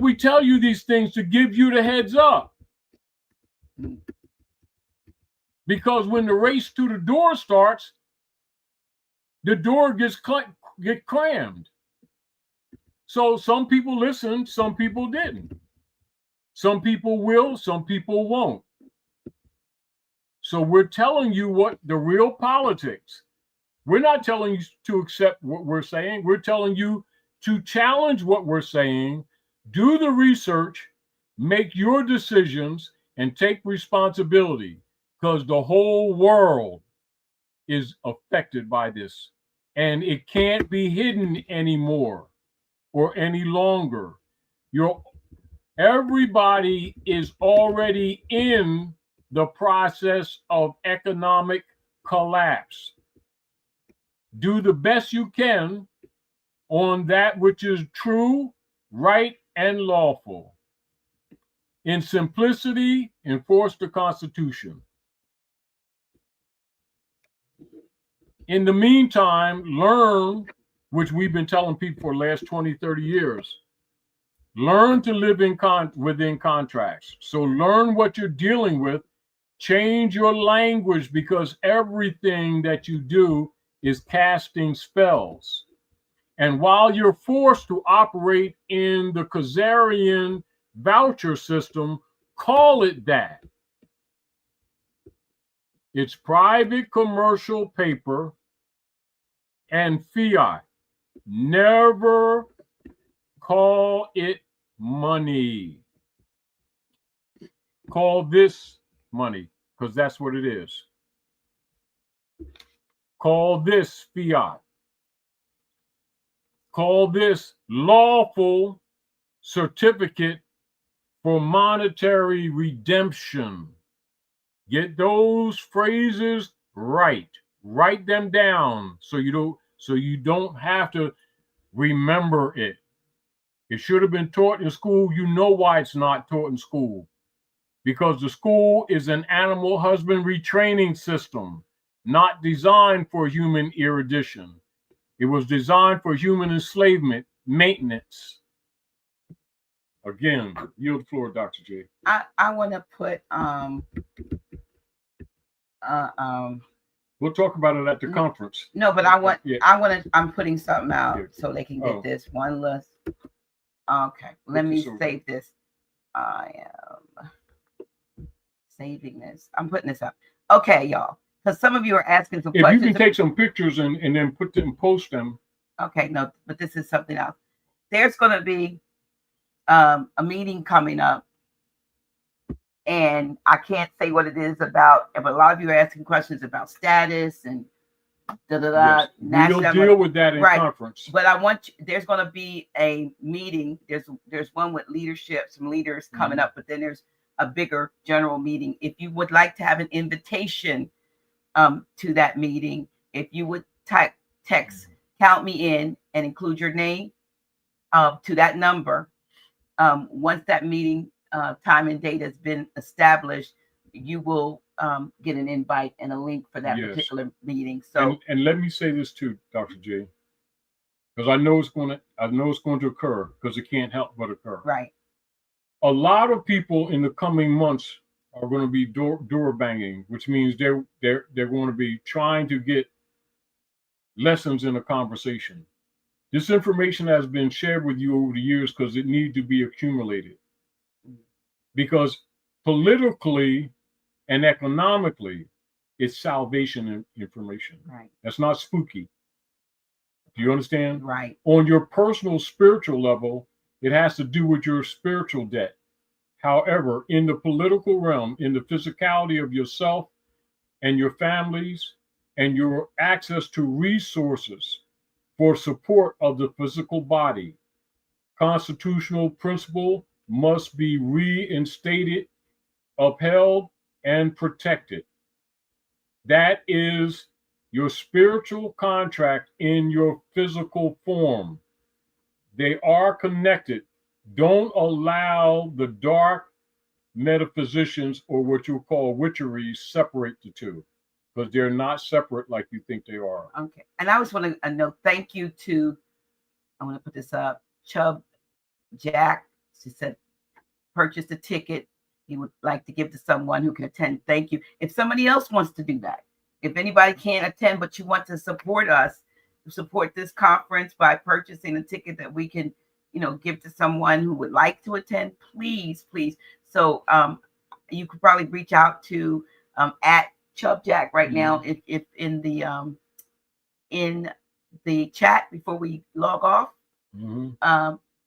we tell you these things to give you the heads up? Because when the race to the door starts, the door gets crammed. So some people listened, some people didn't. Some people will, some people won't. So we're telling you what the real politics. We're not telling you to accept what we're saying. We're telling you to challenge what we're saying, do the research, make your decisions, and take responsibility because the whole world is affected by this. And it can't be hidden anymore or any longer. Everybody is already in the process of economic collapse. Do the best you can on that which is true, right, and lawful. In simplicity, enforce the Constitution. In the meantime, learn, which we've been telling people for the last 20, 30 years, learn to live within contracts. So learn what you're dealing with. Change your language because everything that you do is casting spells. And while you're forced to operate in the Khazarian voucher system, call it that. It's private commercial paper and fiat. Never call it money. Call this money because that's what it is. Call this fiat. Call this lawful certificate for monetary redemption. Get those phrases right. Write them down so you don't have to Remember it. It should have been taught in school. You know why it's not taught in school. Because the school is an animal husbandry training system, not designed for human erudition. It was designed for human enslavement, maintenance. Again, yield the floor, Dr. J. I want to put We'll talk about it at the conference. No, but I'm putting something out so they can get this one list. Okay, let me save this. I am saving this. I'm putting this up. Okay, y'all. Because some of you are asking some questions. If you can take some pictures and then put them, post them. Okay, no, but this is something else. There's going to be a meeting coming up. And I can't say what it is about, but a lot of you are asking questions about status and Yes, we'll deal with that in conference. But there's going to be a meeting. There's one with leadership, some leaders coming up, but then there's a bigger general meeting. If you would like to have an invitation to that meeting, if you would text count me in and include your name to that number, once that meeting time and date has been established, you will get an invite and a link for that particular meeting. So, and let me say this too, Dr. J, because I know it's going to occur, because it can't help but occur. Right. A lot of people in the coming months are going to be door banging, which means they're going to be trying to get lessons in a conversation. This information has been shared with you over the years because it needs to be accumulated. Because politically and economically, it's salvation information. Right. That's not spooky. Do you understand? Right. On your personal spiritual level, it has to do with your spiritual debt. However, in the political realm, in the physicality of yourself and your families and your access to resources for support of the physical body, constitutional principle must be reinstated, upheld, and protected. That is your spiritual contract in your physical form. They are connected. Don't allow the dark metaphysicians, or what you call witcheries, separate the two, because they're not separate like you think they are. Okay. And I was want to know, thank you to, I want to put this up, Chub Jack. She said, purchase a ticket he would like to give to someone who can attend. Thank you. If somebody else wants to do that, if anybody can't attend, but you want to support us, support this conference by purchasing a ticket that we can, give to someone who would like to attend, please. So you could probably reach out to at Chub Jack right now, if in the chat before we log off.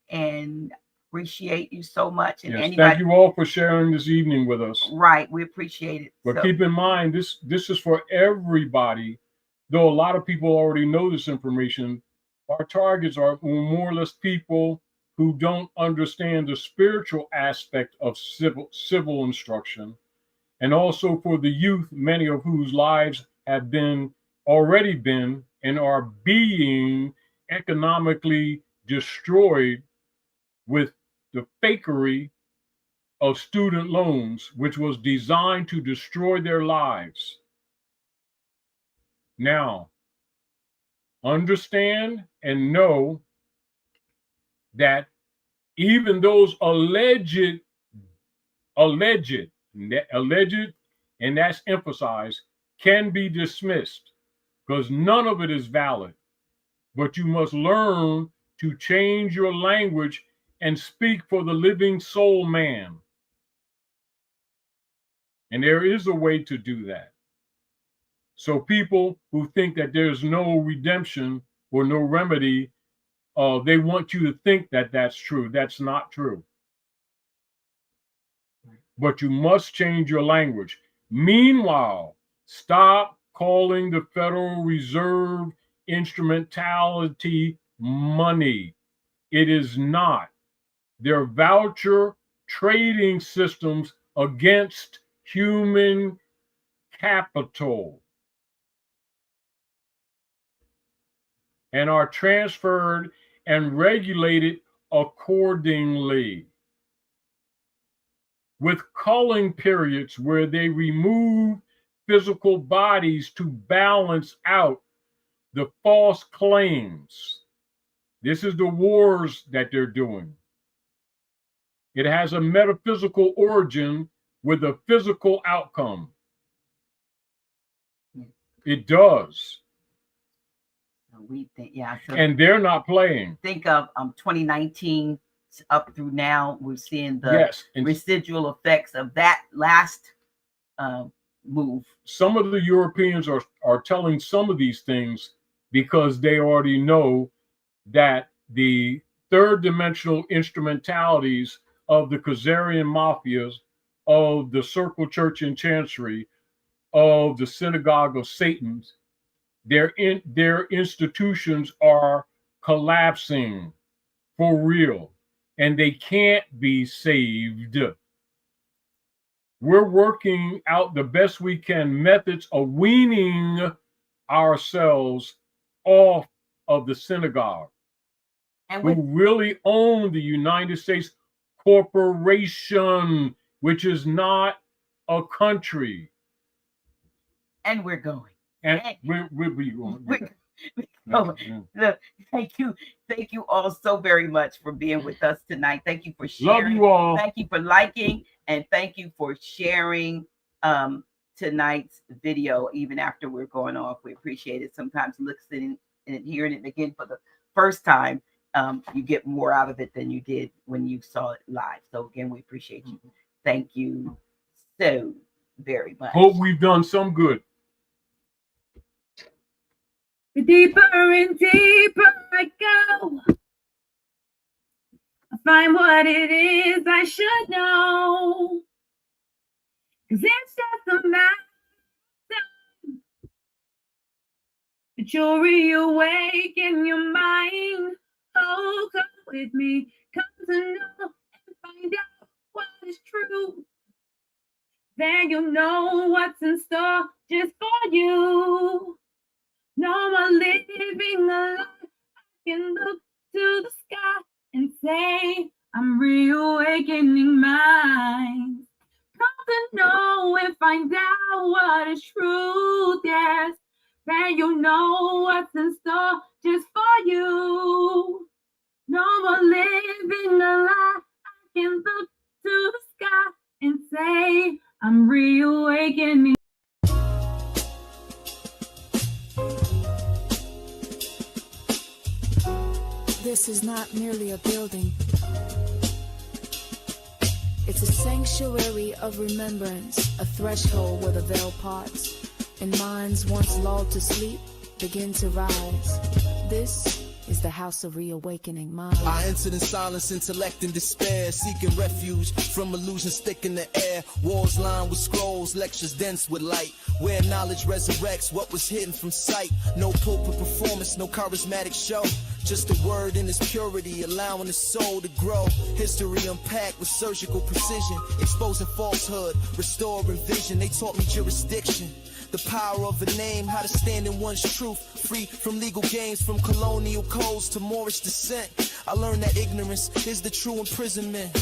And appreciate you so much. And yes, thank you all for sharing this evening with us. Right, we appreciate it. But keep in mind, this is for everybody. Though a lot of people already know this information, our targets are more or less people who don't understand the spiritual aspect of civil instruction, and also for the youth, many of whose lives have already been and are being economically destroyed with the fakery of student loans, which was designed to destroy their lives. Now, understand and know that even those alleged, and that's emphasized, can be dismissed because none of it is valid. But you must learn to change your language and speak for the living soul man. And there is a way to do that. So people who think that there's no redemption or no remedy, they want you to think that that's true. That's not true. But you must change your language. Meanwhile, stop calling the Federal Reserve instrumentality money. It is not. They're voucher trading systems against human capital and are transferred and regulated accordingly, with culling periods where they remove physical bodies to balance out the false claims. This is the wars that they're doing. It has a metaphysical origin with a physical outcome. It does. We think, yeah. So and they're not playing. Think of 2019 up through now. We're seeing the residual effects of that last move. Some of the Europeans are telling some of these things because they already know that the third dimensional instrumentalities of the Khazarian mafias, of the Circle Church and Chancery, of the Synagogue of Satan, their institutions are collapsing for real, and they can't be saved. We're working out the best we can methods of weaning ourselves off of the synagogue, and who really own the United States corporation, which is not a country. And we're going. And we'll be going. Look, thank you all so very much for being with us tonight. Thank you for sharing. Love you all. Thank you for liking, and thank you for sharing tonight's video even after we're going off. We appreciate it. Sometimes listening and hearing it again for the first time, you get more out of it than you did when you saw it live. So again, we appreciate you. Thank you so very much. Hope we've done some good. The deeper and deeper I go, I find what it is I should know. 'Cause it's just a matter of time that you'll reawaken your mind. Oh, come with me, come to know and find out what is true. Then you'll know what's in store just for you. No more living the life. I can look to the sky and say, I'm reawakening mine. Come to know and find out what is truth, yes. Then you'll know what's in store just for you. No more living the life. I can look to the sky and say, I'm reawakening. This is not merely a building. It's a sanctuary of remembrance, a threshold where the veil parts, and minds once lulled to sleep begin to rise. This is the house of reawakening mind. I entered in silence, intellect, and despair, seeking refuge from illusions thick in the air. Walls lined with scrolls, lectures dense with light, where knowledge resurrects what was hidden from sight. No pulpit performance, no charismatic show, just a word in its purity, allowing the soul to grow. History unpacked with surgical precision, exposing falsehood, restoring vision. They taught me jurisdiction, the power of a name, how to stand in one's truth, free from legal games, from colonial codes to Moorish descent. I learned that ignorance is the true imprisonment.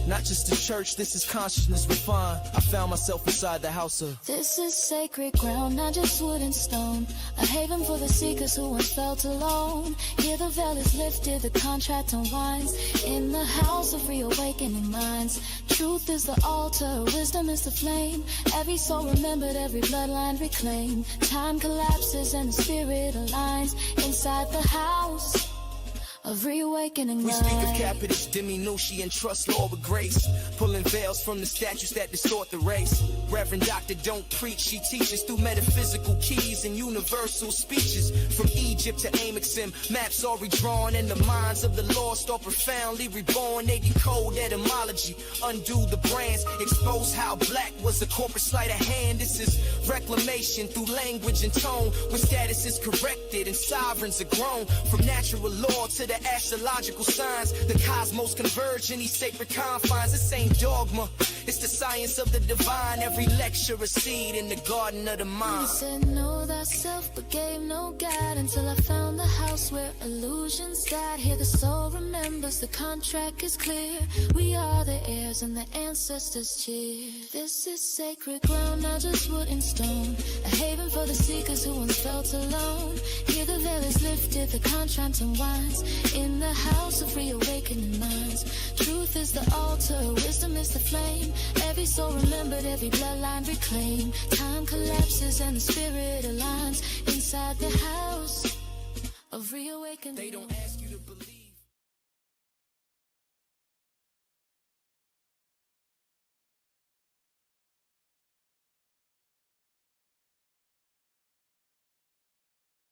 Not just a church, this is consciousness refined. I found myself inside the house of. This is sacred ground, not just wood and stone. A haven for the seekers who once felt alone. Here the veil is lifted, the contract unwinds. In the house of reawakening minds. Truth is the altar, wisdom is the flame. Every soul remembered, every bloodline reclaimed. Time collapses and the spirit aligns. Inside the house of reawakening We mind. speak of capitis, diminution, and trust law with grace. Pulling veils from the statutes that distort the race. Reverend Doctor don't preach, she teaches through metaphysical keys and universal speeches. From Egypt to Amexim, maps are redrawn, and the minds of the lost are profoundly reborn. They decode etymology, undo the brands, expose how black was a corporate sleight of hand. This is reclamation through language and tone, where status is corrected and sovereigns are grown. From natural law to the astrological signs, the cosmos converge in these sacred confines. This ain't dogma, it's the science of the divine. Every lecture a seed in the garden of the mind. You said no, thyself but gave no guide until I found the house where illusions died. Here the soul remembers, the contract is clear. We are the heirs and the ancestors cheer. This is sacred ground, not just wood and stone, a haven for the seekers who once felt alone. Here the veil is lifted, the contract unwinds. In the house of reawakening minds, truth is the altar, wisdom is the flame. Every soul remembered, every bloodline reclaimed. Time collapses and the spirit aligns inside the house of reawakening. They don't ask you to believe.